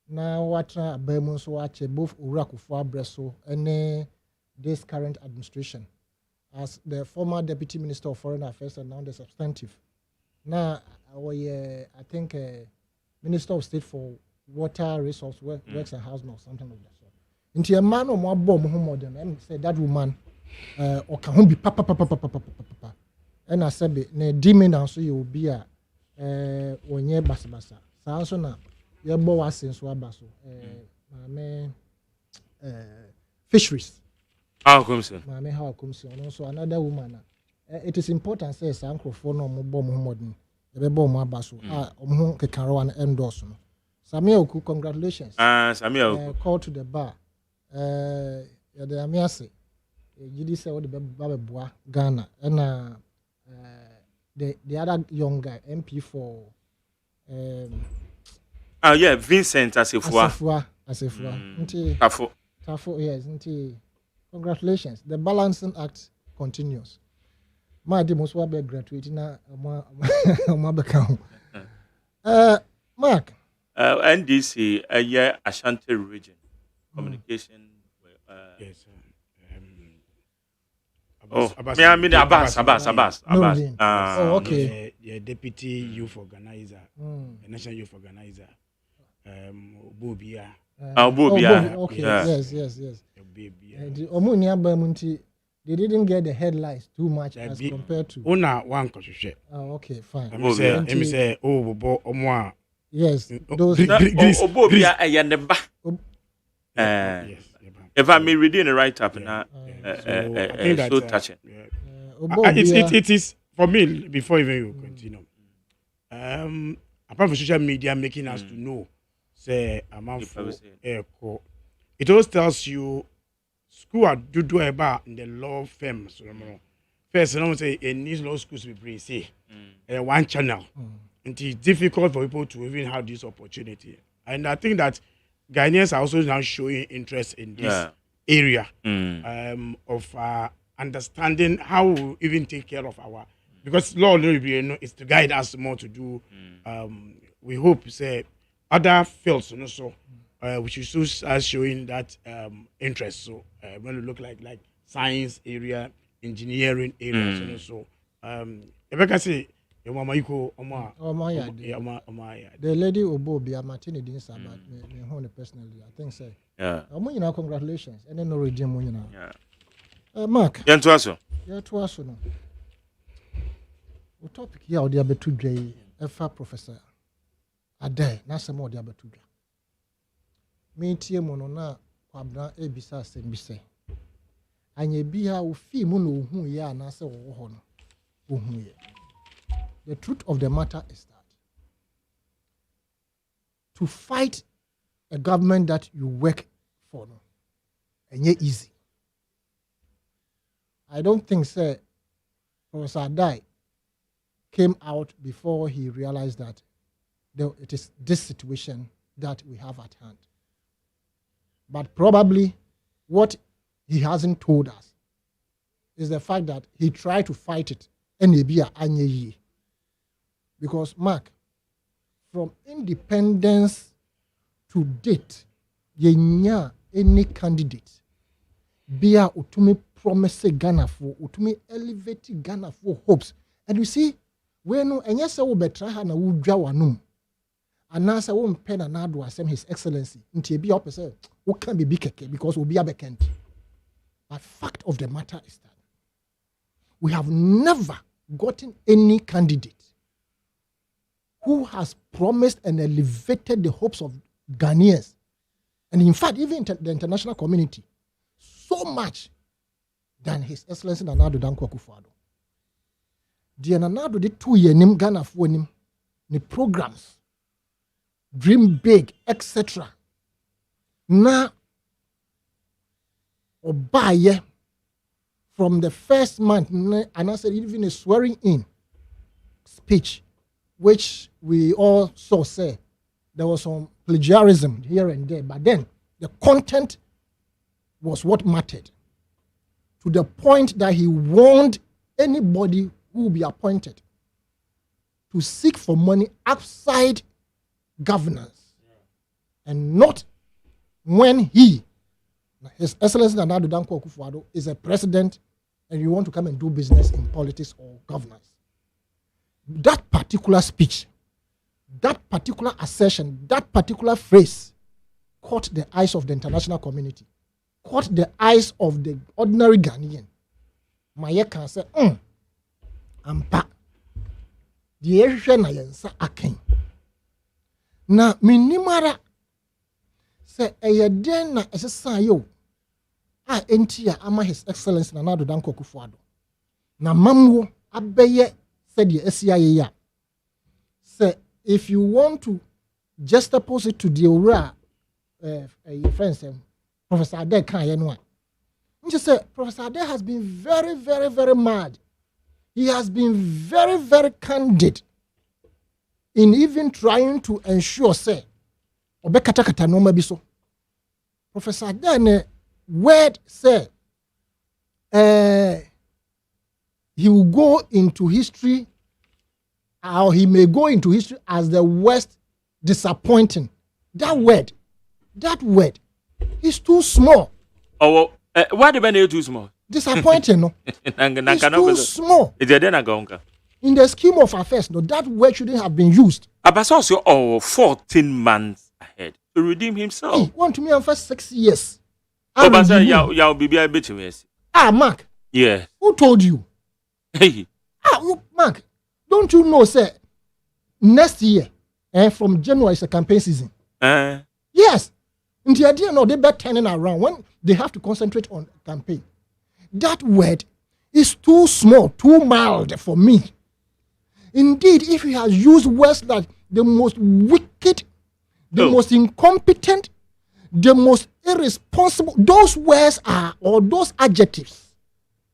Now what Bermons watch both Uraku for Bresso and this current administration as the former Deputy Minister of Foreign Affairs and now the substantive. Now, I think Minister of State for Water Resource Works and Housing or something like that. So, into a man or more bomb modern, and say that woman or can be papa. And I said, ne demon also you will be a when ye basa. So also now, your boy was since Wabaso, fisheries. How comes it? How comes it? Also another woman. It is important says uncle for no bomb modern. The bomb Wabaso. Kekarawan endorse. Samuel, congratulations. Samuel. Call to the bar. The Amiase. You say what the Baba Bois Ghana and the other young guy MP for Vincent Asifua. Tafo, yes, congratulations. The balancing act continues. My demos will be graduating now. Mark. NDC, Ashanti region communication. Yes. Abbas. Okay. The deputy youth organizer, the national youth organizer, Bobia. Okay. Yes. They didn't get the headlines too much as compared to. One okay, fine. Say, oh, yes, those. If I may reading it right up now, so touching. It is for me before even you continue. Apart from social media making us to know, say it always tells you school are do about in the law firms. First, I don't say in these law schools we bring say one channel. It is difficult for people to even have this opportunity, and I think that Ghanaians are also now showing interest in this area of understanding how we even take care of our, because law is to guide us more to do. We hope say other fields also which is showing that interest. So when we look like science area, engineering area, so if I can say. The lady Obo be a Martini didn't say about me personally. I think so. Yeah. Congratulations. And then no regime. Yeah. Mark. Yeah, to us. Yeah, to us. No. The topic here, the Abetuja, FA professor. Ade, na some more the Abetuja. Me tie monona kwabna ebisa sembise. Anye biha ufi muno hu ya na se wo ho no. Wo hu ye. The truth of the matter is that to fight a government that you work for, and yet easy. I don't think, sir, Professor Adai came out before he realized that it is this situation that we have at hand. But probably what he hasn't told us is the fact that he tried to fight it and maybe anye. Because, Mark, from independence to date, yenya any candidate, bear utumi promise Ghana for, utumi elevate Ghana for hopes. And you see, when enya se wo betra ha na wo dwa wanum, anasa wo mpe na nado asem His Excellency, nti bi opese wo kan be keke because obi abekent. But fact of the matter is that we have never gotten any candidate who has promised and elevated the hopes of Ghanaians, and in fact, even the international community, so much than His Excellency Nana Addo Dankwa Akufo-Addo. The Nana Addo did 2 years Ghana for him, the programs, dream big, etc. Now, Obaye, from the first month, and I said even a swearing in speech, which we all saw say there was some plagiarism here and there, but then the content was what mattered, to the point that he warned anybody who will be appointed to seek for money outside governance, and not when His Excellency Nana Addo Dankwa Akufo-Addo is a president and you want to come and do business in politics or governance. That particular speech, that particular assertion, that particular phrase caught the eyes of the international community, caught the eyes of the ordinary Ghanaian. Maye can say, ampa, the Asian ayensa aken. Na minimara say eyeden na esesa yo a entia ama His Excellency Nana Addo Dankwa Akufo-Addo. Na mamwo abeye said the SCIA. Say if you want to juxtapose it to the Ora friends, Professor Ade kan yenwa. Just say Professor Ade has been very, very, very mad. He has been very, very candid in even trying to ensure say obekatakata no mabiso. Professor Ade word say he will go into history, or he may go into history as the worst disappointing. That word is too small. Oh, why the man too small? Disappointing, no. It's too small. In the scheme of affairs, no, that word shouldn't have been used. Abasoso 14 months ahead to redeem himself. He want to me for 6 years. Mark. Yeah. Who told you? Hey. Mark, don't you know, sir? Next year, from January is a campaign season. Yes. In the idea, no, they better turning around when they have to concentrate on campaign. That word is too small, too mild for me. Indeed, if he has used words like the most wicked, the most incompetent, the most irresponsible, those words are, or those adjectives.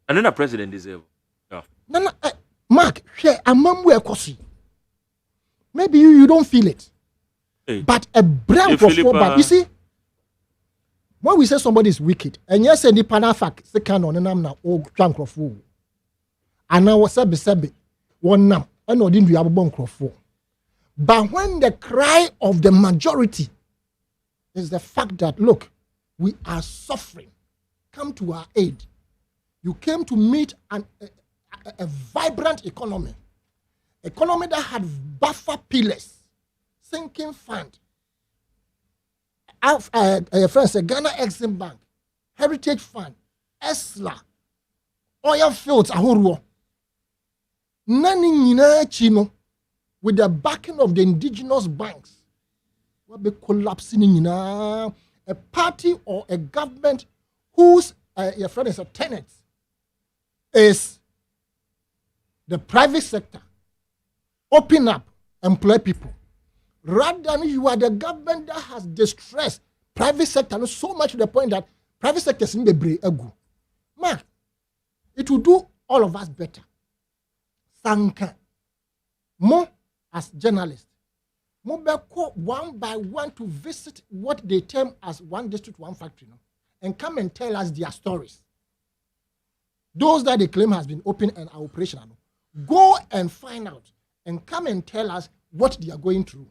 And then a president is able. No, Mark, maybe you don't feel it. Hey. But a brand for but you see, when we say somebody is wicked, and yes, any panafak, second on an na old trunk of fool. And now what's up, one nam, and no didn't you have a bunk of fool. But when the cry of the majority is the fact that, look, we are suffering, come to our aid. You came to meet a vibrant economy that had buffer pillars, sinking fund, friends, Ghana Exim Bank, Heritage Fund, ESLA, oil fields, ahoro. Nani chino with the backing of the indigenous banks. What be collapsing in a party or a government whose your friend is a tenant is the private sector. Open up, employ people. Rather than you are the government that has distressed private sector so much to the point that private sector is in the brain. Man, it will do all of us better. Sanka. More as journalists. More one by one to visit what they term as one district, one factory, and come and tell us their stories. Those that they claim has been open and are operational. Go and find out and come and tell us what they are going through.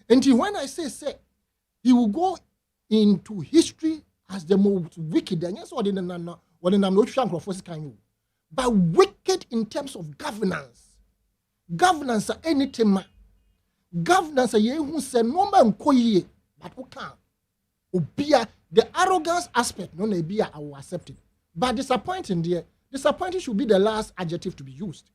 And when I say, he will go into history as the most wicked. And yes, what I'm not sure but wicked in terms of governance. Governance are anything. Governance are who say no man koye, but who can. Obia the arrogance aspect, no nebia I will accept it. But disappointing there, disappointing should be the last adjective to be used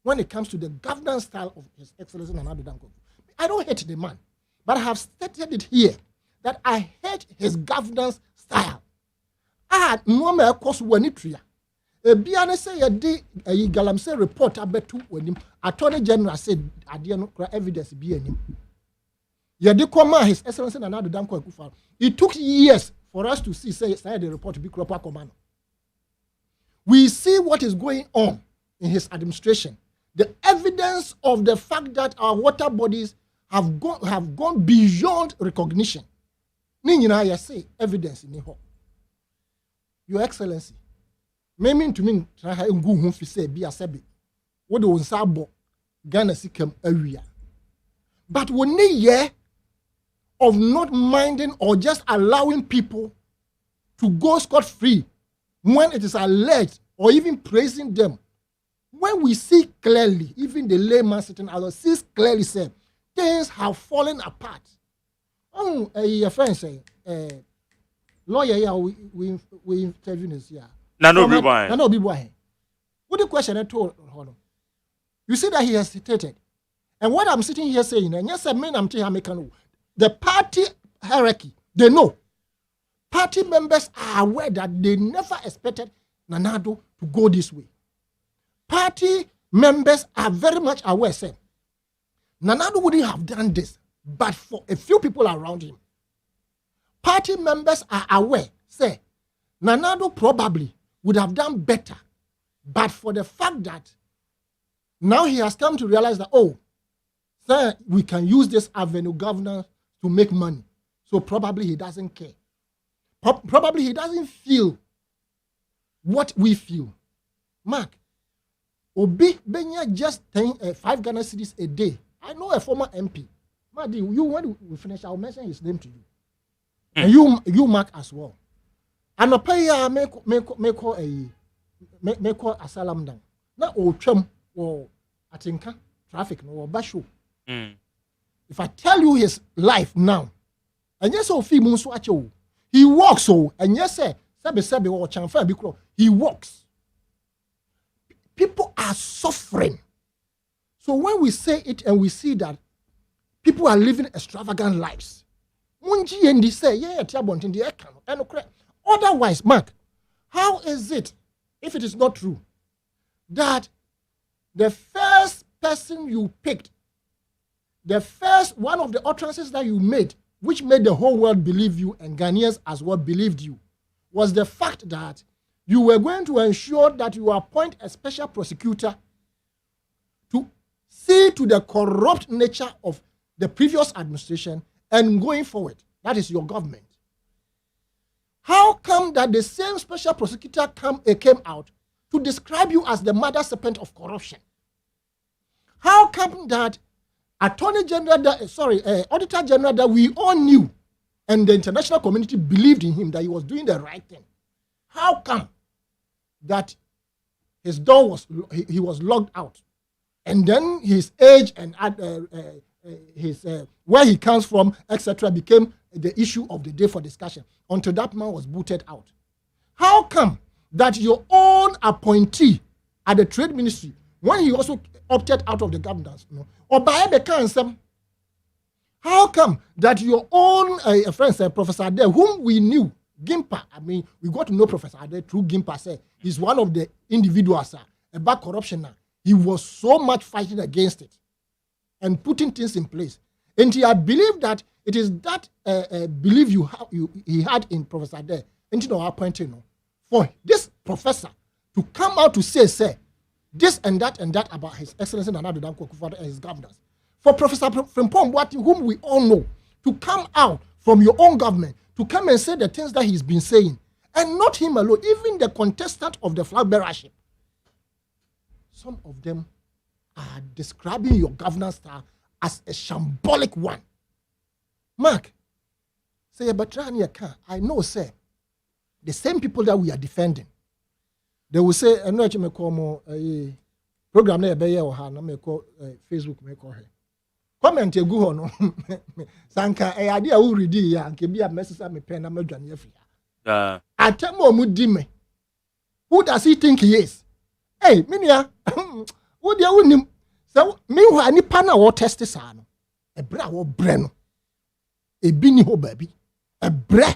when it comes to the governance style of His Excellency Nana Addo Dankwa. I don't hate the man, but I have stated it here that I hate his governance style. No me cause wanitria. Biane say a day a galamsey report abetu wenim. Attorney General said adia no evidence be anim. Yadi koma His Excellency Nana Addo Dankwa Akufo-Addo. It took years for us to see say the report to be proper command. We see what is going on in his administration. The evidence of the fact that our water bodies have gone beyond recognition. I say evidence in here. Your Excellency, me to me try ngu hu fi say bia sebe. What do nsabo Ghana sikem area. But one year of not minding or just allowing people to go scot-free when it is alleged or even praising them. When we see clearly, even the layman sitting out sees clearly say things have fallen apart. Oh, a friend say, lawyer, yeah, we interview this here. No, be boy. What the question I told hold on. You see that he hesitated. And what I'm sitting here saying, and yes, I mean, I'm telling you, the party hierarchy, they know. Party members are aware that they never expected Nana Addo to go this way. Party members are very much aware, say, Nana Addo wouldn't have done this, but for a few people around him. Party members are aware, say, Nana Addo probably would have done better, but for the fact that now he has come to realize that, oh, sir, we can use this avenue governance to make money. So probably he doesn't care. Probably he doesn't feel what we feel. Mark, Obi Benya just 5 Ghana cedis a day. I know a former MP. Madi, when we finish, I'll mention his name to you. And you Mark as well. And a payer make a salam down. Now chum or atinka traffic no basho. If I tell you his life now, and yes, he walks so, and yes, sir, or chanfa because he walks. People are suffering. So when we say it and we see that people are living extravagant lives, Munji and they say, yeah, in the and otherwise, Mark, how is it, if it is not true, that the first person you picked, the first one of the utterances that you made, which made the whole world believe you and Ghanaians as well believed you, was the fact that you were going to ensure that you appoint a special prosecutor to see to the corrupt nature of the previous administration and going forward. That is your government. How come that the same special prosecutor came out to describe you as the mother serpent of corruption? How come that Auditor General that we all knew and the international community believed in him that he was doing the right thing? How come that his door was locked out, and then his age and his where he comes from, etc., became the issue of the day for discussion until that man was booted out? How come that your own appointee at the trade ministry, when he also opted out of the governance, or by the council, how come that your own friend, Professor Ade, whom we knew, Gimpa, I mean, we got to know Professor Ade through Gimpa, say he's one of the individuals about corruption now. He was so much fighting against it and putting things in place. And I believe that it is that belief he had in Professor Ade, and appointing for this professor to come out to say this and that about His Excellency Nana Addo Dankwa Akufo-Addo and his governance. For Professor Frimpong Boateng, whom we all know, to come out from your own government to come and say the things that he's been saying, and not him alone, even the contestant of the flag bearership. Some of them are describing your governance style as a shambolic one. Mark, say, but I know, say, the same people that we are defending, they will say, I know what you may call more program there, may call Facebook, may call her. Comment you go on. Sanka, a idea who read it, and can be a message of me pen. I'm a Janefia. I tell Mudime. Who does he think he is? Hey, Minia, what do you want him? So, meanwhile, any panel or test this ano. A bra or breno. A bini ho baby. A bra.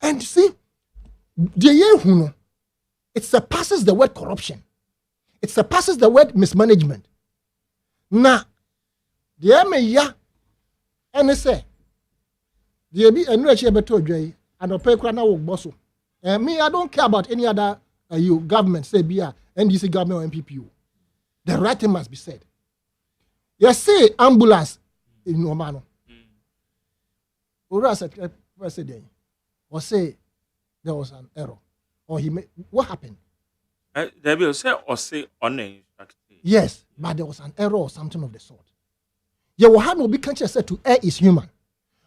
And see, the year who it surpasses the word corruption. It surpasses the word mismanagement. Now, the MA and say, the be a new beto and a pay crana work bosso. And me, I don't care about any other you government, say BIA, NDC government or MPPU. The right thing must be said. You say ambulance in Romano. Ura said president or say there was an error. Or he made what happened? There will say or say on. Yes, but there was an error or something of the sort. You will have no be conscious said to err is human.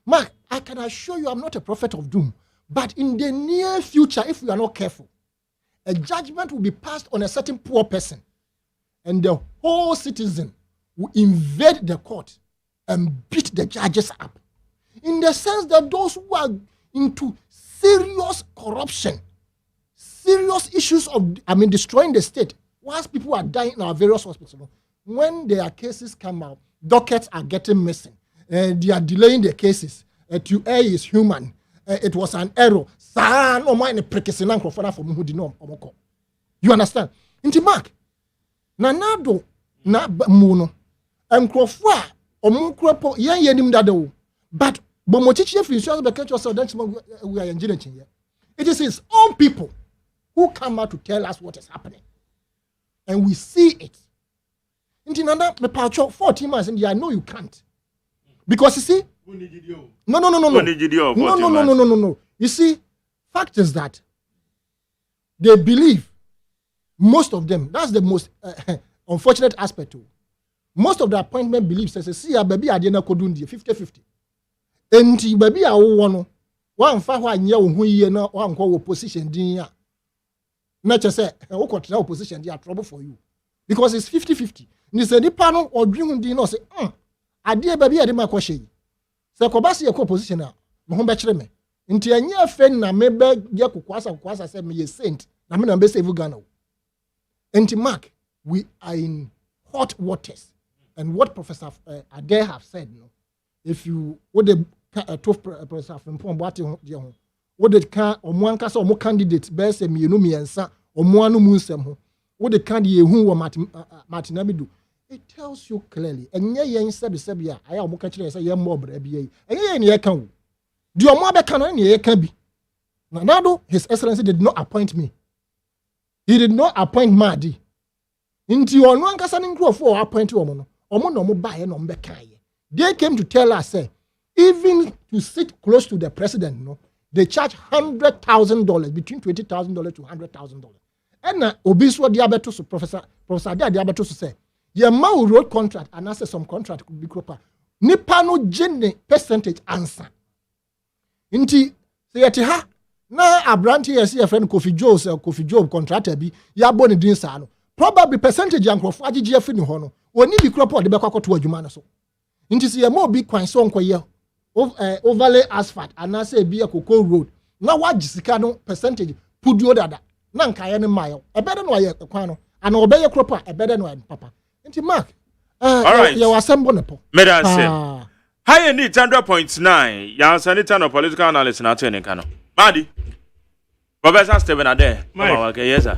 Mark, I can assure you I'm not a prophet of doom, but in the near future, if we are not careful, a judgment will be passed on a certain poor person, and the whole citizen will invade the court and beat the judges up. In the sense that those who are into serious corruption, serious issues of, destroying the state, whilst people are dying in our various hospitals, when their cases come out, dockets are getting missing. They are delaying their cases. To err is human. It was an error. You understand? Inti Mark. Nanado na muno. Mkrofwa omukropo yen yenim dado. But bomochichi insurance be catch yourself we are engineering. It is his own people who come out to tell us what is happening. And we see it. Inti nanda me pacho 14 months and I know you can't. Because you see, no. You see, fact is that they believe, most of them, that's the most unfortunate aspect too. Most of the appointment beliefs say, see, baby, I didn't go 50-50. And baby, I want one for who ye no one call opposition, dear. Not just say, opposition, they are trouble for you. Because it's 50-50. You say, the panel or dream, do say, I dear baby, I did my question. So, Kobasi, a co-position now. Mohombe Into a near friend, na maybe Yakukwasa said me a saint. I mean, I'm best ever gonna. And Mark, we are in hot waters. And what Professor Adair have said, if you would the Professor from Pombati, what the can or one cast or more candidates, best and me and son, or more no moon, what the candidate who were Martin Abidu. It tells you clearly. And ye said the Sabia, I am catching a young mob, and ye can. Do your mother can ye can be. Now, His Excellency did not appoint me. He did not appoint Madi. Into your one casting grow for appoint woman, or no buy and on Bekai. They came to tell us, even to sit close to the president, they charge $100,000 between $20,000 to $100,000. And Obiswa Diabetes, Professor Diabetes say. Your man road contract and answer some contract could be proper. Nipano gene percentage answer. Inti say ha na abranti yes your friend Kofi Job contractor be ya boni din sa no. Probably percentage yankrofo agige afi ni ho no. Oni bi kropo de be kwakoto adwuma no so. Inti say mo bi kwan so nkoye overlay asphalt and answer be a cocoa road. Na wagisika no percentage pudio dada. Na nkaye ne mayo. E better no aye kwan no. Ana obeye kropo e better no papa. Inti Mark, all right. You assemble the po. Medan high need 100.9. You answer any kind of political analyst na turning kano. Madi. Professor Stephen Ade. Okay, yes sir.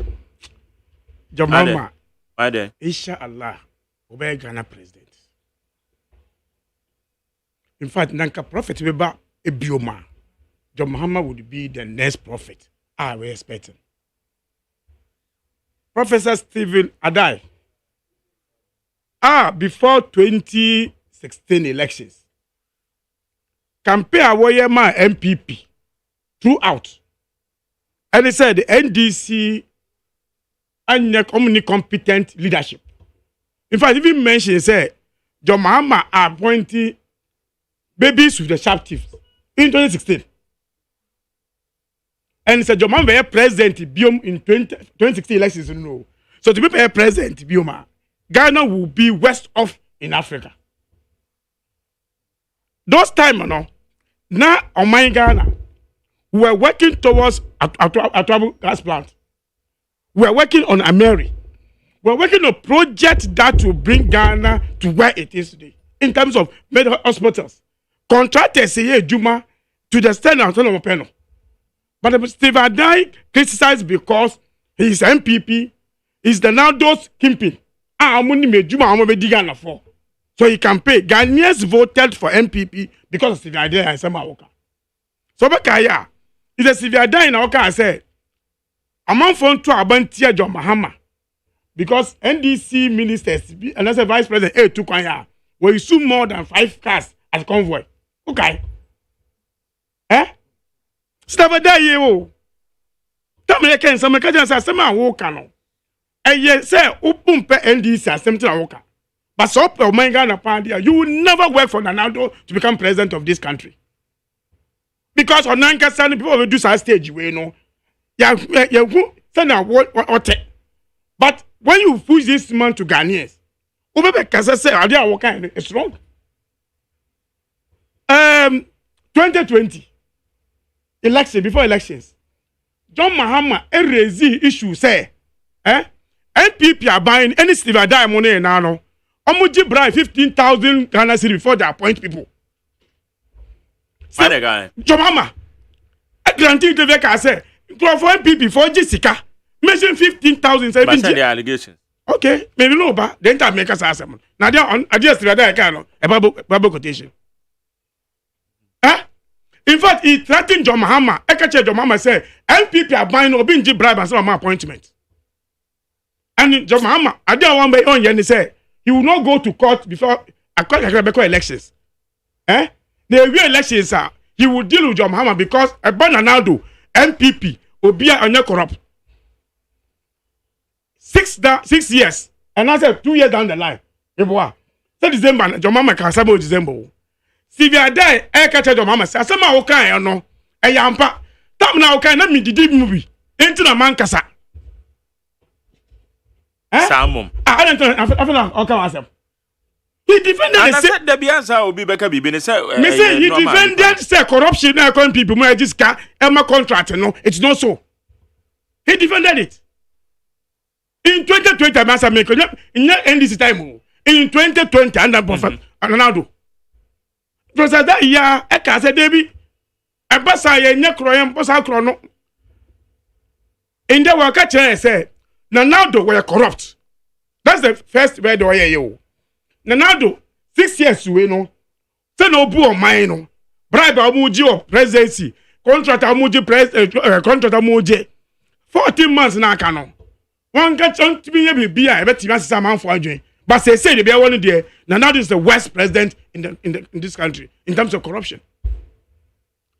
Jamama. Ade. Inshallah, obey Ghana president. In fact, nanka prophet beba ebioma. John Muhammad would be the next prophet. We expect him. Professor Stephen Adai. Before 2016 elections, campaign AGYEMAN MPP throughout, and they said the NDC and competent leadership. In fact, even mentioned say John Mahama appointing babies with the sharp teeth in 2016, and he said John Mahama president Biom in 2016 elections. No, so to be president Bioma. Ghana will be west off in Africa. Those time, now on my Ghana, we were working towards a travel gas plant. We are working on Ameri. We are working on a project that will bring Ghana to where it is today in terms of medical hospitals. Contractors say Juma to the extent of panel. But Steve Adai criticized because He's MPP. He's the now those kingpin. Amuni mejuma amobediga na for. So he can pay. Ghanaians voted for MPP because of Stevie Adair and Sama Oka. So Bakaya, it's a Stevie Adair in Oka said, among phone to Abantia John Mahama. Because NDC ministers and as a vice president, took on ya, where you soon more than 5 cars as convoy. Okay. Stevie Adair, tell me again, some occasions are some Oka. And yes, sir, open NDC as something Oka. But so you will never work for Nanado to become president of this country. Because on Nankasa, people will do some stage, you know. But when you push this man to Ghanaians, it's wrong. 2020 election, before elections, John Mahama raised issue say, NPP are buying any Steve Adair money now. Omuji bribe 15,000 Ghana cedis before they appoint people. Say, guy. Jomama, I guarantee the veka say, for MPP for Jessica, mention 15,000. But send the allegations. Okay, maybe no, but then time make us ask them. Now they are on. I just read that kind of a Bible quotation. In fact, he threatened John Mahama. I catch John Mahama say MPP are buying or being bribe and some of my appointment. And John Mahama, I don't want to be on. He say. He will not go to court before elections. The real elections are he will deal with John Mahama because a Bananado MPP will be corrupt. 6 years and I said 2 years down the line. So December, John Mahama can say December. Stevie Adair, I catch John Mahama say, "Asama okay, no, yampa. Tam na okay, na me did movie. Into na man kasa." Samum. I don't okay myself. He defended the said the biansa will be back be say he defended say corruption na con people mo register Emma contract no it's not so. He defended it. In 2020 master make in NDC time in 2020 under Prophet Ronaldo. Because that year I can say Debbie e basa ye nyekroyem bosa kro no. In the work I say Ronaldo were corrupt. That's the first word I hear you. Ronaldo 6 years we no. Say no bu on mine no. Bribe amuji of presidency. Contract amuji contract amuji. 14 months na kano. One get on to be a be a better man for a but say the be one there. Ronaldo is the worst president in this country in terms of corruption.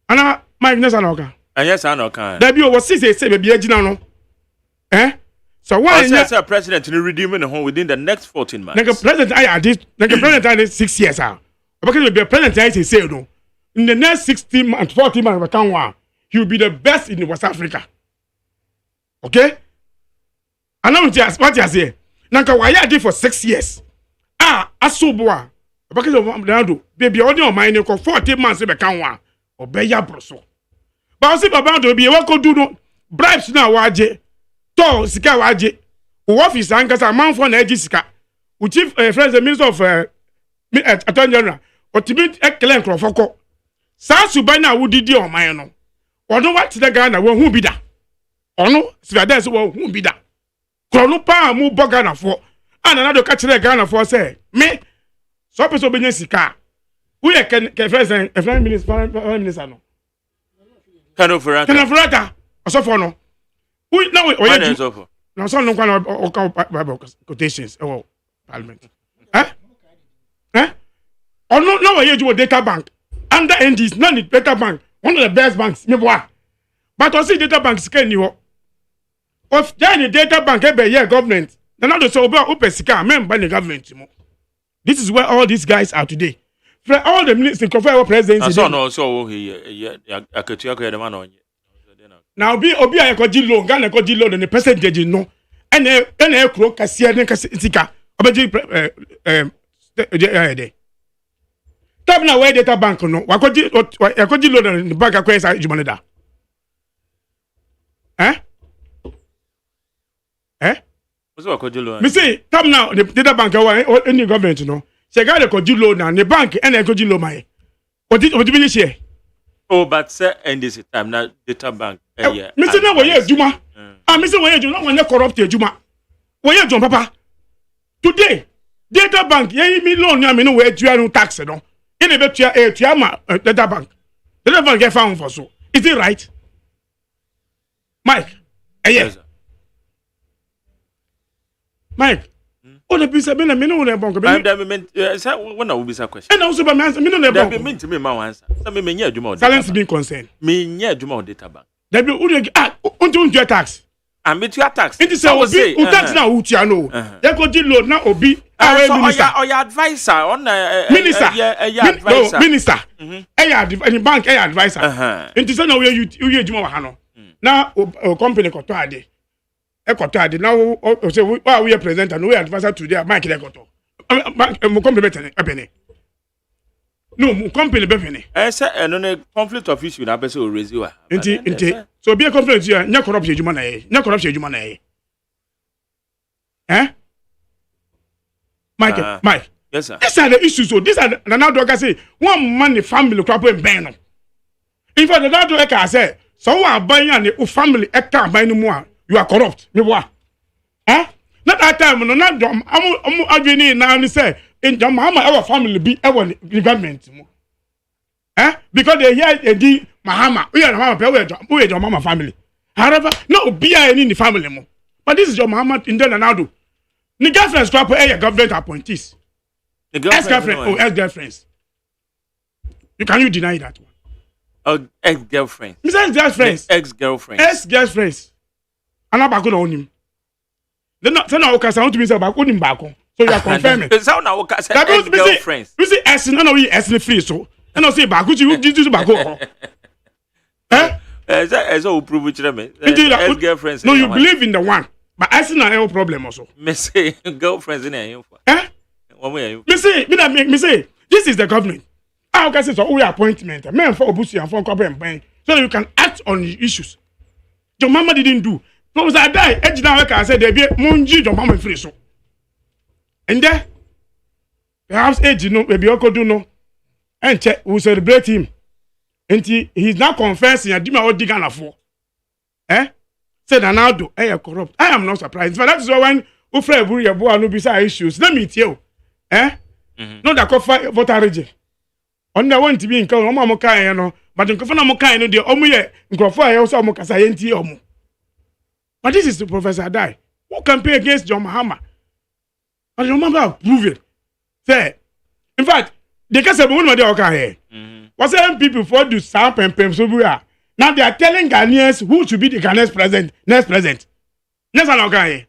And my business anoka. Yes, I know can. There be over 6 years say be a so why is a president to redeem the home within the next 14 months? Like a president, I did. Like a president, I 6 years. Because be a president, I say no. In the next 16 months, 40 months, he will be the best in West Africa. Okay? And now what you say? Now, why I did for 6 years? Asoboa. Because of Ronaldo, baby, only on my name for 40 months, they become one. Obey your broso. But I see about to be what could do no bribes now, waje. To sika waje o office ankasa man for na sika o chief friends the minister of attorney general o tibi ekele nkrofoko sa suban na wudidi o man no ono wat the Ghana wo hu bi da ono sivada so wo hu bi da krono pa mu boga na fo ana na do ka kire Ghana fo say me so person be sika wo ye ke friends minister no kanofurata osofo no we now now some no Bible quotations parliament or no now we data bank under NDs not the data bank one of the best banks me boy but also data banks can you of the data bank every year government now the so open sika member the government this is where all these guys are today for all the ministers confirm presidents so he aketua ko the man on now be obi ayekoji loan Ghana ekoji loan the percentage no ene ekro kase ne kase sika obeji tab na we data bank no wakoji loan in the bank akwesa jumane da what's wakoji loan me say tab now the data bank any government no se ga ekoji loan na the bank ene ekoji loan mai odi bi share. Oh, but say NDC time na data bank. Mr. Na wo ye adwuma. I miss when you not when you corrupt Juma. When you jump papa. Today, data bank, me loan ya me no where you no tax no. In a bet ya data bank. Data bank get found for so. Is it right? Mike. Yes. Mike. Oh, the piece of me no na bank. When I will be a question. And also by me answer me no na bank. Mean to me my answer. Some me nya adwuma. Silence being concerned. Me nya adwuma data bank. There be unto tax. And me to tax. It is obi tax na utia no. They go deal load na obi. Or your advisor on minister. Advisor. Minister. Any bank advisor. It is na we adwuma wa ha no. Na company koto ade. Ade now say we are presenter no we advisor today bank dey koto. Mo company be no mo company be fene. Say no conflict of issue na person raise you. Inti so be a conflict here nya corruption ejuma na ye. Nya corruption ejuma na ye. Mike. Yes sir. These are the issues so these are the now dog say one man the family crap and ben no. In fact the now dog say so one ban and the family eka ban no more you are corrupt. Me wa. Not that time no not am adwini na ni say in the mama our family be our government mo. Because they hear the Mahama, we are your mama family. However, no be any in the family mo. But this is your mama in the Nanado. The girlfriends crap your government appointees. Ex-girlfriend ex-girlfriends. Can you deny that one? Ex-girlfriend. Ex-girlfriends. Ex-girlfriends. Anabako na onim. Then na okasa want to be say back onim bako. So you are confirming. Say na okasa ex-girlfriends. We say ex na we ex free so. And I say bako you bako. As all prove which me. Ex-girlfriends. No, you believe in the one. But I see no problem also. Me say girlfriends in here. Me say this is the government. I can say so we appointment. Men for obusi and for corporate bank so you can act on the issues. Your mama didn't do. Because I die, edge now I can say there be munji your mama free so. And there perhaps age no maybe you could do no. And check we celebrate him. And he's now confessing and dima what digana for. Said Ronaldo, corrupt. I am not surprised. But that's why when Ufre Buri Yabo no bisa issues. Let me tell you. No that cover voter region. On the one to be in Kano, Mokai, no, but in Kofana Mokai, no, the Omuye, in Kofa, also Mokasayenti Omu. But this is the Professor Dai. Who campaign against John Mahama? And your mama prove it. Say, in fact, they can say, one of the okay. Was there people for do Samp and Pemsubuya? Now they are telling Ghanaians who should be the Ghanaians next president. Next one okay.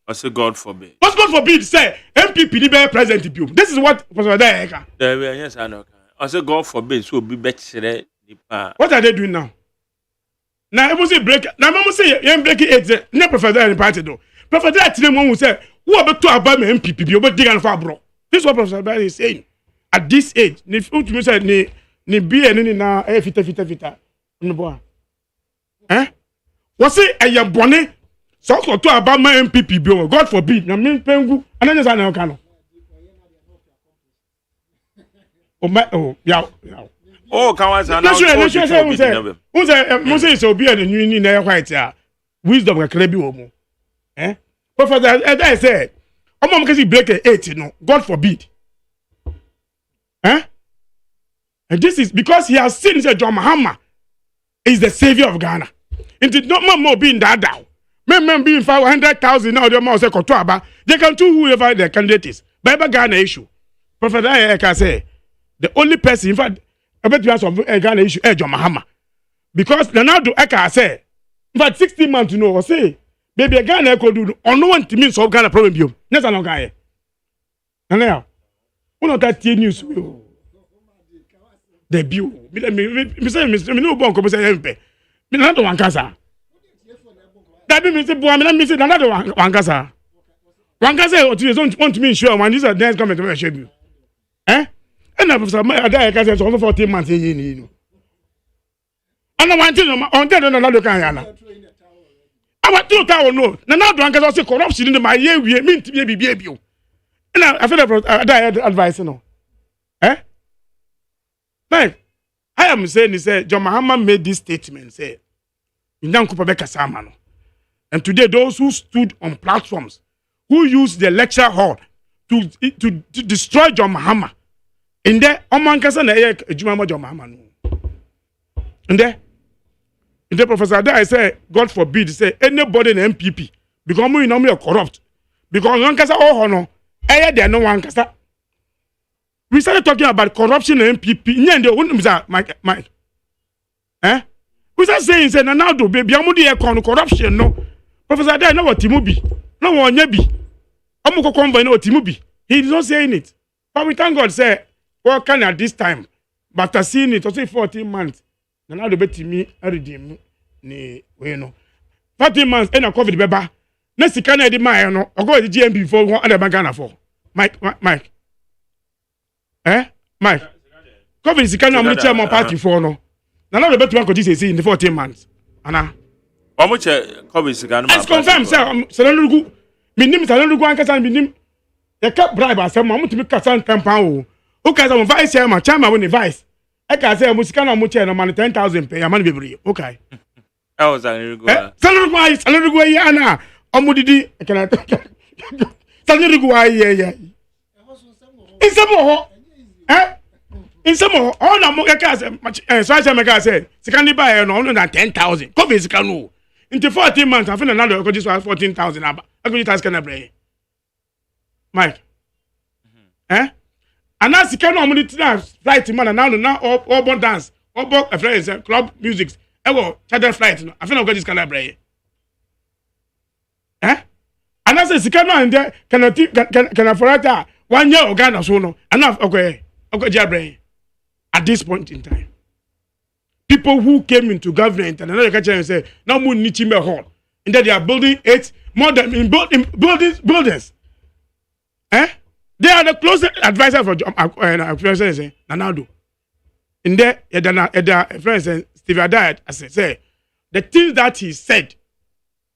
I say God forbid. What's God forbid? Say MPP be president. This is what Professor Dai. Yes, I know. I say God forbid, so be better. What are they doing now? Now, I must say break. Now, I must say you break it. No Professor in party though. Professor today one will say, "Who about to about me MPP? You about digging for bro." This is what Professor Dai is saying. At this age, if you say ni be any na fita. No boy. What's it? A bonnet. So to about my MPP bill. God forbid. I mean, pengu. And then there's an cano. Yeah. Oh, can I say? Who's a Moses will be a new in their white wisdom a clebi homo. Professor, as I said, I'm going to break 8, no. God forbid. And this is because he has seen John Mahama is the savior of Ghana. It did not more being that down. Men being 500,000 now, they can do whoever their candidate is. By Ghana issue. Professor, I can say, the only person, in fact, I bet you have some Ghana issue, John Mahama. Because Ronaldo, I can say, in fact, 16 months to know, or say, baby, Ghana could do, or no one to mean solve Ghana problem. You. That's an guy. And now, one of that news. Debut. Me say me no bon ko say MP. Me na do wankasa. That be me say boy me say na do wankasa. Wankasa o ti want me sure man this is next comment to show you. And na Professor Adai ka say so 14 months you know. And one thing on tell na do kan ya na. Awa ti o ta o no. Na do wankasa say corruption in my year we me ti bibia bio. And I feel Adai advice no. Like, I am saying, he said, John Mahama made this statement, say, in Yankupa Beka Samano. And today, those who stood on platforms, who used the lecture hall to destroy John Mahama, in there, Omankasa na Ejumama John Mahama no. In there, Professor Ada, I say, God forbid, say anybody in MPP because we know me are corrupt because Omankasa oh no, there no Omankasa. We started talking about corruption in MPP. Mike. We start saying, say, now do baby, I'm going corruption, no. Professor Ada, know what Timubi, no one yebi. I'm going to come by no Timubi. He is not saying it. But we thank God, say, what can at this time? But I seen it, I say 14 months. Now the bet me, I redeem ni, we know. 14 months, and a COVID beba. Next, can I demand, no, or go to the GMP for one other Magana for. Mike. Mike. COVID is kind of chairman party for no. Now the better one could say in the 14 months. Anna. How much COVID is going to It's confirmed, sir. Salonu, minim Salonu Guancasan, minim. The cap bribe as some moment to make Cassan compound. Who can some vice chairman, chairman when the vice? I can say Musicano Mucha no money 10,000 pay a man be okay. I was a little good. Salonu Guayana. Omudidi, can I Salonu Guayana? It's some more. In some more, all the Moka so I make say, secondly buy no than 10,000. Come is canoe. Into 14 months, I feel another just 14,000. I could ask can I bring Mike. And that's the kind of money flight man and now all dance, all friends, club music, ever charter flight. I feel this can I bring. And that's the kind of and there can I for that 1 year or Ghana so no enough okay brain. At this point in time, people who came into government and another catcher and say, "Now we need to hall," and that they are building more than in buildings. They are the closest advisor for President Nanado. In there, President Steve Adai, as I say, the things that he said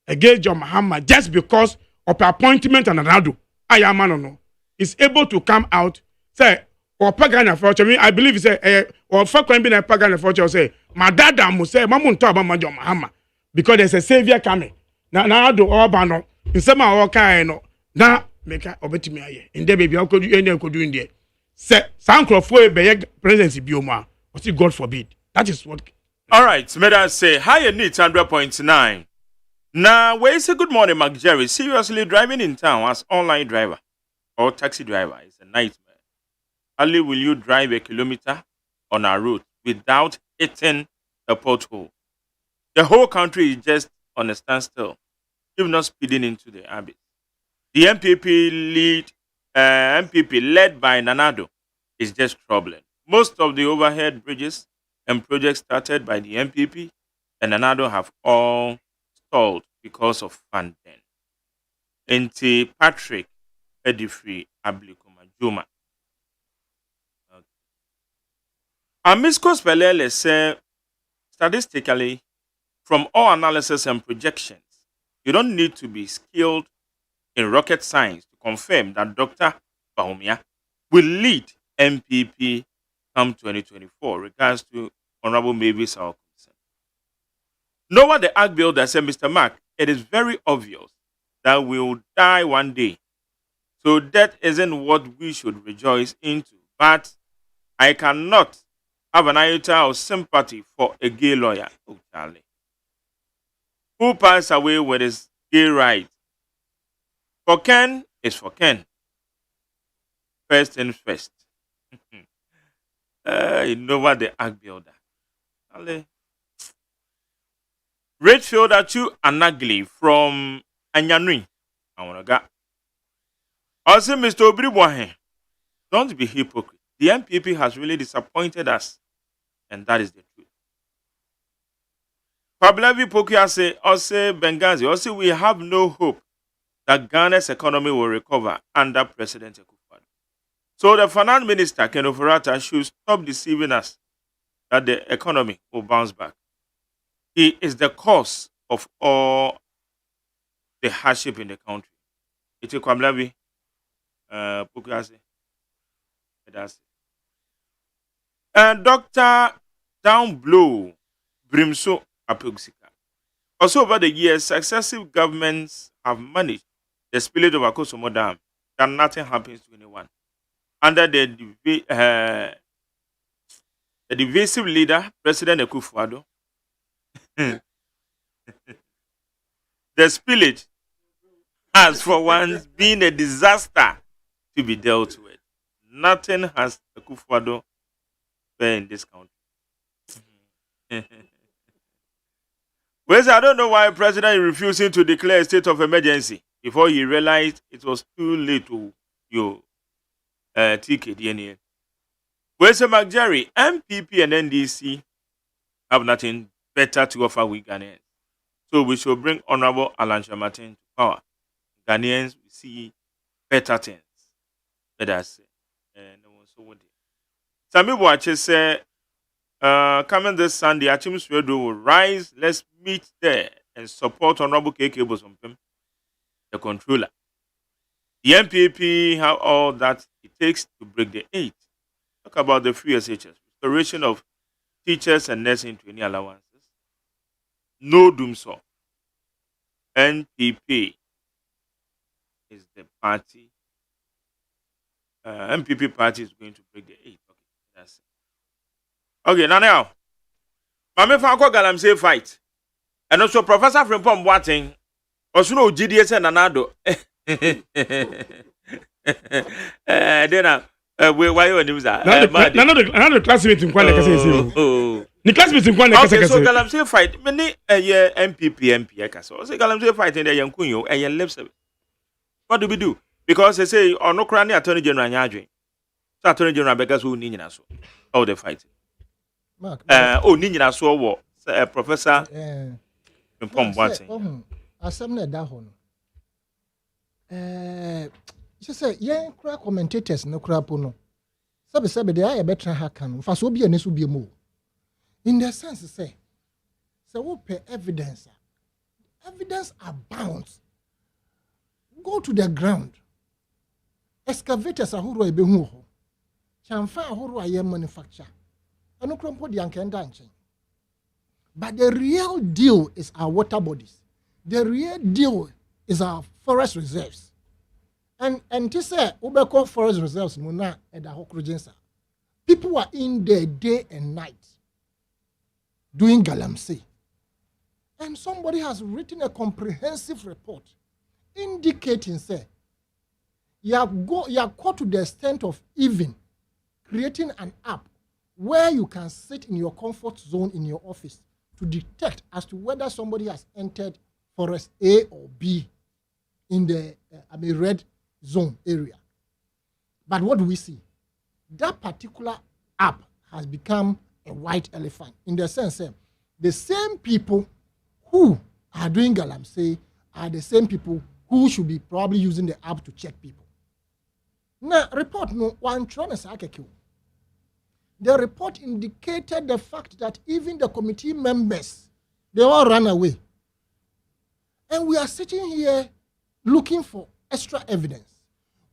against John Mahama just because of appointment and Nanado, AGYEMAN is able to come out say. Or Pagana fortune, I believe say or for can be a Pagana fortune say, my dad must say, Mamun talk about John Mahama because there's a savior coming. Now do all bano in some of our kind now make a obey me in there baby. How could you any could do in there? Say, San Crawford be presidency bioma, or see God forbid. That is what. All right, may I say higher needs 100.9. Now, where is a good morning, Mark Jerry? Seriously driving in town as online driver or taxi driver is a nightmare. Only will you drive a kilometer on a road without hitting a pothole. The whole country is just on a standstill, if not speeding into the abyss. The MPP led by Nanado is just troubling. Most of the overhead bridges and projects started by the MPP and Nanado have all stalled because of funding. Enti Patrick Edifree Ablikuma Juma. Amisco Spelele say, statistically, from all analysis and projections, you don't need to be skilled in rocket science to confirm that Dr. Bawumia will lead MPP come 2024, regards to Honorable Mavis our concern. Know what the Act Builder said, Mr. Mark, it is very obvious that we will die one day. So that isn't what we should rejoice into. But I cannot have an iota of sympathy for a gay lawyer, oh Charlie, who passed away with his gay right. For Ken is for Ken. First things first. You know what the Act Builder. Charlie. Redfield Achu Anagli from Anyanui. I want to go. Also, Mr. Obribwahe, don't be hypocrite. The MPP has really disappointed us. And that is the truth. Pablavi Pokia say, also Benghazi, also we have no hope that Ghana's economy will recover under President Akufo-Addo. So the finance minister, Ken Ofori-Atta, should stop deceiving us that the economy will bounce back. He is the cause of all the hardship in the country. It's a Pablavi Pokia say. That's it. Dr. Downblow Brimso Apogsika. Also, over the years, successive governments have managed the spillage of Akosomo Dam that nothing happens to anyone. Under the divisive leader, President Akufo-Addo, the spillage has for once been a disaster to be dealt with. Nothing has Akufo-Addo fair in this country. Well, I don't know why President is refusing to declare a state of emergency before he realized it was too late to TKDNA. Well, McJerry, MPP and NDC have nothing better to offer with Ghanaians. So we should bring Honorable Alan Martin to power. Ghanaians will see better things. Let us say. Some people actually say, coming this Sunday, Achim's Radio will rise. Let's meet there and support Honorable KK Bosompem, the controller. The MPP have all that it takes to break the 8. Talk about the free SHS, restoration of teachers and nursing to any allowances. No doom so. NPP is the party. MPP party is going to break the 8. Okay, that's it. Okay, now. Mame Fanko Galamsey fight. And also Professor Frimpong Boateng. Also no GDS and Nanado. Then why you news that? Another classmate in Kwana Kase. The classmate in Kwana Kase. Okay, so Galamsey fight. Many MPP MP Kase. So Galamsey fight in the Yankunyo and your lip service. What do we do? Because they say, no crane Attorney General Nyadri. So Attorney General Beggars who Nina so. Oh, the fighting. Nina so what? Professor Frimpong Boateng. Assembly that one. She say, yeah, crack commentators no crap no. Sabe they are a better hacken. For so be a nesu be more. In the sense, say, so we pay evidence. Evidence abounds. Go to the ground. Excavators are who be who. Chamfa who are manufacture. And no crumple the anken. But the real deal is our water bodies. The real deal is our forest reserves. And to say, Ubeko forest reserves, Muna and the Hokrojensa. People are in there day and night doing Galamsey. And somebody has written a comprehensive report indicating, say, you are caught to the extent of even creating an app where you can sit in your comfort zone in your office to detect as to whether somebody has entered forest A or B in the red zone area. But what do we see? That particular app has become a white elephant in the sense that the same people who are doing Galamsey are the same people who should be probably using the app to check people. Now, report no one trying to say the report indicated the fact that even the committee members, they all ran away. And we are sitting here looking for extra evidence.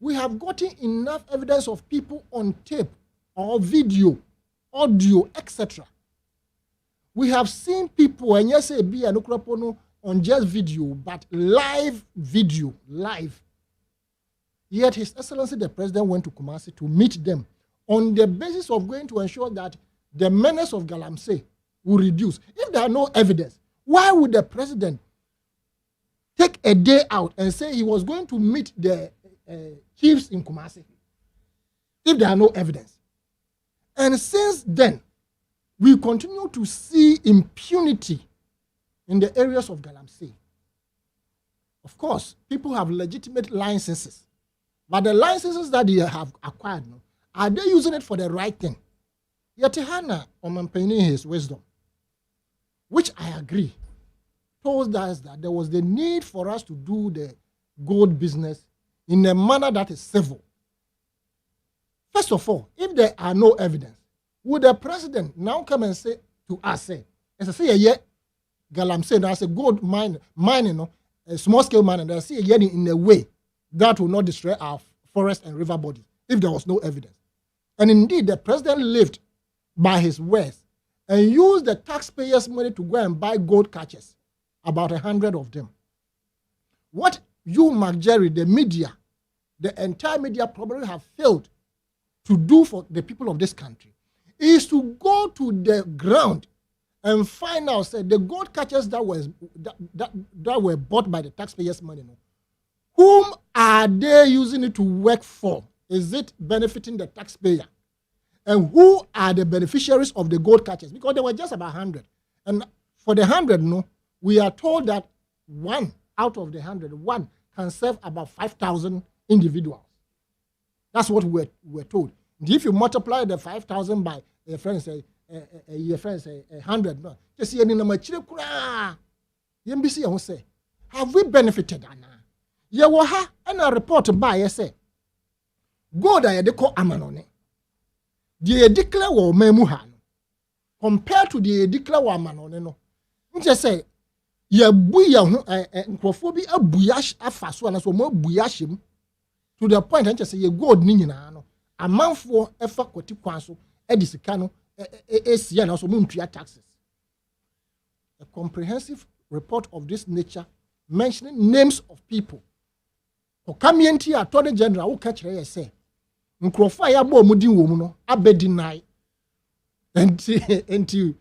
We have gotten enough evidence of people on tape or video, audio, etc. We have seen people, and yes, be an ukropono on just video, but live video, live. Yet His Excellency the President went to Kumasi to meet them on the basis of going to ensure that the menace of Galamsey will reduce. If there are no evidence, why would the President take a day out and say he was going to meet the chiefs in Kumasi if there are no evidence? And since then, we continue to see impunity in the areas of Galamsey. Of course, people have legitimate licenses, but the licenses that they have acquired, are they using it for the right thing? Yatihana Omampeni his wisdom, which I agree, told us that there was the need for us to do the gold business in a manner that is civil. First of all, if there are no evidence, would the President now come and say to us, as I say, yeah, Galamsey, now say gold mining, a small scale mining, I say in a way that will not destroy our forest and river bodies if there was no evidence. And indeed, the President lived by his words and used the taxpayers' money to go and buy gold catches about 100 of them. What you, Mark Jerry, the media, the entire media probably have failed to do for the people of this country is to go to the ground and find out, say, the gold catchers that were bought by the taxpayers' money. Whom are they using it to work for? Is it benefiting the taxpayer? And who are the beneficiaries of the gold catchers? Because there were just about 100. And for the 100, we are told that one out of the 100, one can serve about 5,000 individuals. That's what we're told. And if you multiply the 5,000 by a friend say 100, no, just see any number. Have we benefited? Yawaha and a report by say gold I declare amanone. The declare wo memuhan compared to the declare wo amanone no. Just say ya buya nkrofo bi abuya afaso na so mo buya him to the point and just say gold ni nyina no amanfo efa kwati kwan so edi sika no esia na so mo ntua taxes. A comprehensive report of this nature mentioning names of people. Okamienti Attorney General who catch here say nkrofo ya bo mu din wo mu no abedinai enti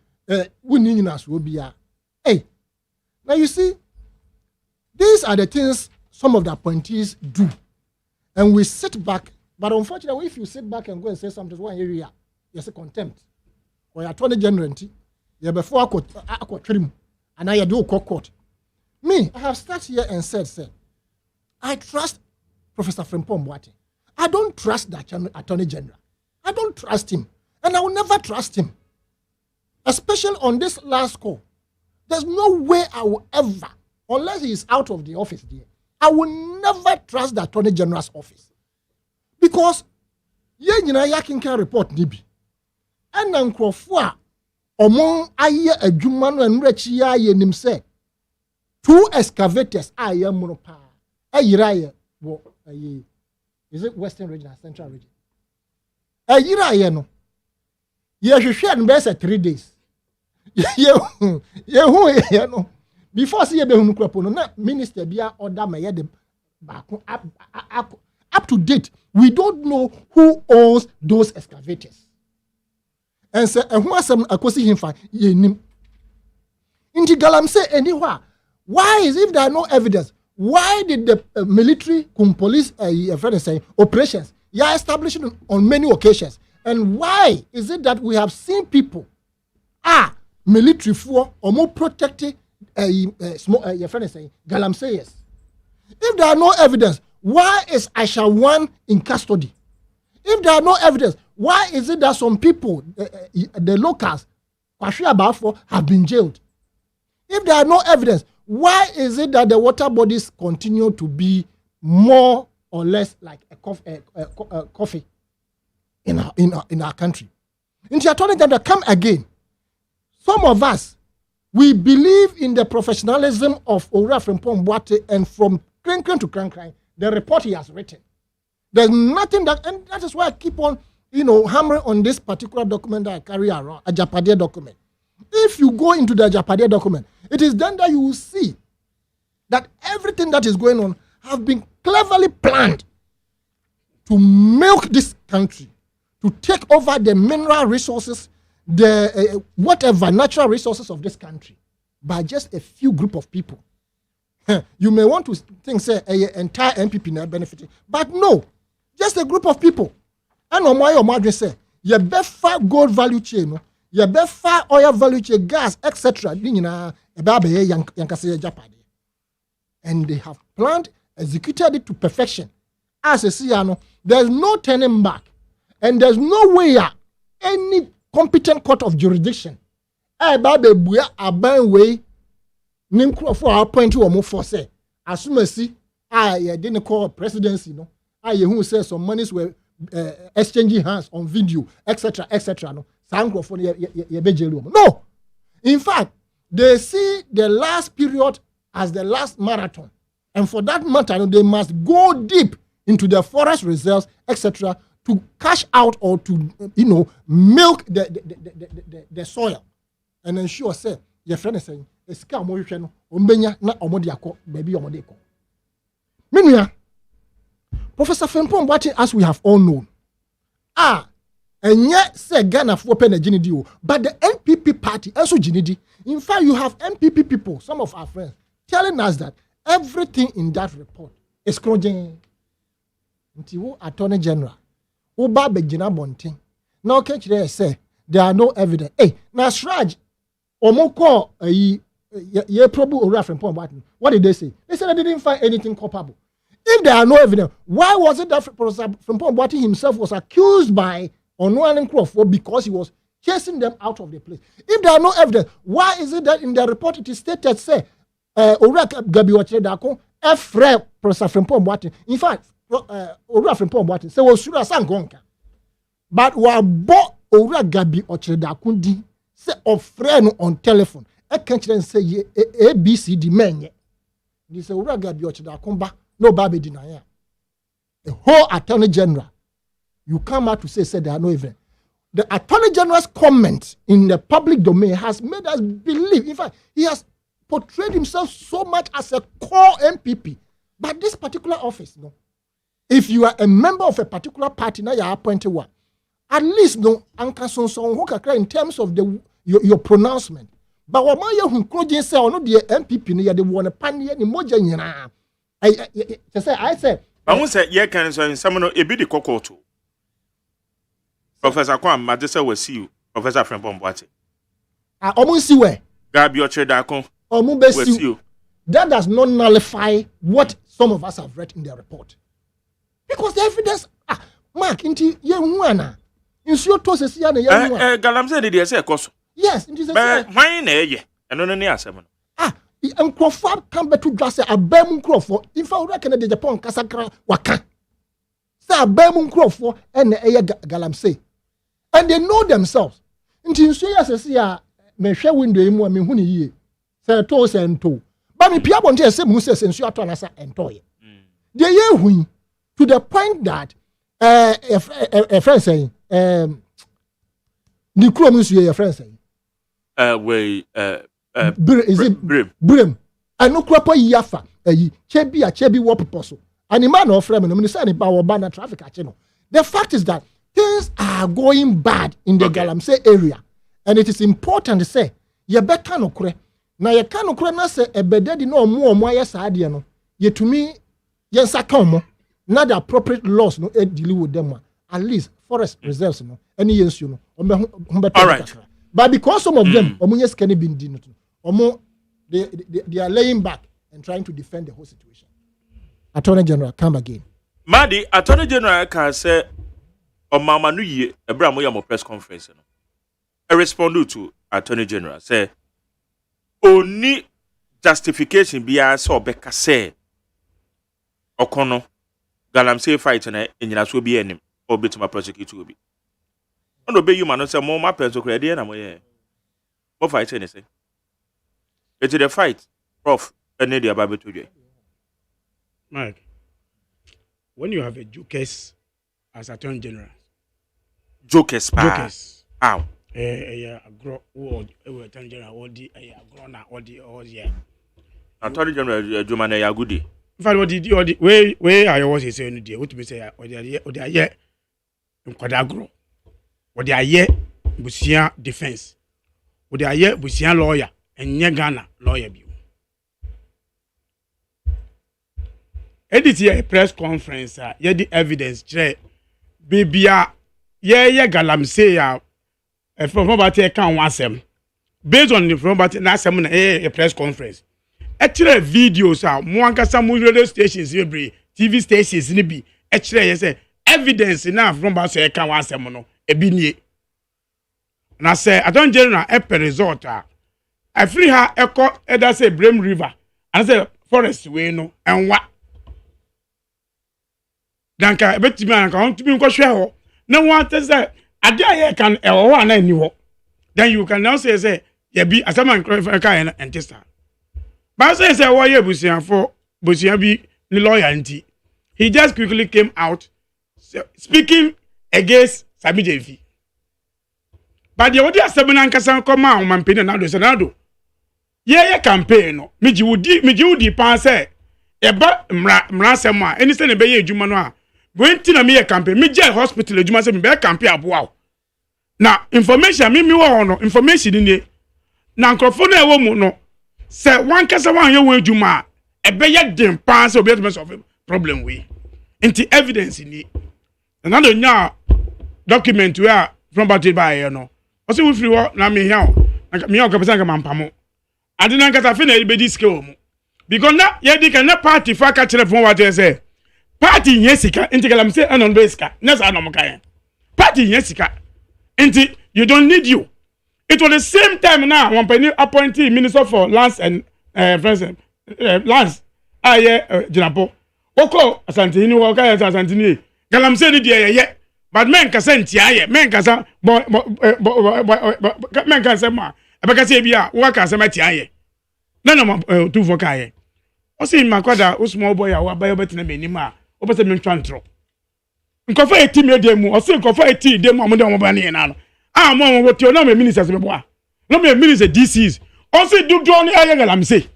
wuni nyina so bia. Hey, now you see, these are the things some of the appointees do. And we sit back, but unfortunately, if you sit back and go and say something, one area, you say contempt. Or Attorney General, you before I could trim, and I do court. Me, I have started here and said, I trust Professor Frimpong Boateng. I don't trust that Attorney General. I don't trust him, and I will never trust him. Especially on this last call. There's no way I will ever, unless he is out of the office there, I will never trust the Attorney General's office. Because, ye nyina yakinka report nibi. And nkrofo omon aye adwuma no enrechi ya ye nim say 2 excavators aye muno pa. Ayira wo aye. Is it Western region or Central region? Ayira ye no. Ye hwehwe no be say 3 days. No. Before see be hunu kropo no na minister bia order me the back up to date. We don't know who owns those excavators. And say who asem akosi himfa ye nim. Inti galam say anywhere. Why is if there are no evidence? Why did the military police operations established on many occasions? And why is it that we have seen people military for or more protected galamseyers? If there are no evidence, why is Aisha 1 in custody? If there are no evidence, why is it that some people, the locals, have been jailed? If there are no evidence, why is it that the water bodies continue to be more or less like a coffee in our country? In the Attorney General, come again. Some of us, we believe in the professionalism of Owura Frimpong Boateng, and from crank to crank, the report he has written. There's nothing that, and that is why I keep on, hammering on this particular document that I carry around, a Japadia document. If you go into the Japadia document, it is then that you will see that everything that is going on have been cleverly planned to milk this country, to take over the mineral resources, the whatever natural resources of this country by just a few group of people. You may want to think, say, entire MPP now benefiting, but no, just a group of people. And on my say, you better gold value chain, you better oil value chain, gas, etc. And they have planned, executed it to perfection. As a CIANO, there's no turning back, and there's no way any competent court of jurisdiction for our point to more for say as soon as see I didn't call presidency who says some monies were exchanging hands on video etc no. In fact, they see the last period as the last marathon, and for that matter they must go deep into the forest reserves etc to cash out or to milk the soil and ensure say your friend is saying esika omo hwehwe no ombenya na omo de akọ baby omo de kọ menua Professor Frimpong Boateng, as we have all known and yet say Ghana for pen a but the NPP party also ginidi. In fact, you have NPP people, some of our friends, telling us that everything in that report is crowding. Until Attorney General, Uba Begina Bonting. Now, catch there say there are no evidence. Hey, now Sraj, Omoko, ye probably or Frimpong Boateng. What did they say? They said they didn't find anything culpable. If there are no evidence, why was it that Professor Frimpong Boateng himself was accused by Onuanen Crawford because he was chasing them out of the place? If there are no evidence, why is it that in the report it is stated, say, Ora Gabi Ochredako, Efre Professor Frimpong Boateng. In fact, Ora Frimpong Boateng say, well, Sura Sangonka. But we bought Ora Gabi Ochredako di, say, of friend on telephone. I can't say, ABCD men. They say, Ora Gabi Ochredako ba, no baby denier. The whole Attorney General, you come out to say there are no evidence. The Attorney General's comment in the public domain has made us believe, in fact, he has portrayed himself so much as a core MPP. But this particular office, no, if you are a member of a particular party, now you are appointed one, at least no, in terms of your pronouncement. But what my young closing say, no, the MPP, no, they want a pioneer in Moja. I said, I won't say, yeah, can say, someone a bit cocoa too. Professor Kwam, Madessa will see you, Professor Frimpong Boateng. I almost see where. Gabi Ochredako. Almost see you. That does not nullify what some of us have read in the report. Because the evidence, Mark, into Yehuana. In your tosses, Galamse did say, course. Yes, it is a mine, and no near seven. And Crawford come back to just say a Bermun Crawford. If I reckon the Japan Casacra Waka. Say a Bermun Crawford and Galamse. And they know themselves. Until so as I see me share window in one huni ye. Say toes and toe. But me Piabon tell some who says and so atonasa and toy. They ye win to the point that a friend saying the crew is your friend saying. Is it Brim? I know Crapa Yafa, Chebi Wop Posso. And the man of Fremen, the minister in Power Banner traffic at Chino. The fact is that things are going bad in the Galamsey area. And it is important to say, you better no cre. Now you can't cre say a bededi no more sadiano. Ye to me, yes, I come. Not the appropriate laws no deal with them. At least forest reserves no. Any yes, you know. All right. But because some of them, they are laying back and trying to defend the whole situation. Attorney General, come again. Madi, Attorney General can say, Mama Nuye, a Bramoyamo press conference. I responded to Attorney General, say, only justification be I saw Becca say, Okono, Galamsey fight and Yanas will be any, or bit my prosecutor will be. I don't obey you, man, say more my pencil credit, and I'm here. What fight anything? It's the fight, Prof. And the Bible today. Mike, when you have a jokers as Attorney General, jokers, ow, grow Attorney General, or the grown or the Attorney General, Jumana Yagudi. In fact, what did you, or the way I always say, what to be say, or the year, in Quadagro. What they are yet, Busia defense. What they are yet, Busia lawyer, and Ghana lawyer. Edit here a press conference, yeah, the evidence, baby, Galamsey, from about a can once them. Based on the from about a press conference. Actually, videos are more radio stations, TV stations, actually, evidence enough from about a can once them. Ebinye na say Attorney General epe result I free her echo either say Brem River and say forest way no enwa danka betimi anka on tumi nko hwe ho na wan te say ade aye kan ewo ho na ni ho then you can now say ye bi asama kan and testa but say wo ye busia bi ni lawyer nti he just quickly came out speaking against Sabi JV. But the audio 7 and Cassan come out, Mampin and Senado. ye campaign no miji wudi pan say eba mra sem a eni se ne be ye adwuma no a wenti na me ye campaign me je hospital adwuma se me be campaign aboa na information me wo no information ni na nkrofo na ewo mu no se wan kasa wan ye wo adwuma ebe ye dem pan se obi to solve problem we nti evidence ni na do nya document we a from battery by no o se we free wo na me hia o me hia o ka pesa ka mampamo ade na nkata fe na e be diske o mu because na ye di kan na party fa ka kire fon wa te say party yen sika nti kala me say anon be sika na sa anon kan party yen sika nti you don't need you. It was the same time now one penny appointee minister for lands and lands Jinapo oko asantini wo ka asantini galam say ni dey ye but men ka say ntia ye men ka say men ka say ma e ka say bia wo ka say ma tia ye na no tu fo ka ye o say makwada o small boy a wa ba yo betina menim a o be say me ntwantro nkofo eti me dem o say nkofo eti dem o mo dem ba ne na no mo wo ti o na me ministers me boa no me minister DCs o say do do ni aye galam say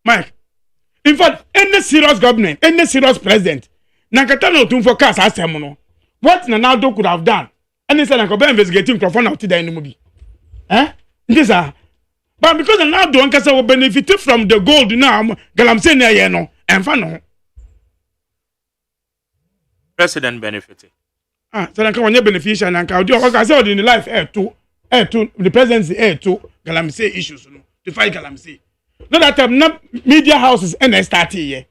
Mike, in fact, any serious government, any serious president, Nankatano to for cast as no. What Nanado could have done, and he said, I could be investigating Crofon out today in the movie. This but because Nanado and Casa will benefit from the gold now, Galam say no, and Fano. President benefited. So I can beneficial and can do what I said in the life air to the presidency air to Galam say issues to fight Galam say. No that time no media houses and start here.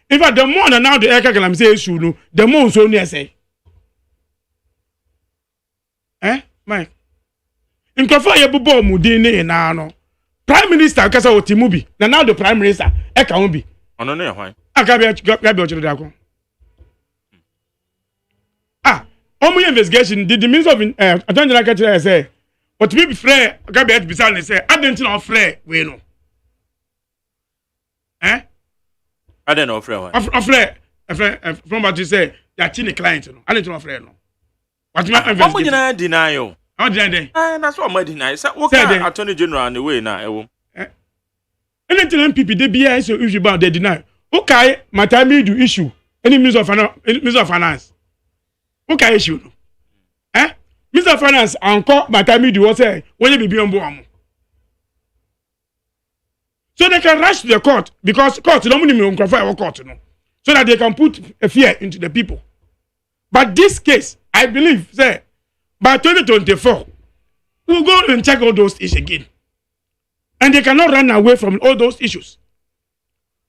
In fact, the more now the Eka Galam say issue no, the more so near say. Mike. In Kofa ye bubo mudine na no. Prime Minister kasa otimubi. Na now the Prime Minister Eka umbi. Ono ne hwan. Gabi ochiro dako. Omu investigation did the Minister of Attorney General say, but me be free Gabi at bisal say, I don't know free we no. I don't know, friend. From what you say, you're a client. I don't know, friend. What you deny you? How did I? That's what I deny. So, what kind of Attorney General on the way now? Anything MPP, they be so issue about they deny. Okay, my time you do issue. Any Minister of Finance. Okay, issue. Minister of Finance, encore, my time you do what say, when you be on board. So they can rush to the court because court don't mean court, no. So that they can put a fear into the people. But this case, I believe, say, by 2024, we'll go and check all those issues again. And they cannot run away from all those issues.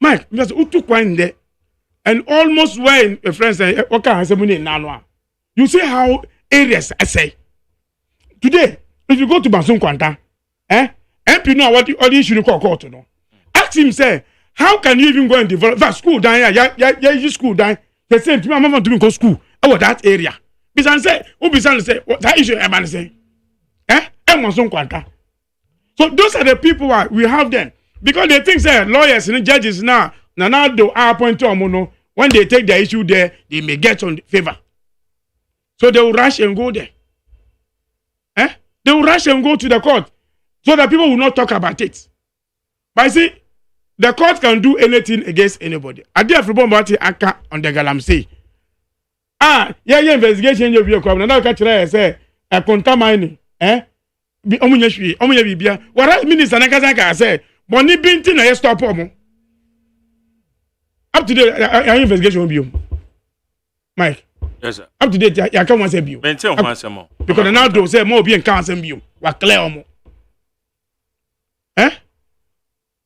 Mike, because who took one there and almost when a friend say, okay, I say, you see how areas I say. Today, if you go to Basung Kwanta, MP know what all the issue call court, no. Ask him, say, how can you even go and develop that school down here? Yeah, school down. They say, I'm not to go school over that area. Bisan say, who Bisan say, what that issue am say? So those are the people we have them. Because they think, say, lawyers and judges now do appoint to Amono. When they take the issue there, they may get on favor. So they will rush and go there. They will rush and go to the court so that people will not talk about it. But see, the court can do anything against anybody. I did have about the Aka on the Galamsey. Investigation you be come. Now catch say a contaminating. Omunya bibia. What minister Nakazaka say, Boni binti na stop omo. Up to date, investigation will be Mike. Yes, sir. Up to date, I can't want to say you. Maintain one some more. Because now do say more being cancer you. What clear omo.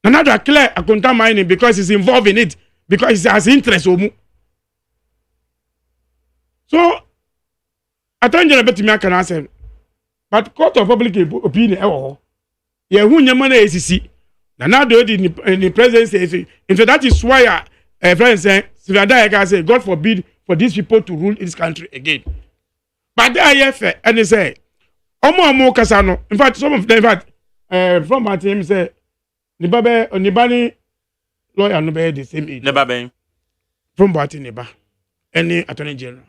Another clear a contaminating because he's involved in it because he has interest omo. So I don't know about me can answer. But court of public opinion yeah who nyama na ACC now do in the presidency. In fact, that is why friends say say God forbid for these people to rule this country again. But they are fair and they say omo kasano. In fact, some of them from my team say Nibani lawyer no be the same age. Never been from Bati Neba any attorney general.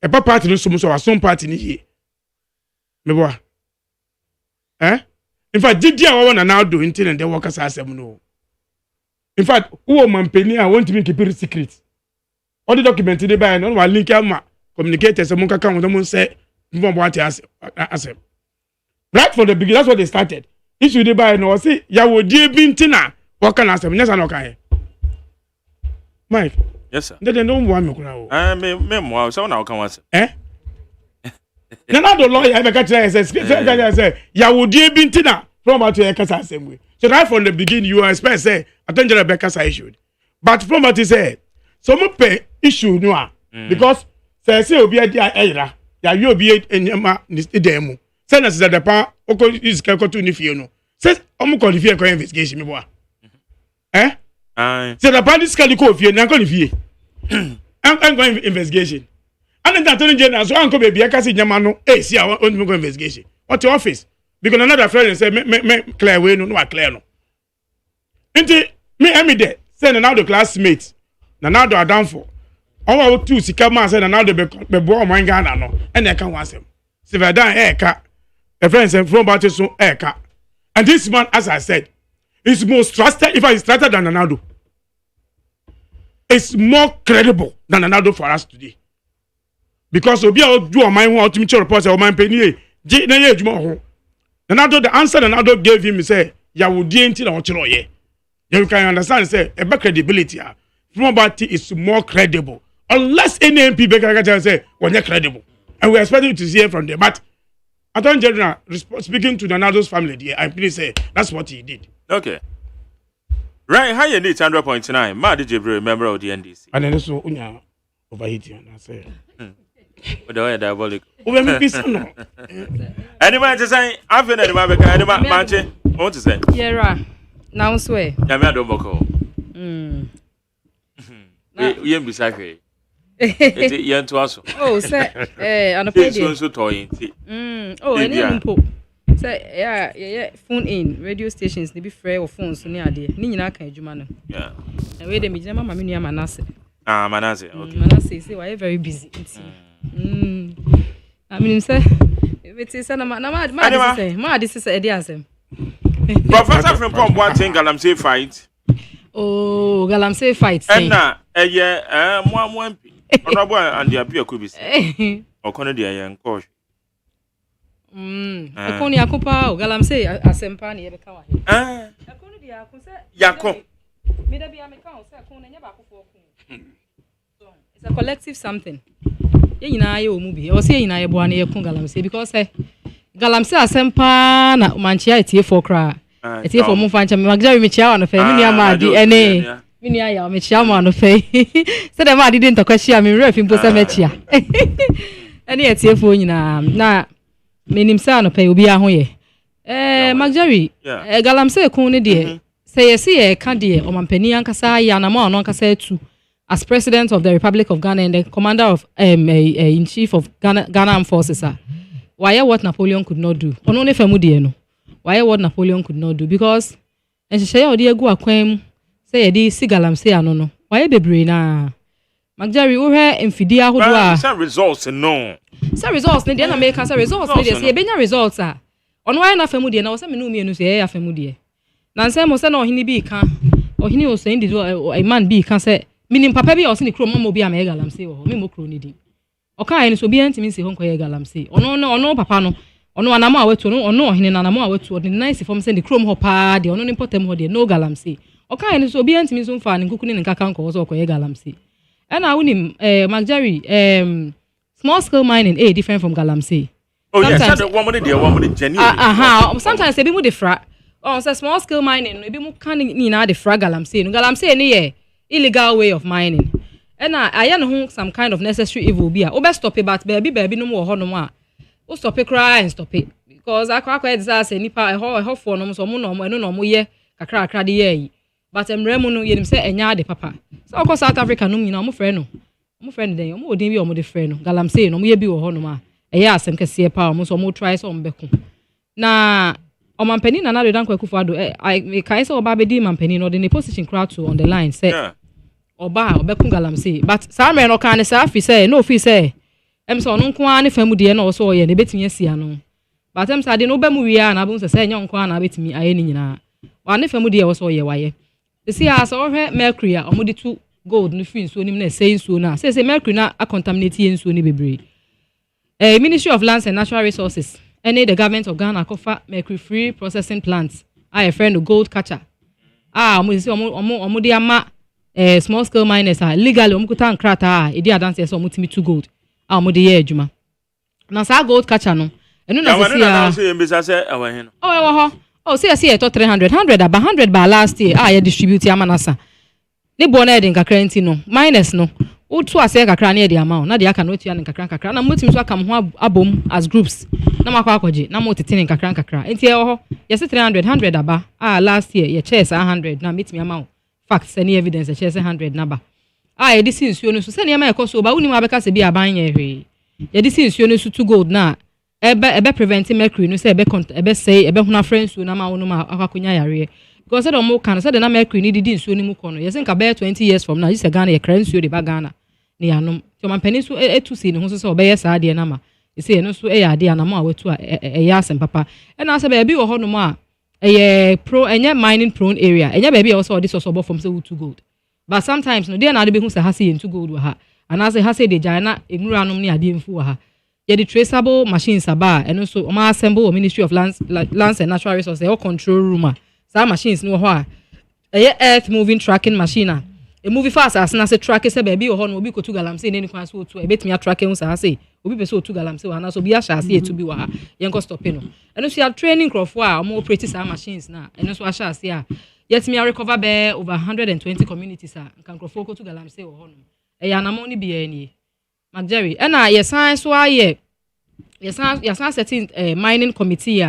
A party no so some party ni here. Me boy. In fact, did you want now do intent and the workers as no? In fact, who man penny I want to keep it secret. All the documented by no one link communicators and monka come with them say what as right from the beginning, that's what they started. Issue the by no see ya would dear bintina. What can I say? Yes, okay. Mike. Yes, sir. They don't want me now. Memoir, so now come once. Now the lawyer ever catch say ya would dear bintina from about to a same way. So right from the beginning, you expect say attention Rebecca issued. But from what he said, some pay issue no because say obi a dia era ya you obi enyama ni demo. Say na say the pa oko is keko to ni fie no. Say omo call fie ko investigation me boa. Say the pa this call ko fie na ko ni fie. I'm going investigation. And then Attorney General so anko baby aka say nyama no see I want go investigation. What your office? Because another friend say me clear way no clear no. Inti me there say now the classmates na now do down for. All two sika man say na now the be boy man Ghana no and they can want him. Say dan eka a friend say from about so eka. And this man as I said is most trusted if I is trusted than Ronaldo. It's more credible than Ronaldo for us today. Because obi a do my one ultimate report say man penny je na ye adwuma ho. Ronaldo the answer Ronaldo gave him say ya wo die nti na wo kire oye. You can understand say a better credibility from about is more credible unless any MP can say when you're credible and we expect you to hear from them. But Attorney General speaking to Ronaldo's family there, I'm pleased say that's what he did. Okay. Right, how you need 100.9. Ma did you member of the NDC? And then so unya overheating I say. But the way diabolic. Anyone to say I've been anyone Manche. What to say? Yeah, now swear. Yamia don't boko. You be safe. It's young to us. Oh, say, and a pay so toy. Oh, and then say, yeah, phone in radio stations, they be free or phones near there. Nina can you man? Yeah. And wait a minute, Mamma Minia Manasseh. Manasseh. Okay. Manasseh, say, why very busy. I mean, sir, it is ma, this is a diasem. Professor from Pomboating Galamsey fight. Oh, Galamsey fight. And now, one honorable and the appear could be or Conadia and Kosh. A Coney Akupa, Galamsey, a Sempani, a cow. Yako. Maybe I'm a cow, it's a collective something. You know, movie or say in I born here, Galamsey, because Galamsey Asempa na manchia etie for cry. Etie for Mufancha Magari Micha on the family amadi any Minia Micha on the face. Said I didn't talk question me ref in Posamechia. Any etie for you na meaning son of pay will be a hoye. Magari Galamsey Coney dear. Say a see a candy or Mampeni Ankasa Yanama non Kasa too. As president of the Republic of Ghana and the commander of in chief of Ghana Armed Forces, why what Napoleon could not do? On only family no. Why what Napoleon could not do? Because and she say odi egu akwam say di sigalam say no. Why be brain na? Magari wo he mfidi ahodo a. Some results no. Some results ne dey na make some results ne dey say benya results a. On why na family na wo say me no mienu say ya family. Na say mo say na ohini bi ka. Ohini o say ndi a man bi ka say minim papa bi o se ni kro mo bi am e galamsey wo me mo kro ni di o kan ni so bi antimi se hon ko e galamsey ono papa no ono anamo awetu ono ohene na anamo awetu the nice form se ni kro mo pa de ono ni potem ho de no galamsey o kan ni so bi antimi so mfa ni nkukuni ni nkaka nko so ko e galamsey e na woni Magari small scale mining different from galamsey. Oh yes, that one money genuine. Sometimes e bi mu de fra say small scale mining e bi mu kan ni na de fra galamsey no galamsey ni ye illegal way of mining. And I know some kind of necessary evil be. O best stop it, but baby no more honor. O stop it, cry and stop it. Because I quite say nipa a ho for no so no no ye kakra de ye. But remu no ye say enya de papa. So of course South Africa no nyina mo friend no. Mo friend den mo odin bi o mo de friend no. Galamsey no mo ye bi wo ho no ma. Eye asem kese pa mo so mo try so mbeko. Na o mampani na do dan kwaku fado I kai say oba be di mampani no the position crowd to on the line say oba obekun galamsey but Samuel no kan say afi say no fi say em so no nko ani famu de na o so ye ne betimi asia no but I'm saying no be mu wi a na bu say nya nko na betimi aye ni nyina wa ne famu de e wo so ye waye they see as o hwe mercury a omudi to gold no free nsuo nim na say nsuo na say mercury na a contaminate ye nsuo ni bebre Ministry of Lands and Natural Resources any the government of Ghana kofa mercury free processing plants a friend of gold catcher omo de ama small scale miners legally omo kuta nkrata e di adanse so omo timi to gold omo de ye adwuma na sa gold catcher no enu na say mbisa say awa he no say to 300 aba 100 ba last year ye distribute amanasa ne bo na edin kakra nti no minus no utu ase kakra na de amount na de aka no tua ne kakra na motim so aka ho abom as groups na makwa akwaje na motete ne kakra nti ye say 300 100 aba last year ye chase 100 na meet me amount facts any evidence ye chase 100 na ba ye di sinsuo no so se ne ma ekoso ba woni ma beka se bi aban ye hwe ye di sinsuo no so to gold na ebe prevent mercury no say ebe say ebe huna friends na ma wono ma akwakonya yare because the mo kan say the na mercury ni di nsuo ni mu kono yes nka be 20 years from now you say Ghana ye kra nsuo de ba Ghana ne yanom so man pani so etusi ne ho so obe ye saa de na ma you say no so ya de na ma wetu ya asem papa e na say be bi wo ho no ma pro enye mining prone area enye be bi e wo so this so from say to gold but sometimes no dey na de be hu say ha say into gold wa ha and say ha say de jana enura nom ne ade mfu wa ha ye the traceable machines aba and so ma assemble Ministry of Lands and Natural Resources or control room some machines no ho a earth moving tracking machine a movie fast as na say track say baby o ho no obi ko tu galamsey ne kwan so tu e betimi tracking wo sa say obi pe so tu galamsey wa na so bi a sha say to bi wa ha yen ko stop no and so you training crop a mo operate some machines na and so a sha say a yet me recover be over 120 communities kan crop ko tu galamsey wo ho no e ya na mo ni bi ani Jerry na yesan so aye yesan setting mining committee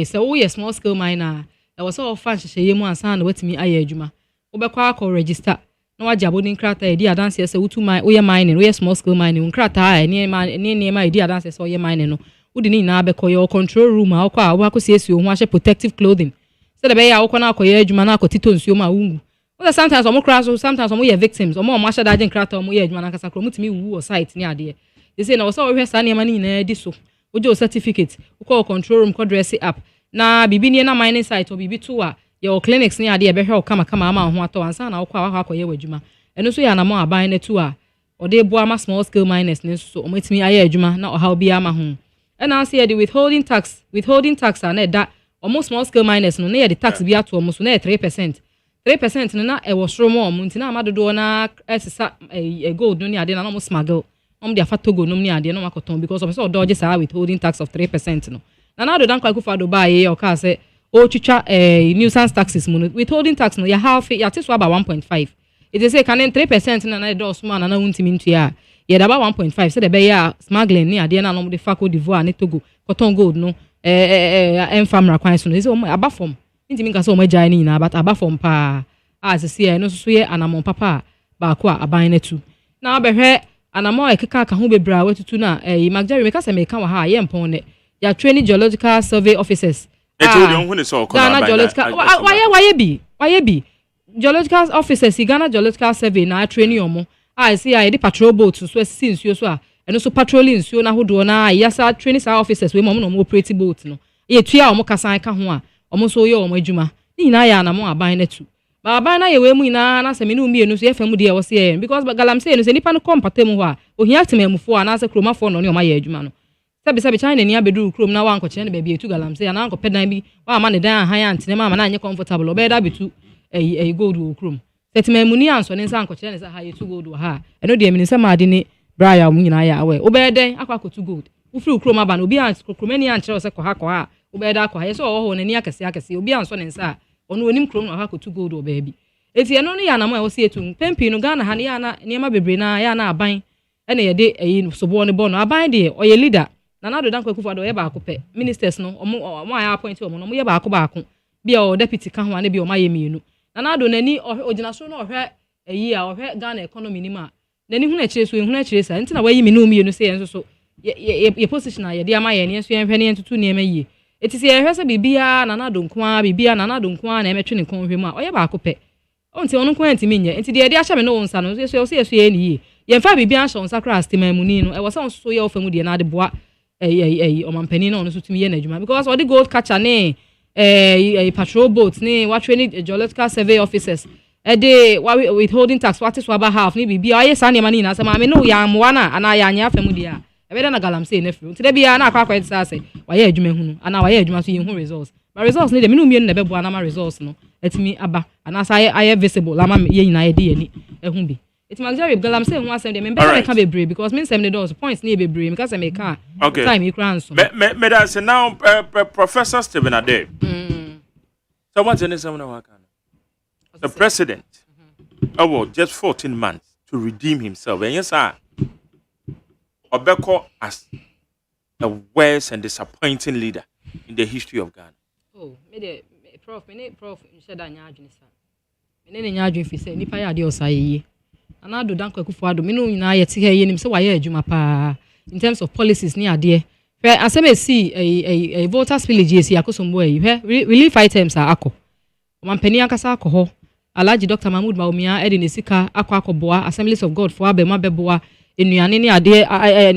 so we small scale miner e was all fan hye mu ansan na watimi aye adwuma obekwa akọ register na wajabo ni nkrata e di adanse se wutu mine we mining we small scale mining nkrata ne ma e di adanse se we mining no udi ni na abekọ your control room akọ a wakosi esi ho ahye protective clothing se de be ya akọ na akoye adwuma na akotito nsuo ma wungu well sometimes omo crash sometimes omo ye victims omo ahye daje nkrata omo ye adwuma na kasa kro mutimi wu o site ni ade they say na wo so we hwesa ne ma ni na di so ojo certificate ukọ control room ko dress up na bibi ni na mining site o bibi to a your clinics ni ade e be hwe o kama ama ho ato ansa na ukọ akọ ye wadwuma eno so ya na mo aban na to a o de bo ama small scale miners ni so o matimi aye adwuma na o ha obi ama ho and I say the withholding tax na da almost small scale miners no na the tax bi ato almost na 3% no na e wo soro mo nti na amadodo na esesa gold no ni ade na no smuggle de afatogo no ni ade no makoton because of so dodge say withholding tax of 3% no na do dan kwa kufa do ba ye o ka say o chicha nuisance taxes mo withholding tax no ya half ya teso about 1.5 it is say can 3% na do small na untimi ntu ya ye da about 1.5 say the be ya smuggling ni ade na no de fa Cote d'Ivoire ni Togo cotton gold no enfamra kwan so no is abafom ntimi nka say o magya ni na but abafom pa as say no so ye anamon papa ba ko aban na tu na obehwe anamon ekeka ka ho bebra watutu na Magdari meka say meka wa ha ye mpon ne ya training geological survey officers Ghana geological why be geological officers Ghana geological survey na training omo see I the patrol boat so sinsuo so and so patrolling nsuo na hodo na yasa training sa officers we mo no operate boat no ye tua omo kasan ka ho a omo so ye omo adwuma ni na ya na mo aban na tu ba aban na ye we mu ina na se me no mienu so ye famu de ye wo se because galamsey no se nipa no kompata mu ho a ohia temamufo a na se kromafo no ne omo ye adwuma no sabi China ni abedu krom na wanko kire ne ba bi etu galamsey na anko pedan bi wa ma ne dan han ya ntene ma na anye comfortable obeda betu gold wo krom setimamuni anso ne nsa anko kire ne sa ha yetu gold wo ha eno de emi nsa ma de ne Brian mu nyina ya awe obeden akwakotu gold ufiri krom aba na obi an kromani an kire se ko ha obeda akwa ye so ho ne ni akese obi anso ne nsa ono onim krom na akwakotu gold oba bi eti eno no ya na mo e wo se etu pempi no Ghana ha ne ya na niema bebre na ya na aban ene ye de sobo ne bo no aban de oye leader na do dan kwaku fado ye ba akopɛ ministers no omo aya appoint omo no mo ye ba akobako bia o deputy ka ho ane bia o maye mienu na do nani ogina so no ohwɛ ayi a ohwɛ Ghana economy ni ma nani hu na kyerɛ sa nti na wayi mienu mienu se yenso so ye position a ye de ama ye ne so ye hwɛ ne ntutu ne ma yie etisi ye hwɛ se bibia na do nko a bibia na do nko a na emetwe ne kon hwɛ mu a oye ba akopɛ onti ono nko antimi nye nti de ye de ahye me no wonsa no so ye ni yie ye mfa bibia ahye wonsa kra astemamuni no e wo se so ye ofa mu de na de boa omampani no so tumi ye na adwuma because all the gold catcher ne patrol boats ne what training geological survey officers they withholding tax what is about half ni bibia aye sa ne mani na say ma me no ya amwa na ana ya anya afam dia ebe na galamsey na firi nti bia na akwa say say waye adwuma hunu ana waye adwuma so ye hu results but results ni de me no mie na be bo na ma results no etimi aba ana say aye visible la ma ye nyina ye de yani ehun bi it's Magdari galamsey hu asem de me be can be brave because me same the doors points ni be brave because me can time e kran so me that say now Professor Stephen Ade so what's in some na the president just 14 months to redeem himself and yes sir Obeko as a worst and disappointing leader in the history of Ghana. Oh, me prof sheda nya adwene sa. Me ne nya adwene fi say nipa ya de osaye. Ana do danko akufo me no nyina ye te he nim say waye adwuma pa in terms of policies ni ade. Fe asem see a voters village esi akosombo ayi. Relief items are akọ. Omampani akasa akọ ho. Alhaji Dr. Mahmoud Baumia edi ne sika akọ akọboa Assemblies of God for abema beboa enuane ni ade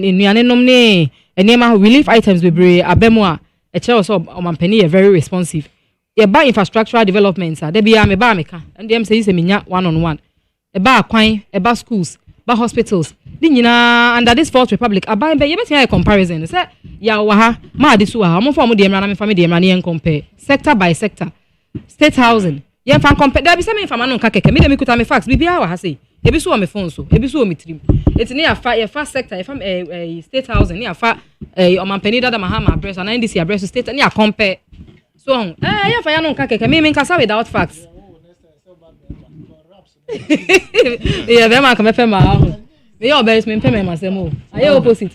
enuane nom ne enema relief items bebre abemo a eche so omampani ye very responsive ye ba infrastructural developments a de bia me ba meka and dem say se menya one on one e ba akwan e ba schools ba hospitals di nyina under this fourth republic aban be ye betia a comparison say ya wa ha ma ade so ha mo fo mo de emra na me fa me de emra ne compare sector by sector state housing ye fa compare da bi se me fa ma no nka keke me de me kuta me facts bibia wa ha say ebi so me phone so ebi so me trim eti ne afa ye fa sector ye fa state housing ne afa omampani dada mahama address and ndc address state ne a compare so ye fa ya no nka keke me nka sa without facts ye be ma ka me fe ma ho me yo be me me ma se mo aye opposite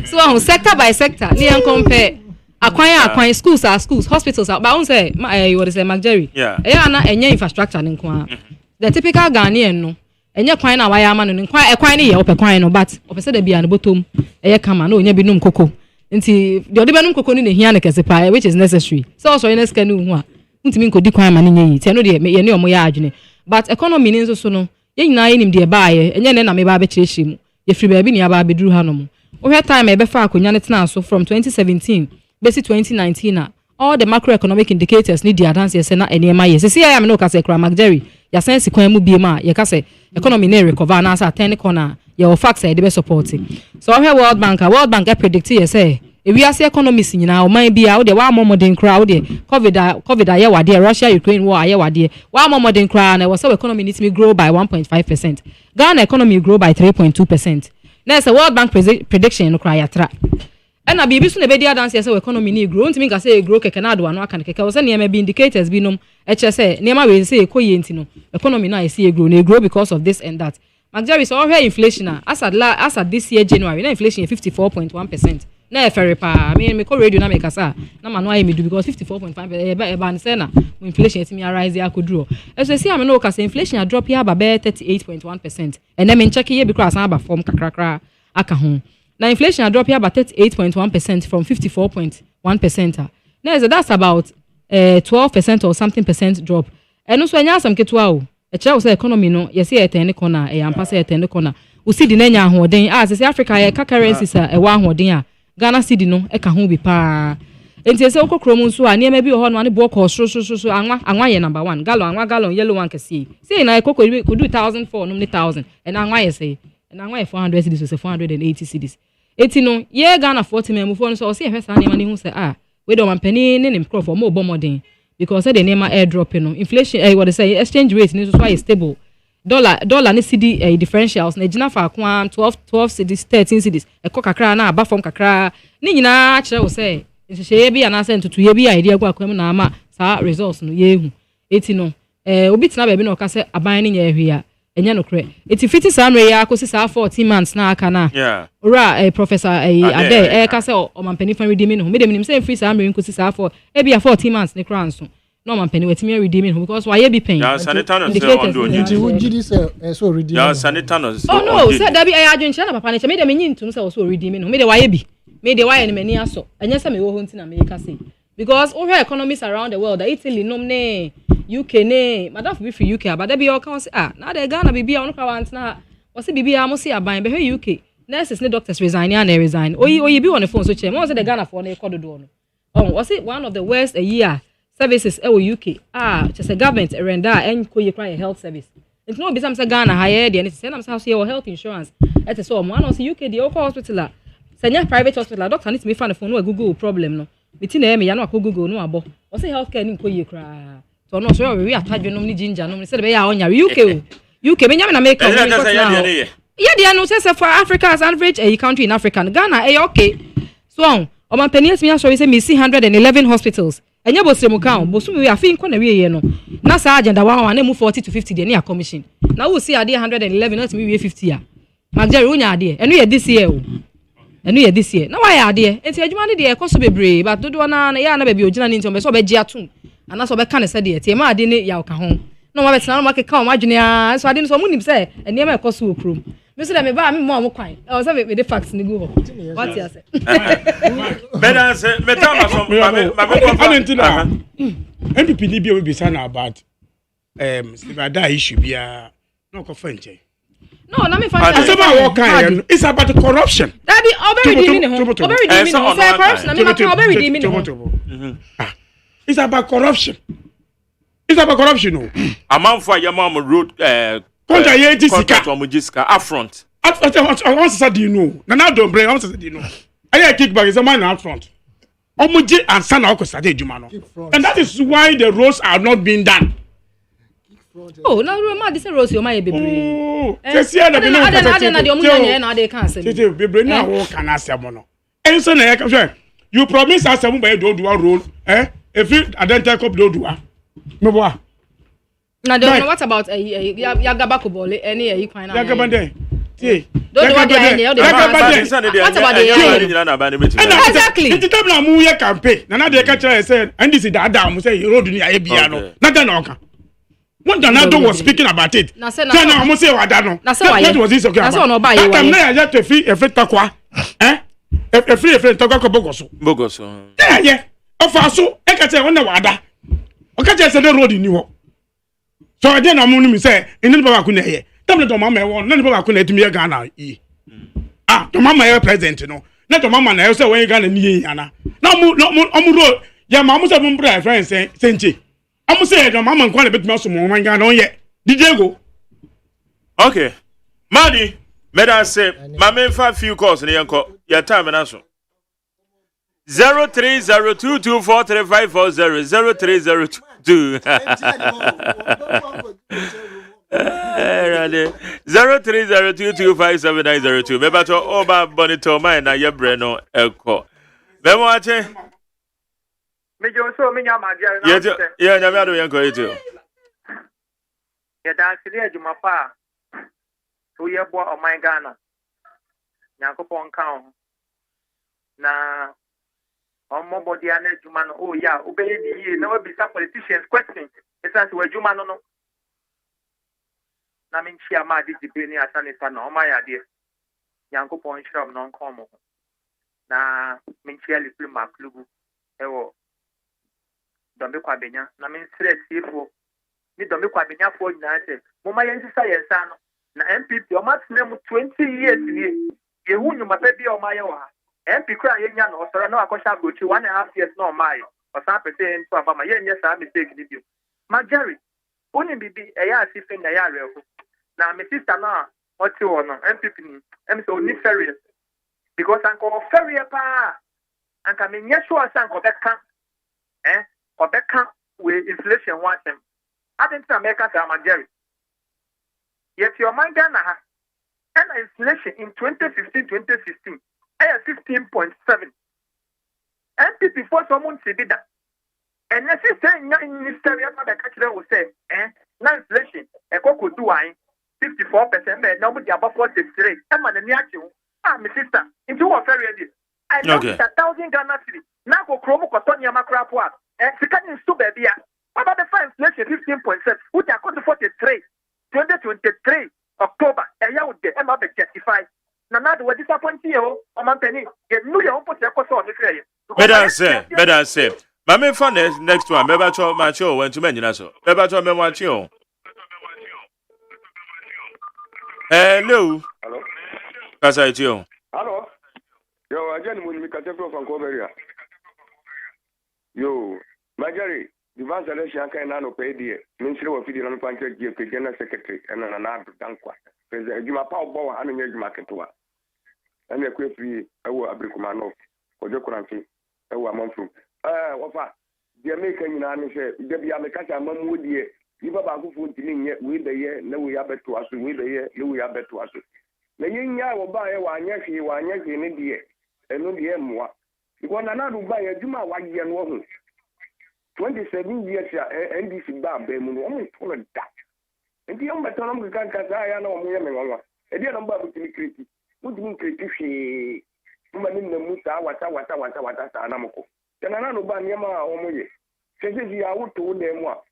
so sector by sector ne an compare akwan schools are schools hospitals are but I won't say what is Magdari na enye infrastructure ne nko the typical Ghanaian no enye kwan na waya ama no kwan ne ye opekwan no but opese da bia no botom eye kama na onya binum koko nti de ode benum koko ni ne hia ne kese pa which is necessary so also in scan hu a ntimi nkodi kwan ma ne nyi ti no de ye ne omo ya adwene but economy ni nso so no ye nyina ye nim de ba ye enye ne na me ba be kirehye mu ye firi ba bi ne aba beduru ha no mu o time e be fa akonya ne tena so from 2017 basi 2019 all the macroeconomic indicators need the advance yes na enema yes see I am no kase kra Magdari ya sense kwan mu bie ma ye kase economy na recover na sa 10 corner your facts e dey supporting so World Bank predict yes say we are economies nyina o man bia o de wa modern kra o de covid aye wade Russia Ukraine war aye wade wa modern kra na was economy needs me grow by 1.5%. Ghana economy grow by 3.2%. Now say World Bank prediction no kra yatra and na bibi so na be dia dance say economy ni grow ntimi ka say grow keke na ado anu aka keke wo say na be indicators bi nom eche say na we say ekoye ntino economy na say grow because of this and that Magdari so here inflation as at this year January na inflation 54.1% na efere pa me call radio na me kasa na manu aye me do because 54.5 e ban say na inflation etimi arise akoduro so see am no ka say inflation a drop here ba 38.1% and then me check here because am ba form kakrakra aka ho. Now inflation drop here by 38.1% from 54.1%. Now that's about 12% or something percent drop. And also anya some ketua o. E che say economy no, you see at any corner, e ampa say at any corner. We see the nenya ahoden as say Africa e ka currencies e wa ahoden a. Ghana cedi no e ka ho bi pa. Enti say okokro mu nso a ne ma bi ho no ane bo ko so anwa ye number 1. Gallon yellow one kesi. Say na ekoko could do 1,004 no 1,000 and anwa ye say na anwa 400 cedis so 480 cedis. Eti no ye Ghana 40 mem phone so say hwesa na ne hu say we do mampani ne nim crop for mo bomodin because say the name airdrop no inflation what they say exchange rate ni so is stable dollar ne cedi differentials na gina fa kwa 12 cedis 13 cedis e ko kakra na aba form kakra ni nyina kire wo say nhye bi ana say ntutu ye bi idea kwa kwam na ama sa results no ye hu eti no obi tina ba bi no ka say aban ne nya ehwe a enya no kre eti fiti sa no ya akosi sa 14 months na aka na ora professor ade ka say o mampani fan redeem no me dem nim say free sa amre nkosi sa 4 e bia 14 months ne kra nso no mampani wetimi redeem no because why be paying ya sanitano say on do nti wo gidi say so redeem ya sanitano oh no say da bi adwenche na papa ne che me dem nyintum say so redeem no me de why be me de why ne mani aso enya say me wo ho nti na me ka say because over economies around the world Italy nom ne UK ne madam be free UK but there be all can say na the Ghana bibia onu kwa want na What's it be? I must see a bind be UK. Nurses and doctors resign and they resign. Oh, you be on the phone so check. What was the Ghana for the call door? Oh, was it one of the worst a year services UK? Just a government render and you cry a health service. It's no business Ghana higher than it's send themselves here health insurance. At a so one was UK the local hospital. Send private hospital. Doctor needs to be found the phone no Google problem no. Between them, you know, Google no abo. What's the healthcare in you cry? So no, so we attach you no ginger no. Said be on your UK. Me nyame na make. Yeah, they are not just for Africa as average a country in Africa. Ghana, okay. So, my pennies me show say me see 111 hospitals. And you boss mu count, boss we are fin kwana we no. Na sa agenda one move 40 to 50 dey near commission. Now we see ade 111 not me we 50 ya. Magjari unya ade. Enu ye this year o. Enu ye this year. Na why ade? Enti adwuma ne dey e koso bebre, but dodo na ya na ba bi ogina ni nti o be so be gi atum. Ana so be ka ne se dey. Ti ma ade ne ya ka ho. No ma betina no ma ke ka o ma dwene a. So ade no so munim se ene ma e koso okrom. Me say me ba me mo kwan. I was say me the facts ni go ho. What you say? Better say me tell my son MPP ni bi we be saying about Sibada issue bia no ko fanche. No, na me find it's about corruption. That be oberi di me ho. Oberi di me no. Say corruption na me ma oberi di me no. It's about corruption. It's about corruption no. Amanfo ya mama road Konja ye jisika Jessica upfront. I want to say you know. Na don't bring I want to say you know. I kickback is a man up front. Omuji and sana oko sade juma no. And that is why the roads are not being done. Oh, now remember this roads you my baby. Oh, just here na be no. Na de omunya nye na de cancel. Tete bebre na wo kan asemo no. Enso na ye ka hwe. You promise us asemo by do road, if you identify cop do me boa. Now, what about Yagabako Bole? Any equine? Yagabande. What about the exactly? It's the time na mu ye campaign. Na dey catch her say, and this is the Adam say you road ni aye bia no. Na dey na oka. One Donado was speaking about it. Na say na mo say wada no. That was this okay. Na say no buy you. That na ya to free takwa. Free takwa ko bogoso. Bogoso. Yeah. Ofaso e ka say won na wada. O ka say the road ni ho. So I didn't know me say, in the Baba Kune, Tamil to Mamma one, none of Baba Kune to me a Ghana. To Mamma president, you know, not to Mamma, I also way Ghana ni Anna. No more, ya Mamma said, my friend say, Senchi. I must say, Mamma quite a bit more from my Ghana yet. Did you go? Okay. Maddy, may I say, my main 5 few calls in the uncle, your time and answer. 0302243540 0302 0302257902 Meba to oba bonito mai na yebre no eko Memo ache Mejo so menya magia na ye nyame ado yenko eto Ye da sile adwuma pa so ye bo o man Ghana Nyankopon kan na Omo body and Juman, oh yeah, obey the no be some politicians question. It's as well Juman no. Namin Chiama did the penny as an son, oh my idea. Yanko point shop non common. Na Minchiali Pluma Clubu, ewo. Dombe Quabena, Namin Sred Sifo, me Dombe Quabena for United. Moma Yancy Science, na MPP, your match name 20 years in ye who you must be on my own. MP cry yen or so no akosha go to 1.5 years no my or some percent to about my yen yes I mistake with you. My Jerry, only be a ya sifin na ya real. Now my sister na what you want MPP so ni ferry because uncle ferry pa and come in yes sure san Quebec Quebec with inflation one them. I didn't America to my Jerry. Yet your man Ghana and inflation in 2015-2016 15.7. MPP for someone to be that. And as you say, in this area, the country will say, now inflation, a cocoa do 54%, but nobody above 43. I'm an Yachu. My sister, into a ferry. I know it's 1,000 Ghana city. Now go Chromo Cotonia Macrapua. And second in Subabia. What about the fine inflation 15.7? Which are called 43. 2023, October, a year with the MA 35. Nana do disappointing you, or Montani. Get new your own put your course on the train. Better say. My main fun is next one. Maybe I my show went to mention us. Maybe I me watch you. Hello. Hello. Kasa itio. Hello. Yo, again, when we catch up from Coveria. Yo, Majari, the vast election can now pay the Ministry of Feeding on Pancha General Secretary and another Dankwa. President Juma Power Bow and a market to her. And a quick free, our Abrikumano, or Jokuranfi, our Monfru. Wafa, the American Army said, Debbie Amekasa, Mam would ye, give up our food in yet with the year, no we are bet to us, with the year, no we are bet to us. The young guy will buy a one yaki in India, and no the M1. Because another buy a Juma 1 year and 1. 27 years, and this is bad, Bemun, only for a duck. And the young Baton can Casaya no more. A dear number of creative. Would mean creative, woman in the Musa, wata, Anamoko. Then another Banyama or Moye. Says I would told them what.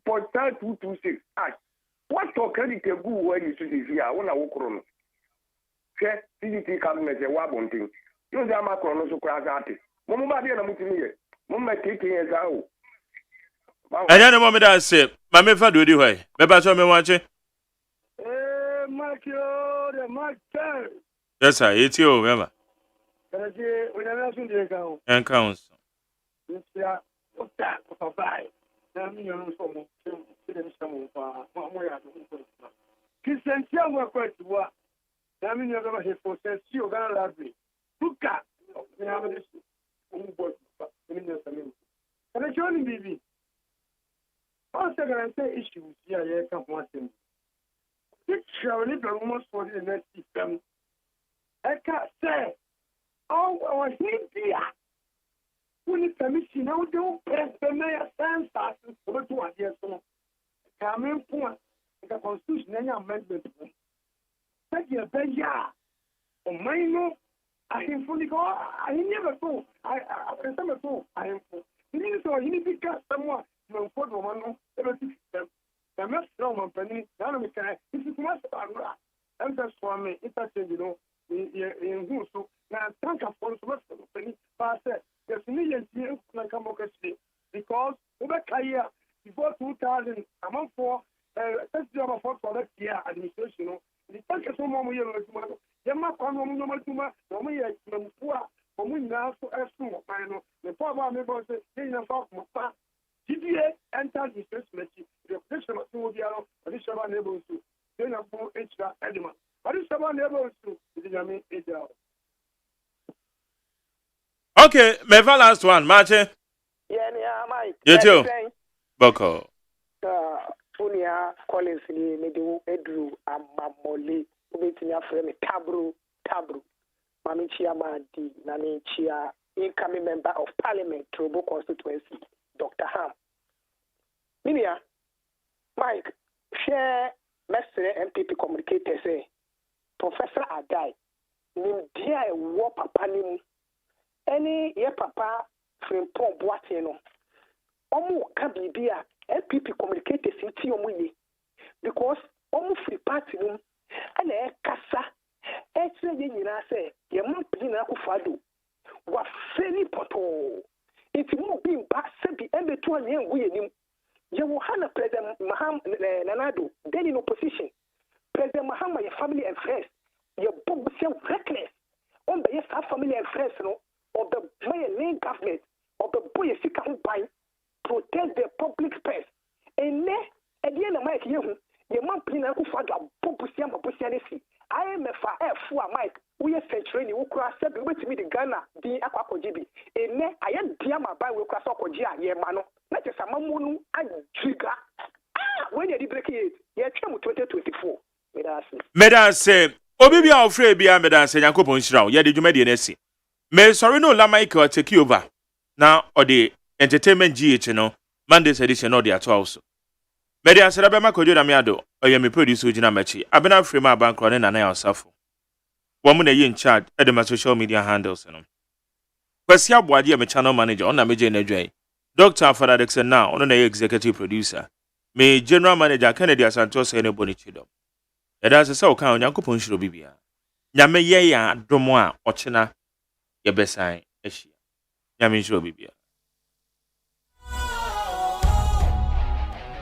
Portal 226. What talk credit a good word you see here? I want to walk on. Say, CDT cabinet a wabon thing. You know, Macron also crash at it. Mama, dear, I'm with me. Mama, taking as out. I don't know what I say. My mefa do the way. Beba so me watch. Markio, the master. Yes, sir. It's you, remember. Can I say, when I'm asking the account? And counts. Yes, yeah. What's that? For buy. Now, me, I'm so much. Christian, we're quite to work. Now, me, you're going to have for sense. You're going to love me. Look at me. I have this. And I join BB. Once I say issues here, I can't want them. This shall live almost for the next system. I can't say, oh, I was here. When it's permission, now don't press the mayor stands over 2 years. Coming point, the constitutional amendment. Take your beja. Or minor, I am fully go. I never go. I never go. I am full. You need to get someone. No for the one everything. The must know my penny. None of it. This is much about and that's for me. It's a you know, in who so now thank you for the penny. But there's millions here like I'm okay because over career before 2000, I'm on for that's job for that year administration. You know, the thank you so much. Yama kwano no tuma no me ya mfua omu na so esu no the power me bo say dey na fa mo pa GDA enter the statement the question of the dialo the shaba neighbors to dey na for extra edema but the shaba neighbors to the jami ejao. Okay, my last one, Marche. Yeah, Mike. You too. Boko. Unia Collins ni medu Edru Amamole. Ubetini afreme tabru. Mami Chiama di nani chia incoming member of parliament Trobo constituency, Dr. Ham. Minia, Mike, share message MPP communicator say Professor Adai, nim dia wo papa nimu. Any ye papa frimpon boate no. Omu ka bibia MPP communicator sinti omu ye because omu free party num ana kasa etre ye nyina se ye mpini na akufado wa feni poto iti mu bi mba se bi embetu anye ngu ye nim ye wo hana president Maham Nanado then in opposition president Mahama ye family and friends ye bob se reckless on be ye family and friends no of the main government of the boy sika hu buy protect the public space ene edie na Mike ye hu ye mpini na akufado bobusia nesi IMF F4 Mike we century ni ukura se be wetimi di Ghana di akwakoji bi ene aye dia ma ba we kura so koji a ye ma no na je samamu nu ajiga when you break it ye twem 2024 Medase obi bia ofre bia medase Yakobon Shiraw ye de dwumade na si me sorry no la Michael take over na odi entertainment GH no Monday's edition no dey at also Media Seraba Makojo na miado oye me producer Ojina Machi abena frame abankro ne nana yosafo womu na ye in charge at the social media handles no Kwesi Aboade me channel manager on na meje na dwan Dr. Father Dixon now on na executive producer me general manager Kennedy Asantos ene bonichido eda se ka Onyankopon hiro bibia nyame ye ya domo a ochena ye besan ehia nyame hiro bibia